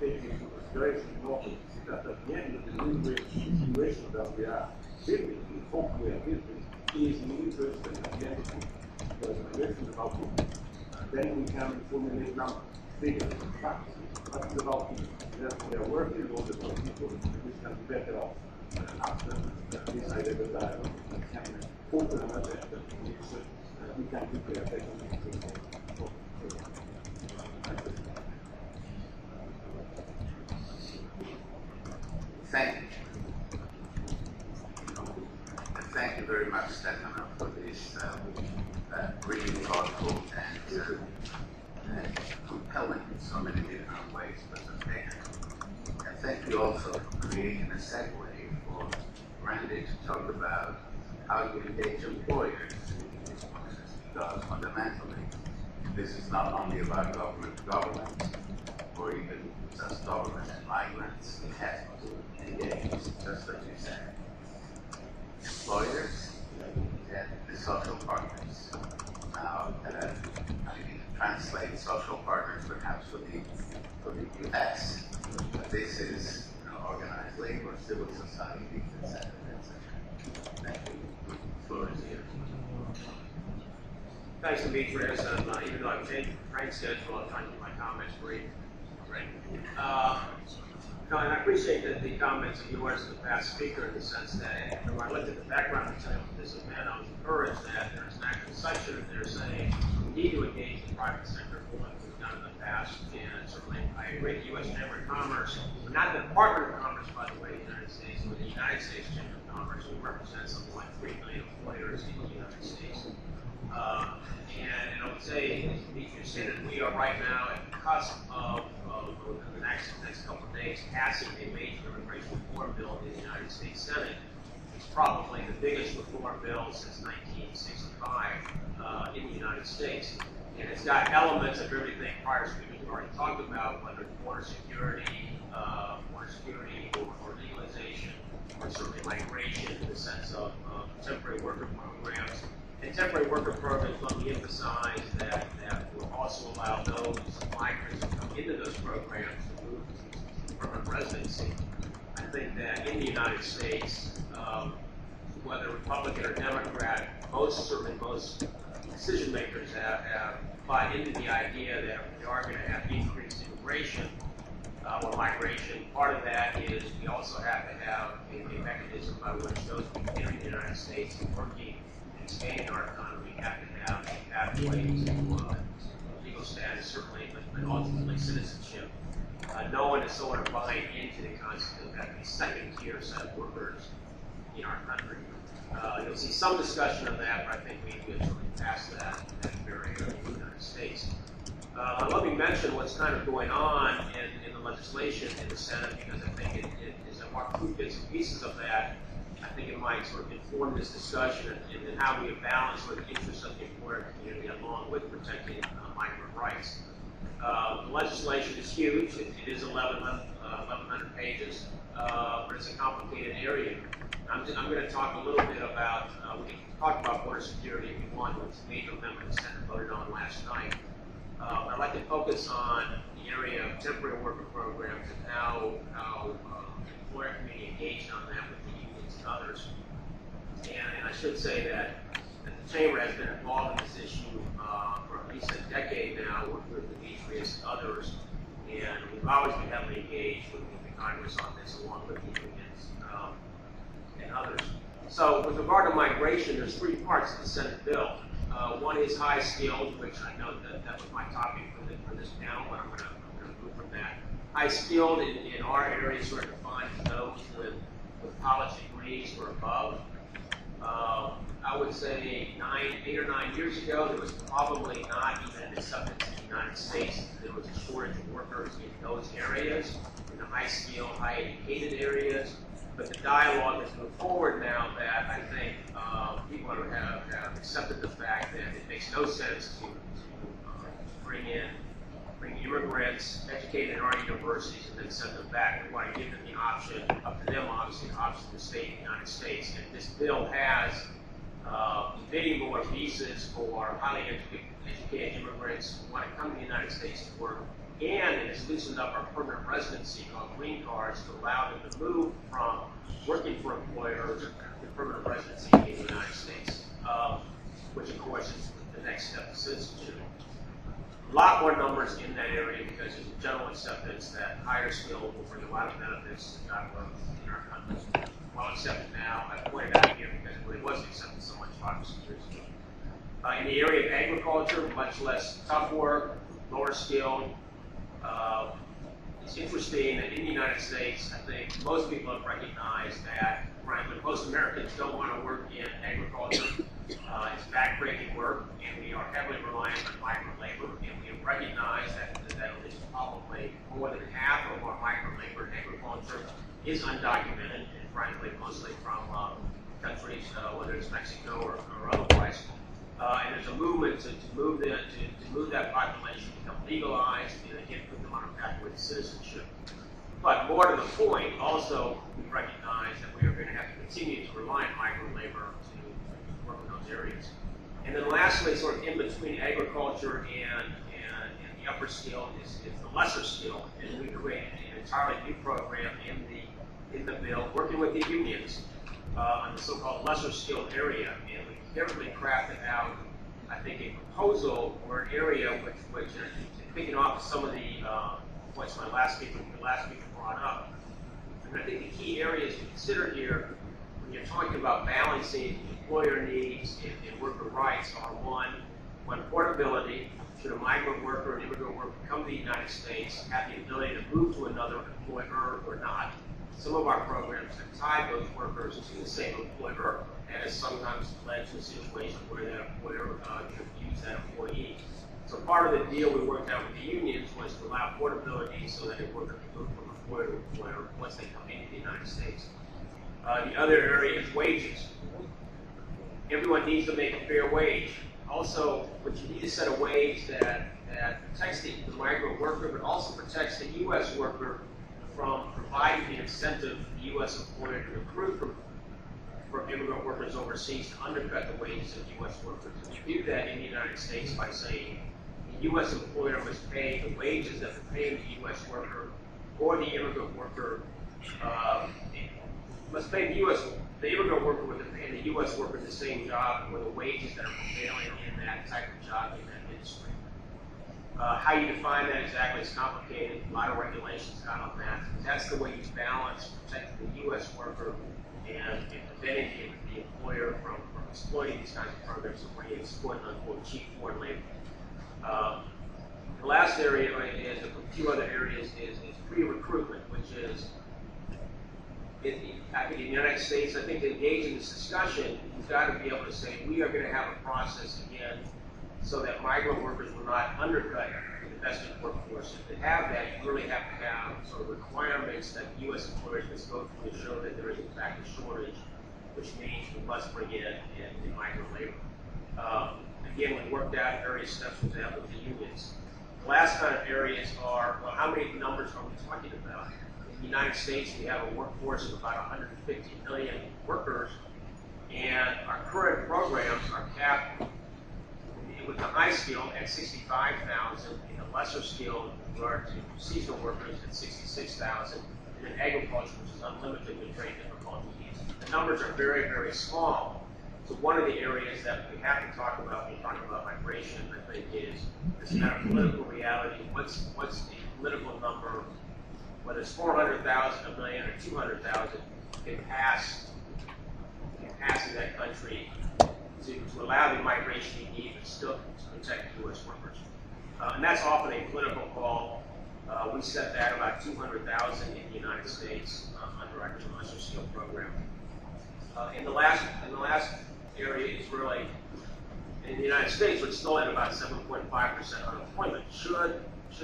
taken into consideration in order to see that at the end of the win-win situation that we are building, the hope we are building, is in the interest and at the end of it, because migration is about people. Then we can formulate numbers, figures, facts, but it's about people. Therefore, we are working in order for people which can be better off after this high-level dialogue and can open an agenda in which we can prepare better. Thank you very much, Stefano, for this really thoughtful and compelling in so many different ways presentation. And thank you also for creating a segue for Randy to talk about how you engage employers in this process, because fundamentally, this is not only about government to government, or even just government and migrants. It has to engage, just as you said, employers and the social partners. Now, I mean, translate social partners perhaps for the US, but this is organized labor, civil society, etc., etc. Thank you. The floor is yours. Thanks, Demetrius. Even though I've changed the train schedule, I'm trying to keep my comments brief. Great. No, and I appreciate the comments of yours, the past speaker, in the sense that when I looked at the background material for this event, I was encouraged that there's an actual section in there saying we need to engage the private sector for what we've done in the past. And certainly, I agree with the U.S. Chamber of Commerce, not the Department of Commerce, by the way, in the United States, but the United States Chamber of Commerce, who represents something like 3 million employers in the United States. And I would say, as Demetrius said, we are right now at the cusp of the next couple of days passing a major immigration reform bill in the United States Senate. It's probably the biggest reform bill since 1965 in the United States. And it's got elements of everything prior speakers have already talked about, whether it's border security or legalization, or certainly migration in the sense of temporary worker programs. And temporary worker programs, let me emphasize that will also allow those migrants who come into those programs to move to permanent residency. I think that in the United States, whether Republican or Democrat, most decision makers have bought into the idea that we are going to have increased immigration or migration. Part of that is we also have to have a mechanism by which those people in the United States working, expanding our economy, have to have a pathway to legal status, certainly, but ultimately citizenship. No one is sort of buying into the concept of having a second-tier set of workers in our country. You'll see some discussion of that, but I think we have certainly passed that very early in the United States. Let me mention what's kind of going on in the legislation in the Senate, because I think it is a walk through bits and pieces of that. I think it might sort of inform this discussion and how we balance sort of the interests of the employer community along with protecting migrant rights. The legislation is huge. It is 1,100 pages, but it's a complicated area. I'm going to talk a little bit about, we can talk about border security if you want, which a major member of the Senate voted on last night. But I'd like to focus on the area of temporary worker programs and how the employer community engaged on that with the unions and others. And I should say that the Chamber has been involved in this issue for at least a decade now, working with Demetrius and others, and we've always been heavily engaged with the Congress on this, along with the unions and others. So with regard to migration, there's three parts of the Senate bill. One is high skilled, which I know that was my topic for this panel, but I'm going to move from that. High skilled in our area sort of defines those with college degrees or above. I would say 8 or 9 years ago, there was probably not even an acceptance in the United States. There was a shortage of workers in those areas, in the high skilled, high educated areas. But the dialogue has moved forward now that I think people have accepted the fact that it makes no sense to bring immigrants educated in our universities and then send them back. We want to give them the option, up to them obviously, the option to stay in the United States. And this bill has many more visas for highly educated immigrants who want to come to the United States to work. And it has loosened up our permanent residency called green cards to allow them to move from working for employers to permanent residency in the United States, which of course is the next step of citizenship. A lot more numbers in that area because there's a general acceptance that higher skill will bring a lot of benefits to job growth in our country. Well accepted now. I pointed out here because it really wasn't accepted so much 5 or 6 years ago. In the area of agriculture, much less tough work, lower skilled. It's interesting that in the United States, I think most people have recognized that, frankly, most Americans don't want to work in agriculture. It's backbreaking work, and we are heavily reliant on migrant labor, and we have recognized that at least probably more than half of our migrant labor in agriculture is undocumented, and frankly, mostly from countries, whether it's Mexico or otherwise. And there's a movement to move that population to become legalized and again put them on a pathway to citizenship. But more to the point, also we recognize that we are going to have to continue to rely on migrant labor to work in those areas. And then lastly, sort of in between agriculture and the upper skill is the lesser skill, and we created an entirely new program in the bill, working with the unions on the so-called lesser skilled area, and we carefully crafted out, I think, a proposal or an area which picking off some of the points my last speaker brought up. And I think the key areas to consider here when you're talking about balancing employer needs and worker rights are one, portability. Should a migrant worker or an immigrant worker come to the United States, have the ability to move to another employer or not? Some of our programs have tied those workers to the same employer, and has sometimes led to a situation where that employer could use that employee. So part of the deal we worked out with the unions was to allow portability so that a worker could move from employer to employer once they come into the United States. The other area is wages. Everyone needs to make a fair wage. Also, but you need to set a wage that protects the migrant worker, but also protects the U.S. worker from providing the incentive for the U.S. employer to recruit from immigrant workers overseas to undercut the wages of U.S. workers. We do that in the United States by saying the U.S. employer must pay the wages that are paid the U.S. worker, or the immigrant worker must pay the immigrant worker with the U.S. worker the same job or the wages that are prevailing in that type of job in that industry. How you define that exactly is complicated. A lot of regulations got on that. That's the way you balance protecting the U.S. worker and preventing the employer from exploiting these kinds of programs and bringing quote-unquote cheap foreign labor. The last area is a few other areas is pre-recruitment, which is I think in the United States, I think to engage in this discussion, you've got to be able to say we are going to have a process again so that migrant workers will not undercut the domestic workforce. And to have that, you really have to have sort of requirements that U.S. employers must go through to show that there is in fact a shortage, which means we must bring in migrant labor. Again, we worked out various steps, for example, with the unions. The last kind of areas are, well, how many numbers are we talking about? In the United States, we have a workforce of about 150 million workers, and our current programs are capped with the high skilled at 65,000, and the lesser skilled with regard to seasonal workers at 66,000, and then agriculture, which is unlimited with trade difficulties. The numbers are very, very small. So one of the areas that we have to talk about when we talk about migration, I think, is this kind of political reality. What's the political number, whether it's 400,000, a million, or 200,000, can pass in that country to allow the migration you need, but still to protect U.S. workers. And that's often a political call. We set that about 200,000 in the United States under our lesser skill program. And the last area is really in the United States, we're still at about 7.5% unemployment. Should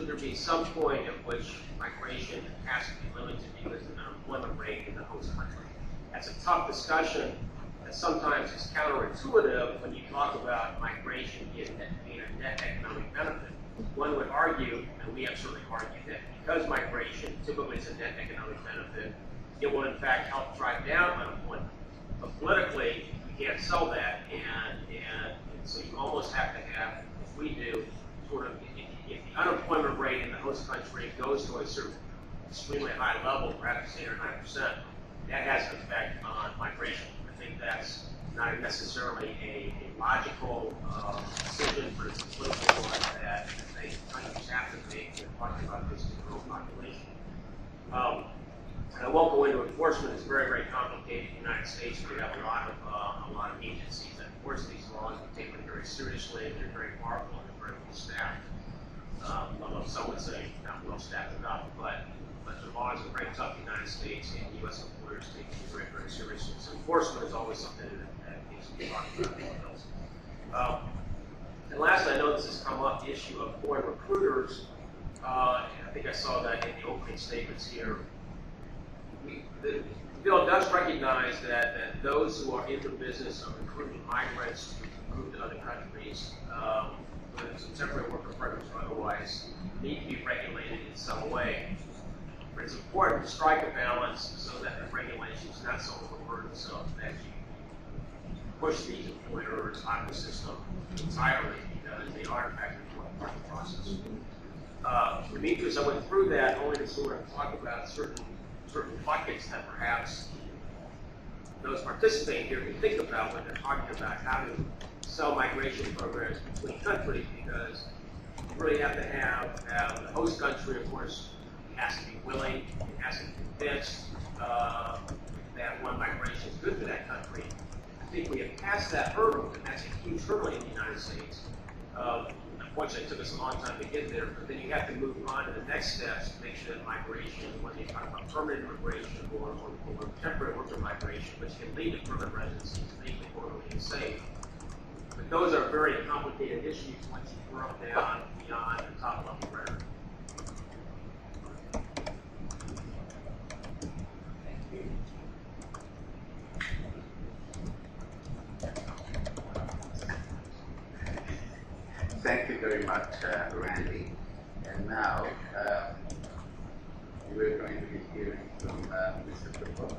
there be some point at which migration has to be limited because of the unemployment rate in the host country? That's a tough discussion. And sometimes it's counterintuitive when you talk about migration being a net economic benefit. One would argue, and we have certainly argued, that because migration typically is a net economic benefit, it will in fact help drive down unemployment. But politically, you can't sell that, and so you almost have to have, as we do, sort of, if the unemployment rate in the host country goes to a certain extremely high level, perhaps 8 or 9%, that has an effect on migration. I think that's not necessarily a logical decision, but it's a political one that I think countries have to make when talking about this growth population. And I won't go into enforcement. It's very, very complicated. In the United States, we have a lot of agencies that enforce these laws. We take them very seriously. They're very powerful and they're very well staffed. Although some would say not well staffed enough, but the laws are very tough in the United States, and U.S. employers take them very, very seriously. So enforcement is always something that needs to be talked about. And lastly, I know this has come up, the issue of foreign recruiters. And I think I saw that in the opening statements here. The bill does recognize that those who are in the business of recruiting migrants to move to other countries, whether it's a temporary worker preference or otherwise, need to be regulated in some way. But it's important to strike a balance so that the regulation is not so burdensome that you push these employers out of the system entirely, because they are in fact an important part of the process. Demetrius, I went through that only to sort of talk about certain buckets that perhaps those participating here can think about when they're talking about how to sell migration programs between countries, because you really have to have the host country, of course, has to be willing, it has to be convinced that one migration is good for that country. I think we have passed that hurdle, and that's a huge hurdle in the United States. Unfortunately, it took us a long time to get there, but then you have to move on to the next steps to make sure that migration, whether you talk about permanent immigration or temporary worker migration, which can lead to permanent residency, is legally, orderly, and safe. But those are very complicated issues once you drill down beyond the top level rhetoric. Thank you very much, Randy. And now we're going to be hearing from Mr. Tupper.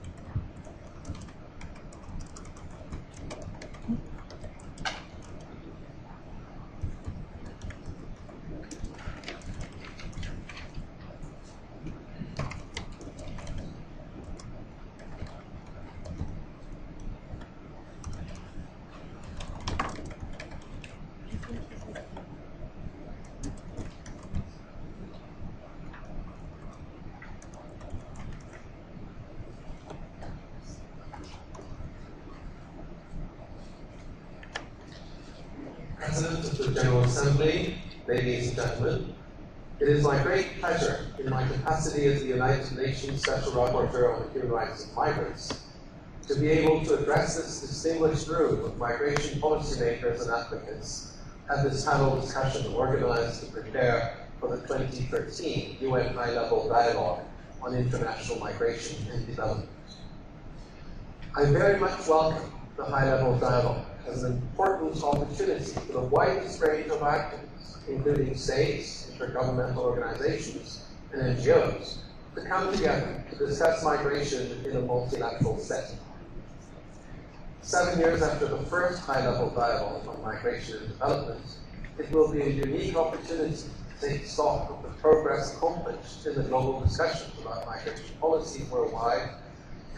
President of the General Assembly, ladies and gentlemen, it is my great pleasure in my capacity as the United Nations Special Rapporteur on the Human Rights of Migrants to be able to address this distinguished group of migration policymakers and advocates at this panel discussion organized to prepare for the 2013 UN High-Level Dialogue on International Migration and Development. I very much welcome the high-level dialogue as an important opportunity for the widest range of actors, including states, intergovernmental organizations, and NGOs, to come together to discuss migration in a multilateral setting. 7 years after the first high-level dialogue on migration and development, it will be a unique opportunity to take stock of the progress accomplished in the global discussions about migration policy worldwide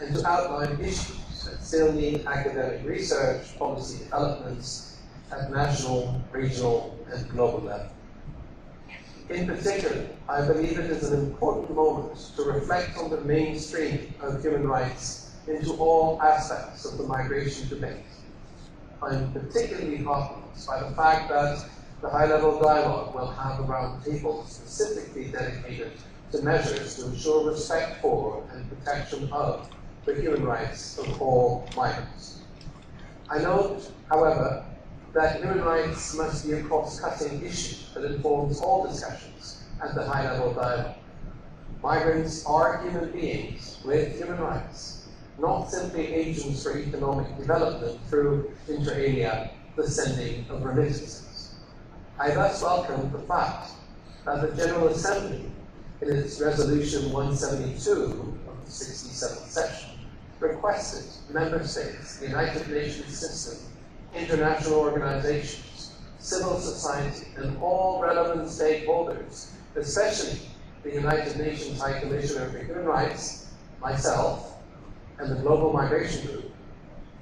and to outline issues that still need academic research, policy developments at national, regional, and global level. In particular, I believe it is an important moment to reflect on the mainstreaming of human rights into all aspects of the migration debate. I am particularly heartened by the fact that the high-level dialogue will have a roundtable specifically dedicated to measures to ensure respect for and protection of the human rights of all migrants. I note, however, that human rights must be a cross-cutting issue that informs all discussions at the high-level dialogue. Migrants are human beings with human rights, not simply agents for economic development through, inter alia, the sending of remittances. I thus welcome the fact that the General Assembly, in its Resolution 172 of the 67th session, requested member states, the United Nations system, international organizations, civil society, and all relevant stakeholders, especially the United Nations High Commissioner for Human Rights, myself, and the Global Migration Group,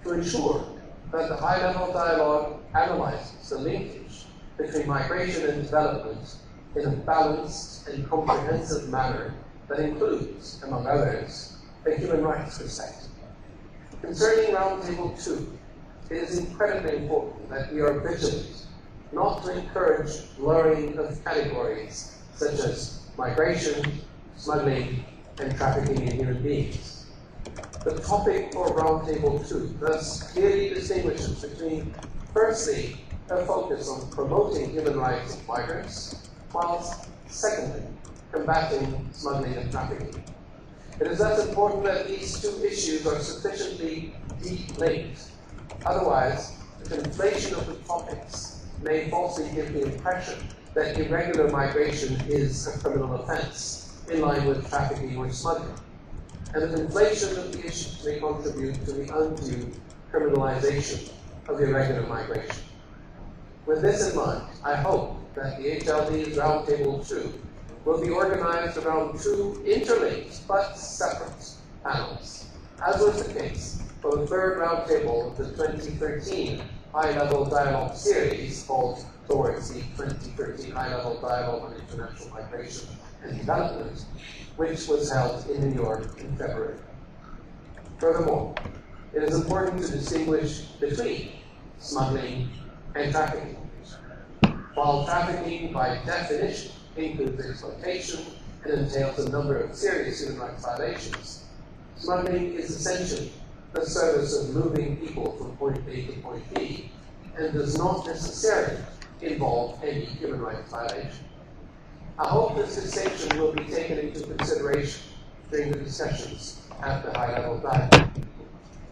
to ensure that the high-level dialogue analyzes the linkage between migration and development in a balanced and comprehensive manner that includes, among others, a human rights perspective. Concerning Roundtable 2, it is incredibly important that we are vigilant not to encourage blurring of categories such as migration, smuggling, and trafficking in human beings. The topic for Roundtable 2 thus clearly distinguishes between, firstly, a focus on promoting human rights of migrants, whilst, secondly, combating smuggling and trafficking. It is thus important that these two issues are sufficiently deep linked. Otherwise, the conflation of the topics may falsely give the impression that irregular migration is a criminal offense, in line with trafficking or smuggling. And the conflation of the issues may contribute to the undue criminalization of irregular migration. With this in mind, I hope that the HLD's Roundtable 2 will be organized around two interlinked but separate panels, as was the case for the third roundtable of the 2013 High-Level Dialogue series called Towards the 2013 High-Level Dialogue on International Migration and Development, which was held in New York in February. Furthermore, it is important to distinguish between smuggling and trafficking. While trafficking, by definition, includes exploitation and entails a number of serious human rights violations, smuggling is essentially the service of moving people from point A to point B and does not necessarily involve any human rights violation. I hope this distinction will be taken into consideration during the discussions at the high-level dialogue.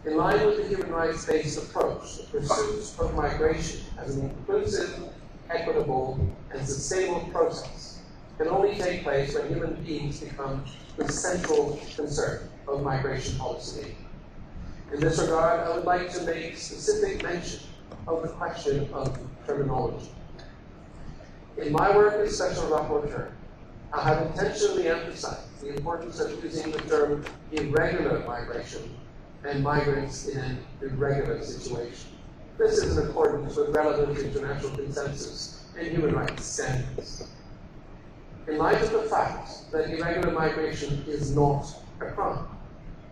In line with the human rights-based approach, the pursuit of migration as an inclusive, equitable, and sustainable process can only take place when human beings become the central concern of migration policy. In this regard, I would like to make specific mention of the question of terminology. In my work as Special Rapporteur, I have intentionally emphasized the importance of using the term irregular migration and migrants in an irregular situation. This is in accordance with relevant international consensus and human rights standards. In light of the fact that irregular migration is not a crime,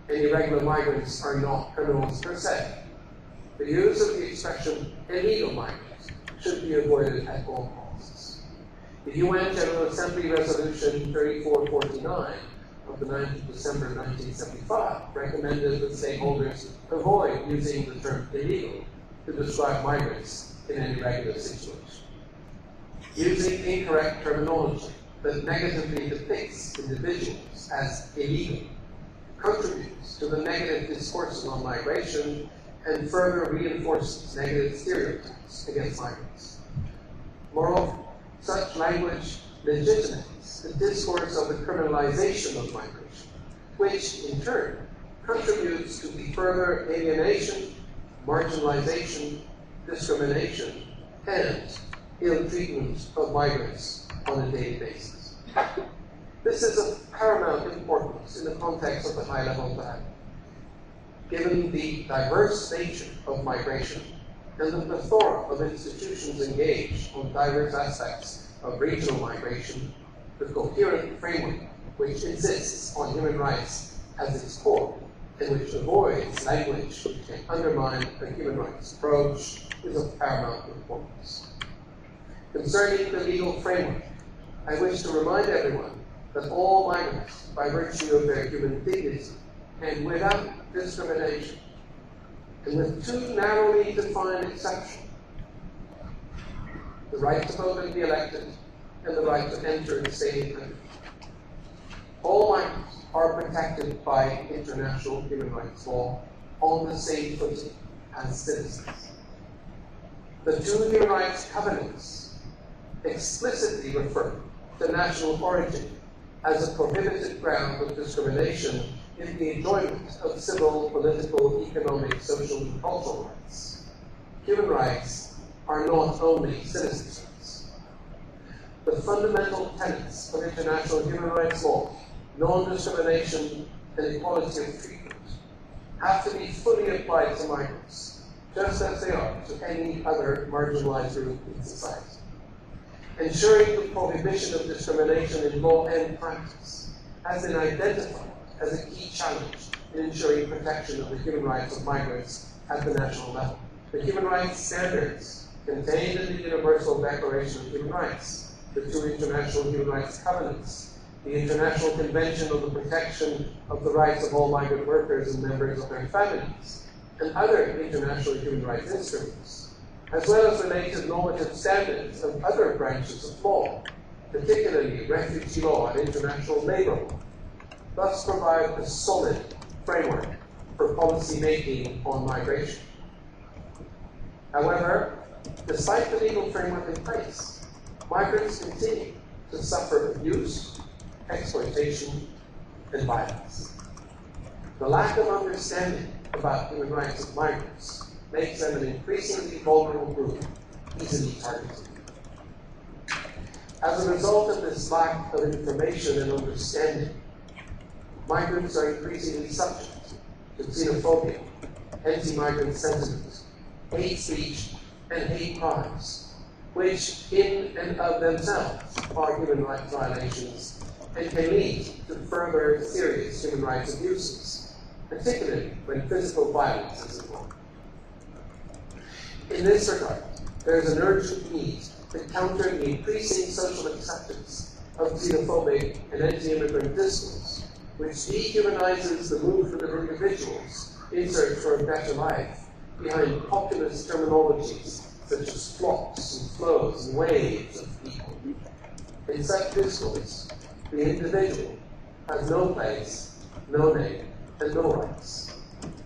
and irregular migrants are not criminals per se, the use of the expression illegal migrants should be avoided at all costs. The UN General Assembly Resolution 3449 of the 9th of December 1975 recommended that stakeholders avoid using the term illegal to describe migrants in an irregular situation. Using incorrect terminology that negatively depicts individuals as illegal contributes to the negative discourses on migration and further reinforces negative stereotypes against migrants. Moreover, such language legitimates the discourse of the criminalization of migration, which in turn contributes to the further alienation, marginalization, discrimination, and ill treatment of migrants on a daily basis. This is of paramount importance in the context of the high-level dialogue. Given the diverse nature of migration and the plethora of institutions engaged on diverse aspects of regional migration, the coherent framework which insists on human rights as its core and which avoids language which can undermine a human rights approach is of paramount importance. Concerning the legal framework, I wish to remind everyone that all migrants, by virtue of their human dignity and without discrimination, and with two narrowly defined exceptions, the right to vote and be elected, and the right to enter the same country. All migrants are protected by international human rights law on the same footing as citizens. The two human rights covenants explicitly refer to national origin as a prohibited ground of discrimination in the enjoyment of civil, political, economic, social, and cultural rights. Human rights are not only citizens' rights. The fundamental tenets of international human rights law, non-discrimination and equality of treatment, have to be fully applied to migrants, just as they are to any other marginalized group in society. Ensuring the prohibition of discrimination in law and practice has been identified as a key challenge in ensuring protection of the human rights of migrants at the national level. The human rights standards contained in the Universal Declaration of Human Rights, the two international human rights covenants, the International Convention on the Protection of the Rights of all Migrant Workers and members of their families, and other international human rights instruments, as well as related normative standards of other branches of law, particularly refugee law and international labor law, thus provide a solid framework for policy making on migration. However, despite the legal framework in place, migrants continue to suffer abuse, exploitation, and violence. The lack of understanding about human rights of migrants makes them an increasingly vulnerable group, easily targeted. As a result of this lack of information and understanding, migrants are increasingly subject to xenophobia, anti-migrant sentiment, hate speech, and hate crimes, which in and of themselves are human rights violations and can lead to further serious human rights abuses, particularly when physical violence is involved. In this regard, there is an urgent need to counter the increasing social acceptance of xenophobic and anti-immigrant discourse, which dehumanizes the movement of individuals in search for a better life behind populist terminologies such as flocks and flows and waves of people. In such discourse, the individual has no place, no name, and no rights.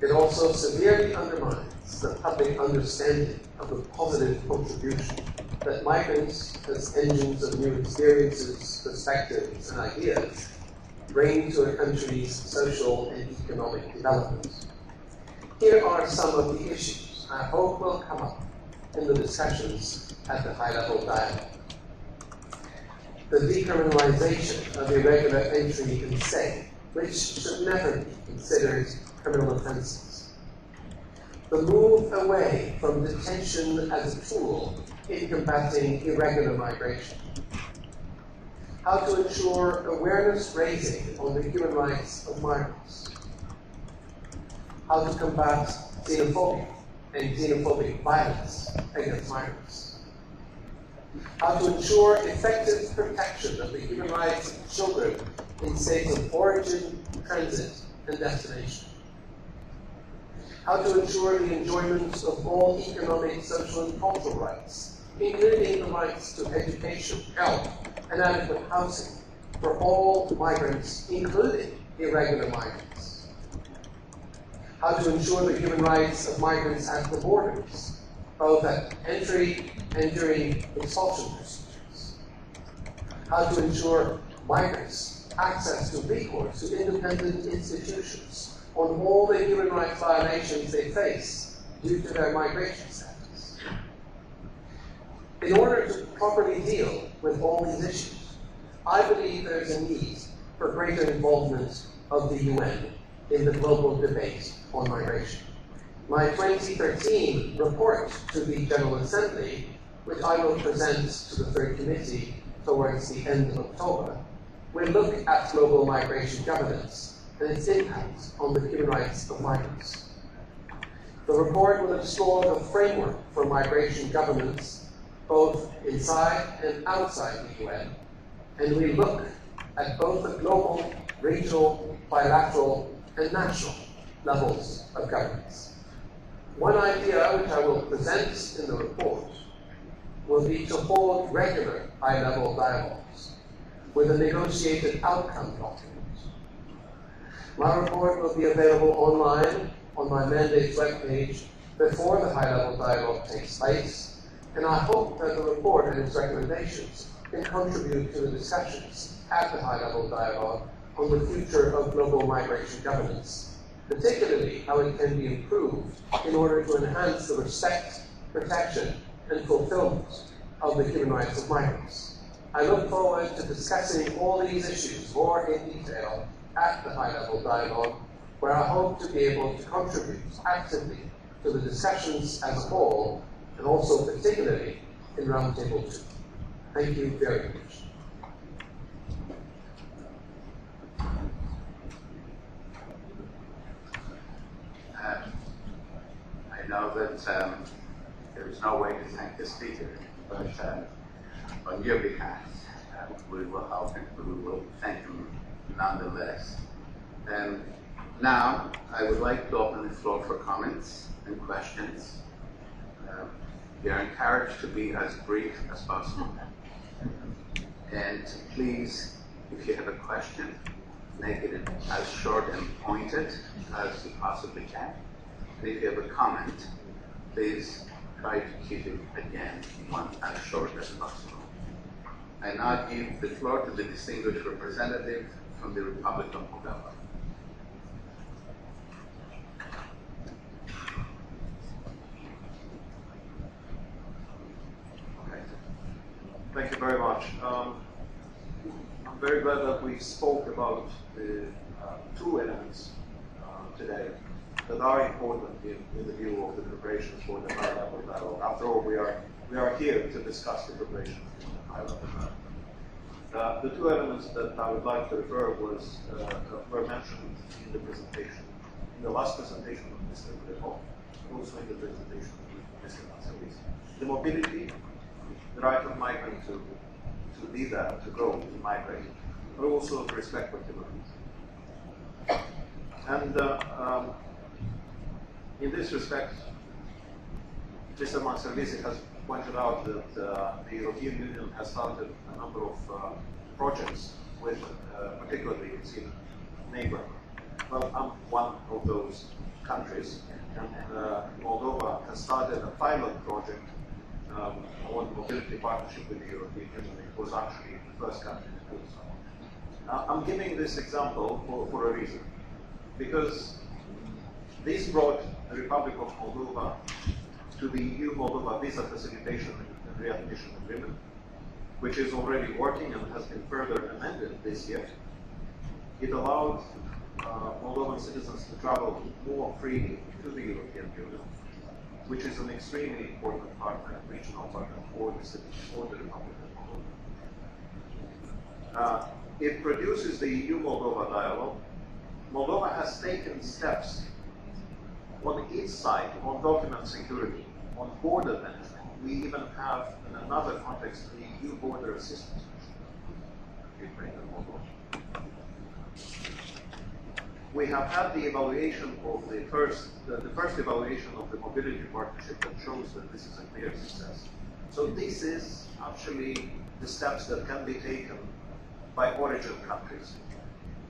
It also severely undermines the public understanding of the positive contribution that migrants, as engines of new experiences, perspectives, and ideas, bring to a country's social and economic development. Here are some of the issues I hope will come up in the discussions at the high-level dialogue. The decriminalization of irregular entry and stay, which should never be considered criminal offenses. The move away from detention as a tool in combating irregular migration. How to ensure awareness raising on the human rights of migrants. How to combat xenophobia and xenophobic violence against migrants. How to ensure effective protection of the human rights of children in states of origin, transit, and destination. How to ensure the enjoyment of all economic, social, and cultural rights, including the rights to education, health, and adequate housing for all migrants, including irregular migrants. How to ensure the human rights of migrants at the borders, both at entry and during expulsion procedures. How to ensure migrants access to recourse to independent institutions on all the human rights violations they face due to their migration status. In order to properly deal with all these issues, I believe there is a need for greater involvement of the UN in the global debate on migration. My 2013 report to the General Assembly, which I will present to the Third Committee towards the end of October, will look at global migration governance and its impact on the human rights of migrants. The report will explore the framework for migration governance both inside and outside the UN, and we look at both the global, regional, bilateral, and national levels of governance. One idea which I will present in the report will be to hold regular high-level dialogues with a negotiated outcome document. My report will be available online on my mandate's webpage before the high-level dialogue takes place, and I hope that the report and its recommendations can contribute to the discussions at the high-level dialogue on the future of global migration governance, particularly how it can be improved in order to enhance the respect, protection, and fulfillment of the human rights of migrants. I look forward to discussing all these issues more in detail at the high-level dialogue, where I hope to be able to contribute actively to the discussions as a whole, and also particularly in Roundtable 2. Thank you very much. I know that there is no way to thank the speaker, but on your behalf, we will help him. We will thank him nonetheless. Now, I would like to open the floor for comments and questions. You are encouraged to be as brief as possible. And please, if you have a question, make it as short and pointed as you possibly can. And if you have a comment, please try to keep it, again, as short as possible. I now give the floor to the distinguished representative from the Republic of Moldova. Thank you very much. I'm very glad that we spoke about the two elements today that are important in the view of the preparations for the high-level dialogue. After all, we are here to discuss the preparations for the high-level dialogue. The two elements that I would like to refer were mentioned in the presentation, in the last presentation of Mr. Grebo, also in the presentation of Mr. Manselis. The mobility, the right of migrant to be there, to go, to migrate, but also to respect for human rights. And in this respect, Mr. Manservisi has pointed out that the European Union has started a number of projects with particularly its neighbor. Well, I'm one of those countries, and Moldova has started a pilot project on mobility partnership with the European Union. It was actually the first country to do so. I'm giving this example for a reason, because this brought the Republic of Moldova to the EU-Moldova visa facilitation and readmission agreement, which is already working and has been further amended this year. It allowed Moldovan citizens to travel more freely to the European Union, which is an extremely important partner, regional partner for the citizens, for the Republic of Moldova. It produces the EU-Moldova dialogue. Moldova has taken steps on its side on document security, on border management. We even have, in another context, the EU border assistance Ukraine and Moldova. We have had the evaluation of the first evaluation of the mobility partnership that shows that this is a clear success. So this is actually the steps that can be taken by origin countries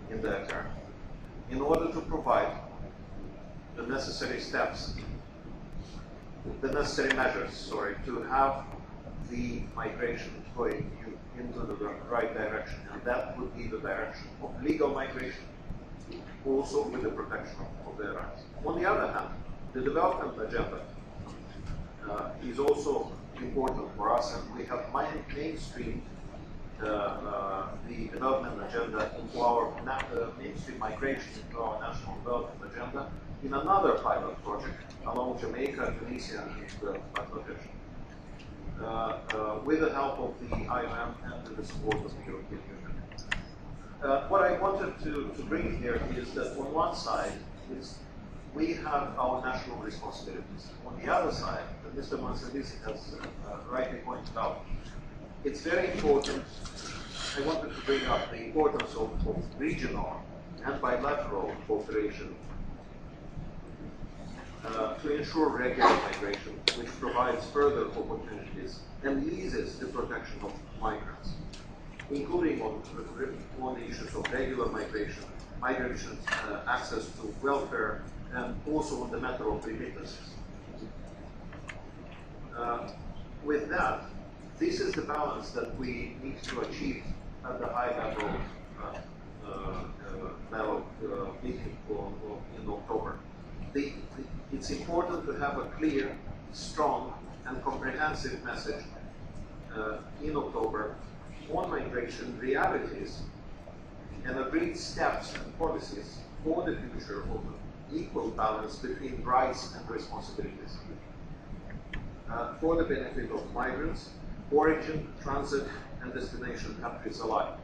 in their turn in order to provide the necessary steps, the necessary measures, to have the migration going into the right direction. And that would be the direction of legal migration, also with the protection of their rights. On the other hand, the development agenda is also important for us, and we have mainstreamed the development agenda into our mainstream migration into our national development agenda in another pilot project along Jamaica, Tunisia, and Bangladesh, with the help of the IMF and with the support of the European Union. What I wanted to bring here is that on one side is we have our national responsibilities. On the other side, Mr. Manservisi has rightly pointed out, it's very important. I wanted to bring up the importance of regional and bilateral cooperation to ensure regular migration, which provides further opportunities and eases the protection of migrants, including on the issues of regular migration, access to welfare, and also on the matter of remittances. With that, this is the balance that we need to achieve at the high level meeting in October. It's important to have a clear, strong, and comprehensive message in October on migration realities and agreed steps and policies for the future of equal balance between rights and responsibilities for the benefit of migrants, origin, transit, and destination countries alike.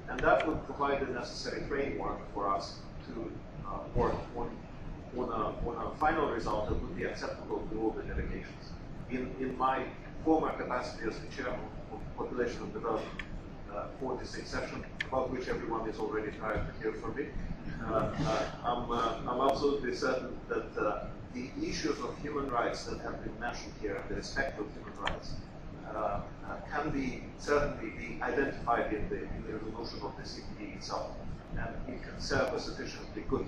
And that would provide the necessary framework for us to work on a final result that would be acceptable to all the delegations. In my former capacity as the chairman of Population and Development 46 session, about which everyone is already tired to hear from me, I'm absolutely certain that the issues of human rights that have been mentioned here, the respect of human rights, can certainly be identified in the resolution of the CFB itself, and it can serve a sufficiently good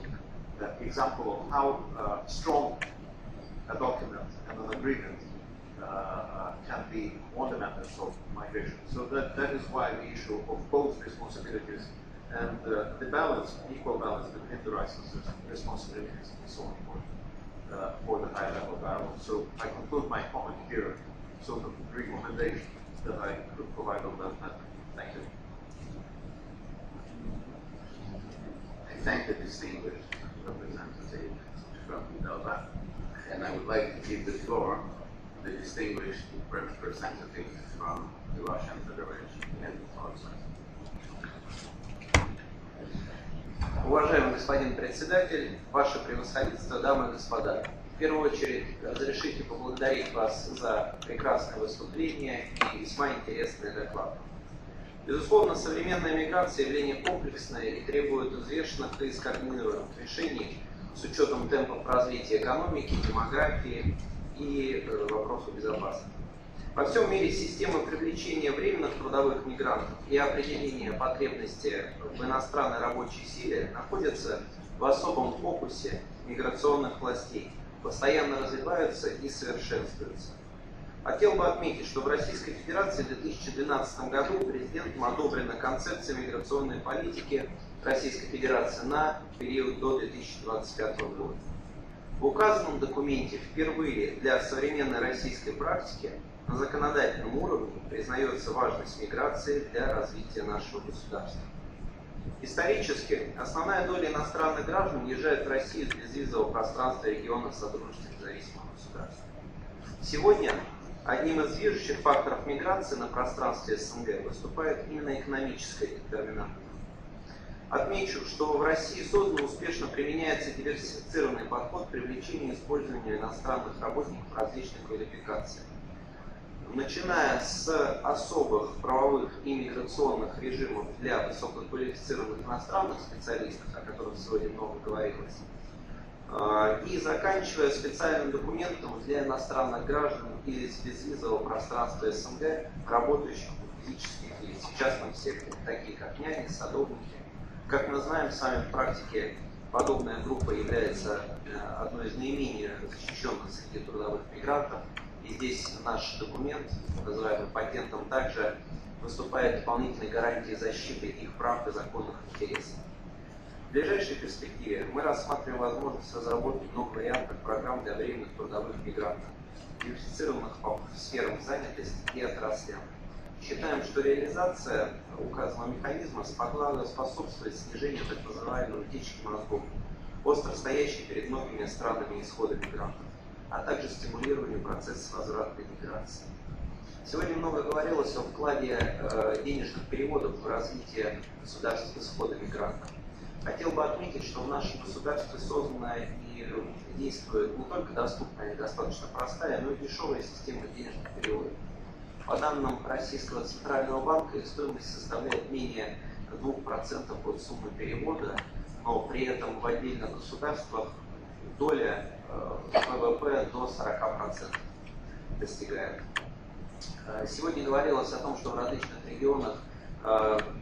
example of how strong a document and an agreement can be on the matters of migration. So that is why the issue of both responsibilities and the balance, equal balance between the rights and responsibilities is so important for the high level dialogue. So I conclude my comment here, sort of recommendation that I could provide on that matter. Thank you. I thank the distinguished representative from Moldova, and I would like to give the floor to the distinguished representative from the Russian Federation. Уважаемый господин председатель, ваше превосходительство, дамы и господа, в первую очередь разрешите поблагодарить вас за прекрасное выступление и весьма интересный доклад. Безусловно, современная миграция явление комплексное и требует взвешенных и скоординированных решений с учетом темпов развития экономики, демографии и вопросов безопасности. Во всем мире система привлечения временных трудовых мигрантов и определения потребности в иностранной рабочей силе находятся в особом фокусе миграционных властей, постоянно развиваются и совершенствуются. Хотел бы отметить, что в Российской Федерации в 2012 году президентом одобрена концепция миграционной политики Российской Федерации на период до 2025 года. В указанном документе впервые для современной российской практики на законодательном уровне признается важность миграции для развития нашего государства. Исторически основная доля иностранных граждан въезжает в Россию из безвизового пространства региона сотрудничества независимых государств. Сегодня одним из движущих факторов миграции на пространстве СНГ выступает именно экономическая детерминанта. Отмечу, что в России создан успешно применяется диверсифицированный подход к привлечению и использованию иностранных работников различных квалификаций. Начиная с особых правовых и миграционных режимов для высококвалифицированных иностранных специалистов, о которых сегодня много говорилось, и заканчивая специальным документом для иностранных граждан из безвизового пространства СНГ, работающих физических лиц в частном секторе, такие как няни, садовники. Как мы знаем с вами в практике, подобная группа является одной из наименее защищенных среди трудовых мигрантов. И здесь наш документ, называемый патентом, также выступает дополнительной гарантией защиты их прав и законных интересов. В ближайшей перспективе мы рассматриваем возможность разработки многовариантных программ для временных трудовых мигрантов, диверсифицированных по сферам занятости и отраслям. Считаем, что реализация указанного механизма смогла способствовать снижению так называемой утечки мозгов, остро стоящей перед многими странами исхода мигрантов, а также стимулированию процесса возвратной миграции. Сегодня много говорилось о вкладе денежных переводов в развитие государств исхода мигрантов. Хотел бы отметить, что в нашем государстве создана и действует не только доступная и достаточно простая, но и дешевая система денежных переводов. По данным Российского центрального банка, их стоимость составляет менее 2% от суммы перевода, но при этом в отдельных государствах доля ВВП до 40% достигает. Сегодня говорилось о том, что в различных регионах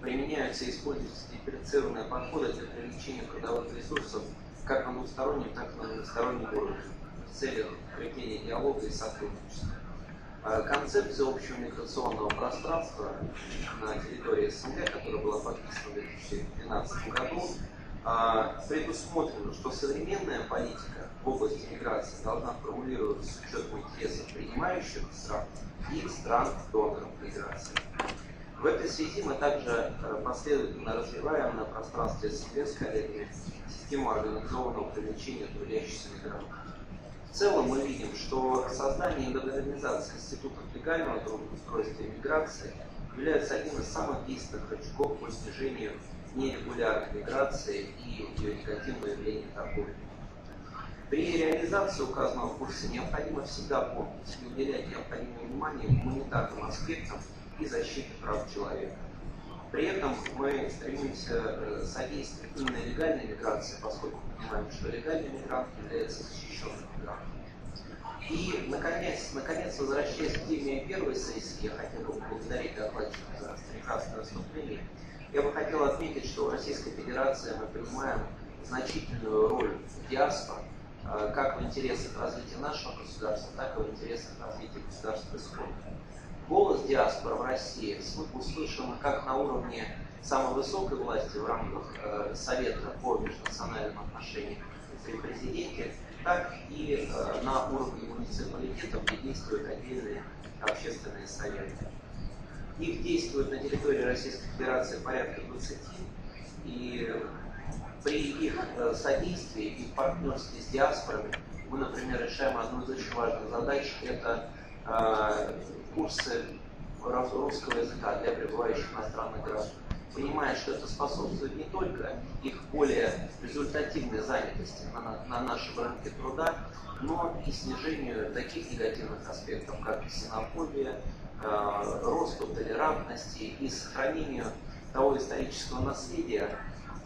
применяются и используются дифференцированные подходы для привлечения трудовых ресурсов как на двустороннем, так и на многостороннем уровне в целях укрепления диалога и сотрудничества. Концепция общего миграционного пространства на территории СНГ, которая была подписана в 2012 году, предусмотрено, что современная политика в области миграции должна формулироваться с учетом интересов принимающих стран и стран-доноров миграции. В этой связи мы также последовательно развиваем на пространстве СНГ с коллегами систему организованного привлечения трудящихся мигрантов. В целом мы видим, что создание и модернизация институтов легального трудоустройства и миграции является одним из самых действенных рычагов по снижению нерегулярной миграции и ее негативного явления торговли. При реализации указанного курса необходимо всегда помнить и уделять необходимое внимание гуманитарным аспектам и защите прав человека. При этом мы стремимся содействовать именно легальной миграции, поскольку понимаем, что легальный мигрант является защищенным мигрантом. И, наконец, возвращаясь к теме первой сессии, я хотел бы поблагодарить докладчика за прекрасное выступление. Я бы хотел отметить, что в Российской Федерации мы принимаем значительную роль в диаспоре, как в интересах развития нашего государства, так и в интересах развития государства исхода. Голос диаспоры в России услышан как на уровне самой высокой власти в рамках Совета по межнациональным отношениям при президенте, так и на уровне муниципалитетов, где действуют отдельные общественные советы. Их действует на территории Российской Федерации порядка 20, и при их содействии и партнерстве с диаспорами мы, например, решаем одну из очень важных задач – это курсы русского языка для пребывающих иностранных граждан, понимая, что это способствует не только их более результативной занятости на нашем рынке труда, но и снижению таких негативных аспектов, как ксенофобия, росту толерантности и сохранению того исторического наследия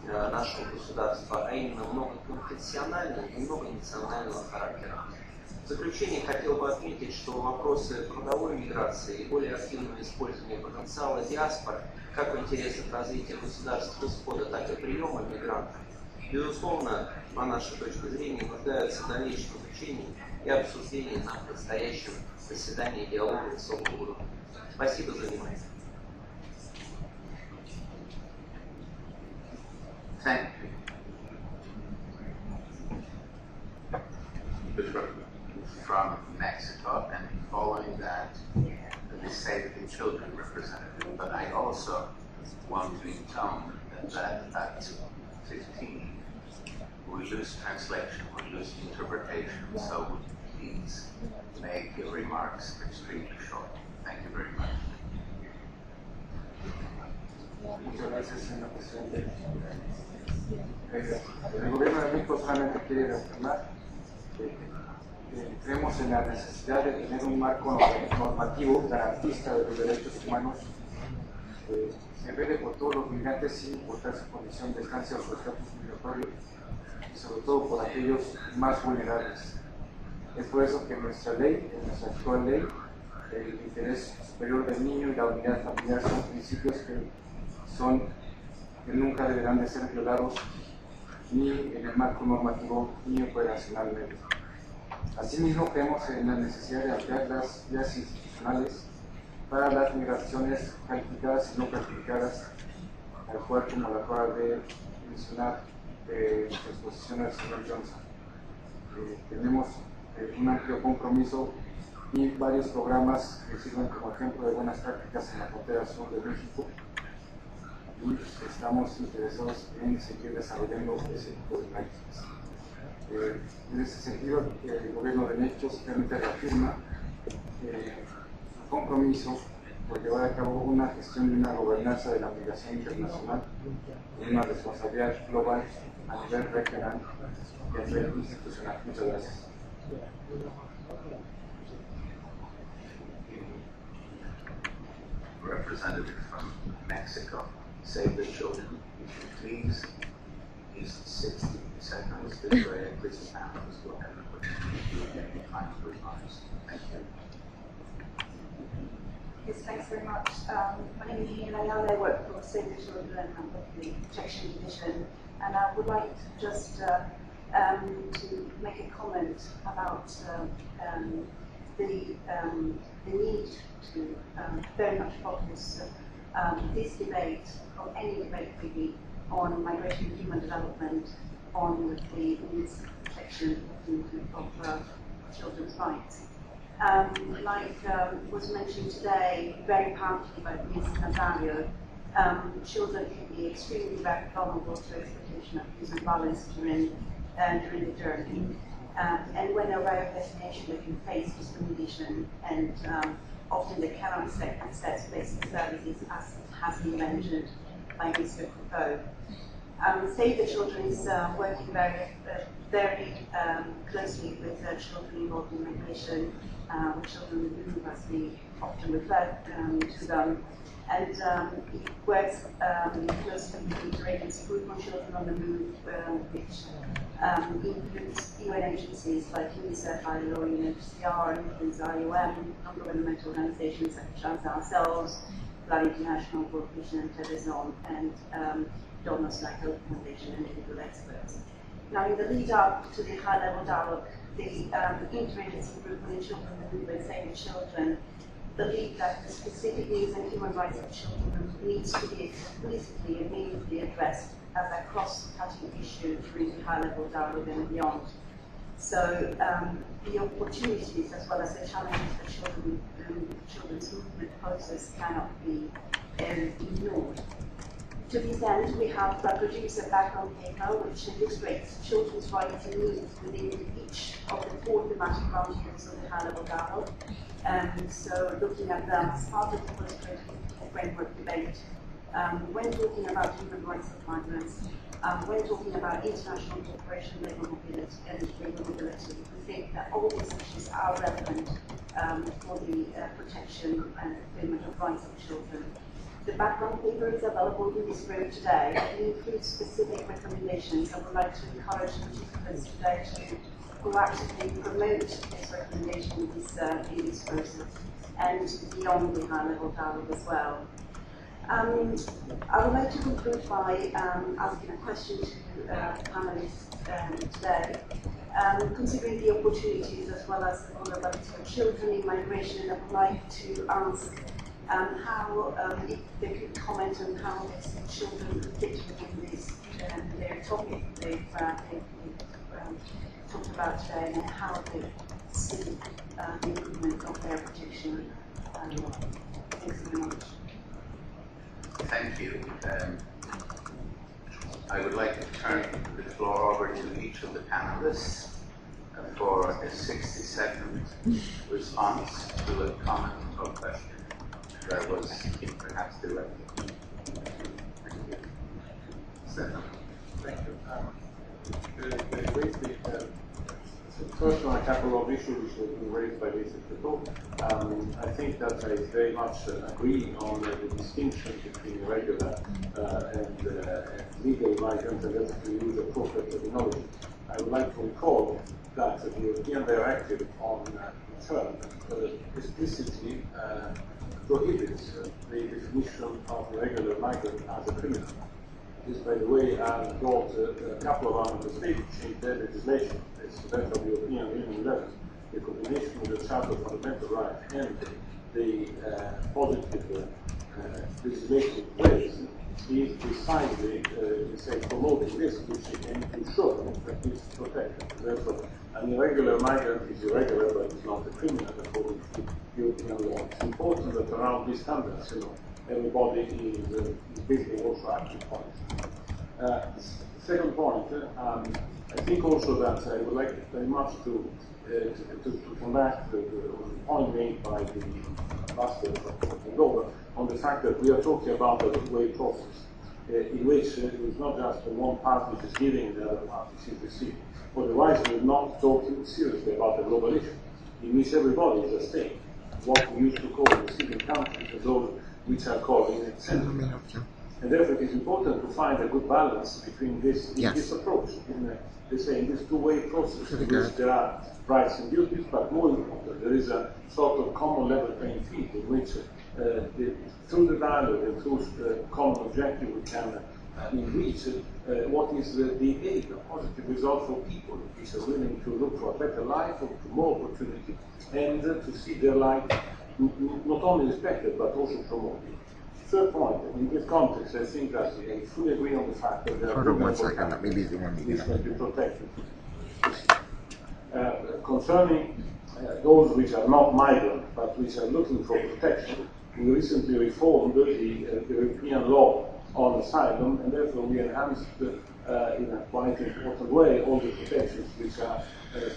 нашего государства, а именно многоконфессионального и многонационального характера. В заключение хотел бы отметить, что вопросы трудовой миграции и более активного использования потенциала диаспоры как в интересах развития государств исхода, так и приема мигрантов, безусловно, по нашей точке зрения, нуждаются в дальнейшем изучении и обсуждении на предстоящем заседании диалога высокого уровня. Спасибо за внимание. Thank you. From Mexico, and following that, the Save the Children representative. But I also want to intone that at 15, we lose translation, we lose interpretation, so please make your remarks extremely short. Thank you very much. Muchas gracias, señor presidente. El gobierno de México solamente quiere reafirmar creemos en la necesidad de tener un marco normativo garantista de los derechos humanos que vele por todos los migrantes sin importar su condición de estancia o su estatus migratorio y sobre todo por aquellos más vulnerables. Es por eso que nuestra ley, nuestra actual ley, el interés superior del niño y la unidad familiar son principios que nunca deberán de ser violados ni en el marco normativo ni operacionalmente. Asimismo, creemos en la necesidad de ampliar las vías institucionales para las migraciones calificadas y no calificadas, tal cual como la acaba de mencionar en su exposición del señor Johnson. Tenemos un amplio compromiso y varios programas que sirven como ejemplo de buenas prácticas en la frontera sur de México, y estamos interesados en seguir desarrollando ese tipo de prácticas. En ese sentido, el Gobierno de México simplemente reafirma su compromiso por llevar a cabo una gestión y una gobernanza de la migración internacional con una responsabilidad global a nivel regional y a nivel institucional. Muchas gracias. Representative from Mexico, Save the Children, please use 60 seconds. This way, at least the panelists will have an opportunity to get final remarks. Thank you. Yes, thanks very much. My name is Ian Ayala. I work for Save the Children and the Protection Division, and I would like to just to make a comment about the need to very much focus this debate, or any debate really, on migration and human development, on the needs of protection of children's rights. Like was mentioned today very powerfully by Ms. Nazario, children can be extremely vulnerable to exploitation, abuse and violence during the journey. And when they arrive at destination, they can face discrimination, and often they cannot access basic services, as has been mentioned by Mr. Coupeau. Save the Children is working very closely with children involved in migration, children with whom must be often referred to them, and it works closely with the Interagency Group on Children on the Move, which includes UN agencies like UNICEF, ILO, UNHCR, includes IOM, non-governmental organizations such as ourselves, Plan International, World Vision, and Television, and donors like Hope Foundation and individual experts. Now, in the lead up to the high-level dialogue, the Interagency Group on Children on the Move and Save the Children believe that the specific needs and human rights of children needs to be explicitly and meaningfully addressed as a cross-cutting issue during the high-level dialogue and beyond. So the opportunities as well as the challenges for children's movement process cannot be ignored. To this end, we have produced a background paper which illustrates children's rights and needs within each of the 4 thematic roundtables of the high-level dialogue. So looking at them as part of the political framework debate, when talking about human rights of migrants, when talking about international cooperation, labour mobility, and labour mobility, we think that all these issues are relevant for the protection and fulfillment of rights of children. The background paper is available in this room today. It includes specific recommendations. I would like to encourage participants today to proactively promote this recommendation in this process and beyond the high-level dialogue as well. I would like to conclude by asking a question to the panelists today. Considering the opportunities as well as the vulnerability of children in migration, I would like to ask how if they could comment on how they see children fit within this their topic they've talked about today, and how they see the improvement of their protection. Thanks very much. Thank you. I would like to turn the floor over to each of the panelists for a 60-second response to a comment or question that was perhaps directed. Thank you. Stefan. Thank you. First, on a couple of issues that were raised by Mr. Coupeau, I think that I very much agree on the distinction between regular and legal migrants, and that we use appropriate terminology. I would like to recall that the European Directive on Return explicitly prohibits the definition of regular migrant as a criminal. This, by the way, has brought a couple of our member states to change their legislation. It's that of the European Union level. The combination of the Charter of Fundamental Rights and the positive legislation in place is precisely, promoting this, which can ensure that it's protected. Therefore, an irregular migrant is irregular, but it's not a criminal according to European law. It's important that around these standards, everybody is basically also action points. Second point, I think also that I would like very much to come back to the point made by the ambassador from Moldova on the fact that we are talking about a two-way process in which it is not just one party is giving and the other party is receiving. Otherwise, we're not talking seriously about a global issue in which everybody is a state. What we used to call receiving countries and those which are called in sending countries. And therefore, it is important to find a good balance between this approach, in this two-way process in which there are rights and duties, but more important, there is a sort of common level playing field in which, through the dialogue and through the common objective, we can reach what is the aid, a positive result for people which are willing to look for a better life, or to more opportunity, and to see their life not only respected but also promoted. Third point, in this context, I think that I fully agree on the fact that there are vulnerable countries which must be protected. Concerning those which are not migrant but which are looking for protection, we recently reformed the European law on asylum, and therefore we enhanced in a quite important way all the protections which are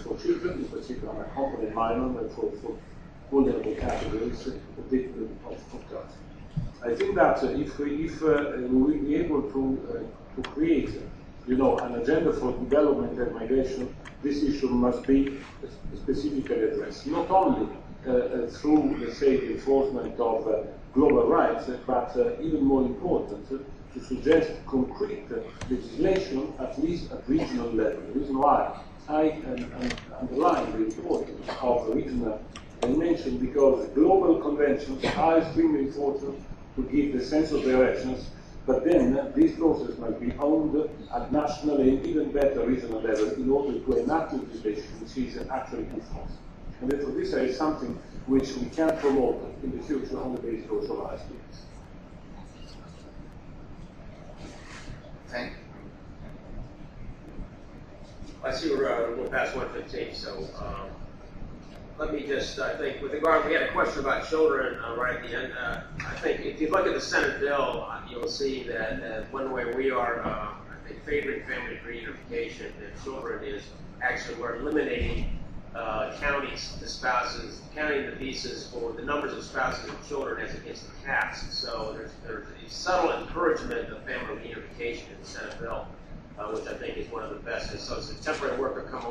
for children, in particular unaccompanied minors, and for vulnerable categories of victims of torture. I think that if we will be able to create, an agenda for development and migration, this issue must be specifically addressed, not only through, let's say, the enforcement of global rights, but even more important, to suggest concrete legislation, at least at regional level. The reason why I underline the importance of regional dimension, because global conventions are extremely important to give the sense of directions, but then this process must be owned at national and even better regional level in order to enact legislation which is actually enforced. And therefore this is something which we can promote in the future on the basis also of our experience. Thank you. I see we're a little past 1:15, so let me just, I think, with regard, we had a question about children right at the end. I think if you look at the Senate bill, you'll see that one way we are, I think, favoring family reunification and children is actually we're eliminating counting the spouses, counting the visas for the numbers of spouses and children as against the caps. So there's a subtle encouragement of family reunification in the Senate bill, which I think is one of the best. And so as a temporary worker comes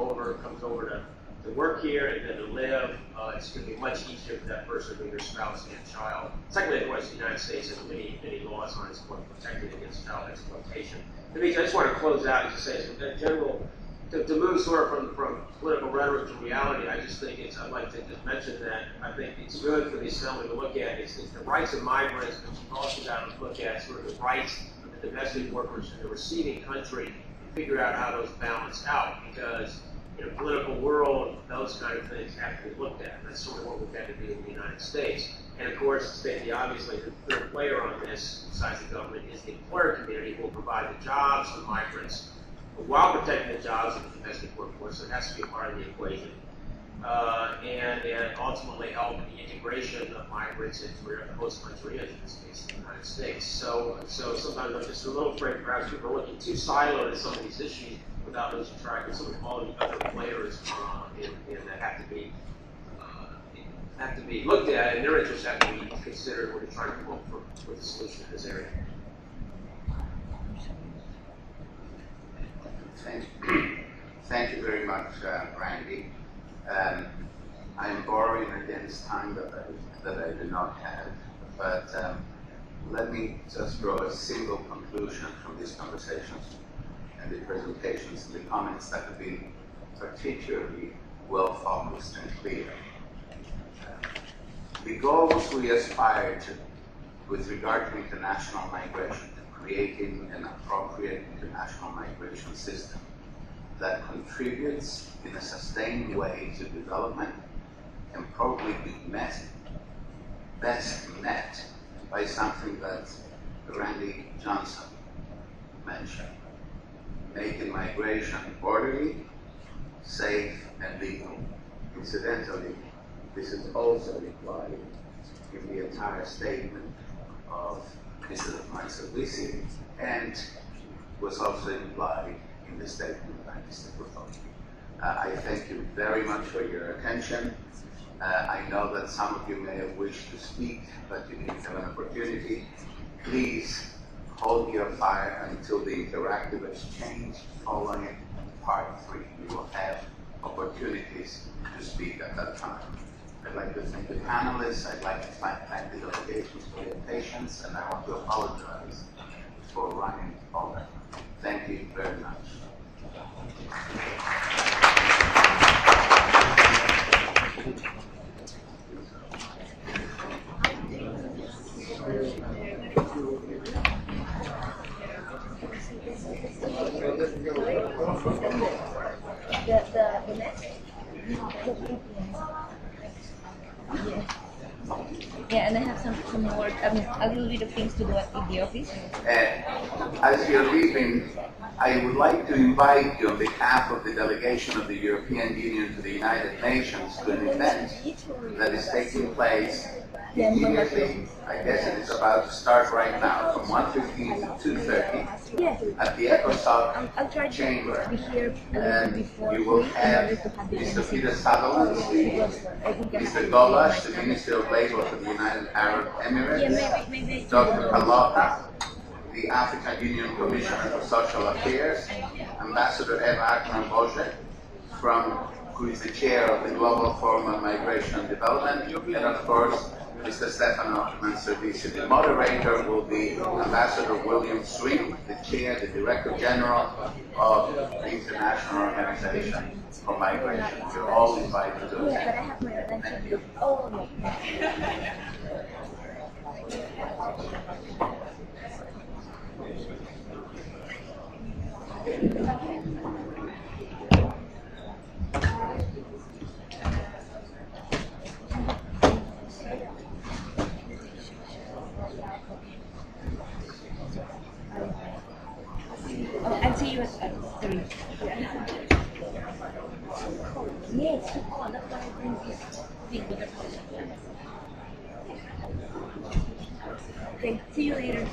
over to work here and then to live, it's going to be much easier for that person to be their spouse and child. Secondly, of course, the United States has many laws on its protecting against child exploitation. Dimitri, I just want to close out and just say, in general, to move sort of from political rhetoric to reality, I just think I'd like to just mention that I think it's good for the Assembly to look at it's the rights of migrants, but you've also got to look at sort of the rights of the domestic workers in the receiving country and figure out how those balance out, because in a political world, those kind of things have to be looked at. That's sort of what we've had to do in the United States. And of course, to state the obviously, the third player on this, besides the government, is the employer community who will provide the jobs for migrants while protecting the jobs of the domestic workforce. So it has to be a part of the equation. And ultimately help the integration of migrants into the host country, as in this case, the United States. So sometimes I'm just a little afraid perhaps people are looking too siloed at some of these issues without losing track of some of all the other players that have to be looked at, and their interests have to be considered when you're trying to come up with a solution in this area. Thank you very much, Randy. I'm borrowing against time that I do not have, but let me just draw a single conclusion from these conversations. and the presentations and the comments that have been particularly well focused and clear. The goals we aspire to with regard to international migration, creating an appropriate international migration system that contributes in a sustained way to development can probably be best met by something that Randy Johnson mentioned: making migration orderly, safe, and legal. Incidentally, this is also implied in the entire statement of Mr. Manservisi and was also implied in the statement by Mr. Protoki. I thank you very much for your attention. I know that some of you may have wished to speak, but you didn't have an opportunity. Please hold your fire until the interactive exchange following part 3. You will have opportunities to speak at that time. I'd like to thank the panelists, I'd like to thank the delegations for their patience, and I want to apologize for running over. Thank you very much. The next? Yeah, and I have some more, a little bit of things to do in the office. As you're leaving, I would like to invite you on behalf of the delegation of the European Union to the United Nations to an event that is taking place immediately. I guess it is about to start right now, from 1:15 to 2:30 at the ECOSOC chamber. And you will have Mr. Peter Sutherland, Mr. Golash, the Minister of Labour for the United Arab Emirates, Dr. Kalota, the African Union Commissioner for Social Affairs, Ambassador Eva Akman-Boje, who is the chair of the Global Forum on Migration and Development, and of course, Mr. Stefano Manservisi. The moderator will be Ambassador William Swing, the chair, the Director General of the International Organization for Migration. You're all invited to attend. Thank you. I'll see you at 3. Yes, that's why I bring this thing. Okay, see you later.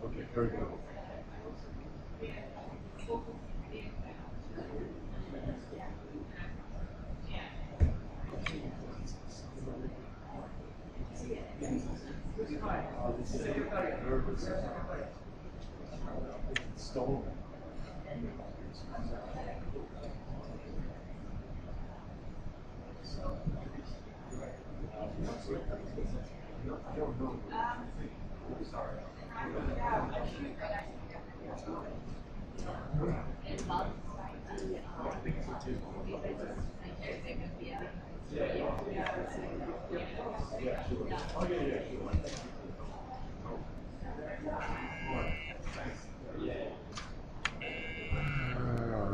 Okay, very good. Stolen.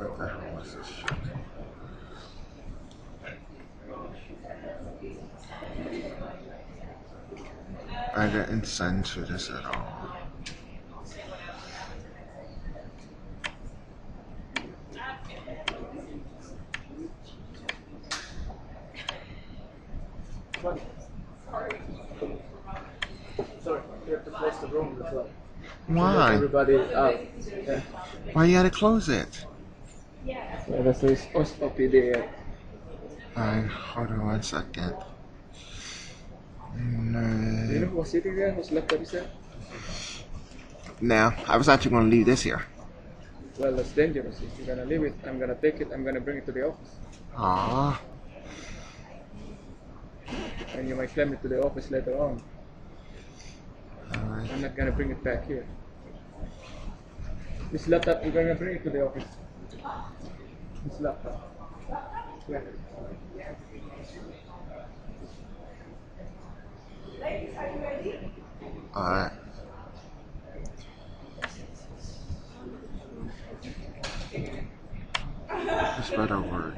What the hell was this shit? I didn't censor this at all. Sorry, you have to close the room as well. Why? Everybody out. Yeah. Why you gotta close it? So this is OSPD. Alright, hold on 1 second. Do you know who was sitting there? Who's left upstairs? Now, I was actually gonna leave this here. Well, that's dangerous. If you're gonna leave it, I'm gonna take it, I'm gonna bring it to the office. Ah. And you might claim it to the office later on. Alright. I'm not gonna bring it back here. This laptop, you're gonna bring it to the office. This laptop. Yeah. Ladies, are you ready? Alright. This better work.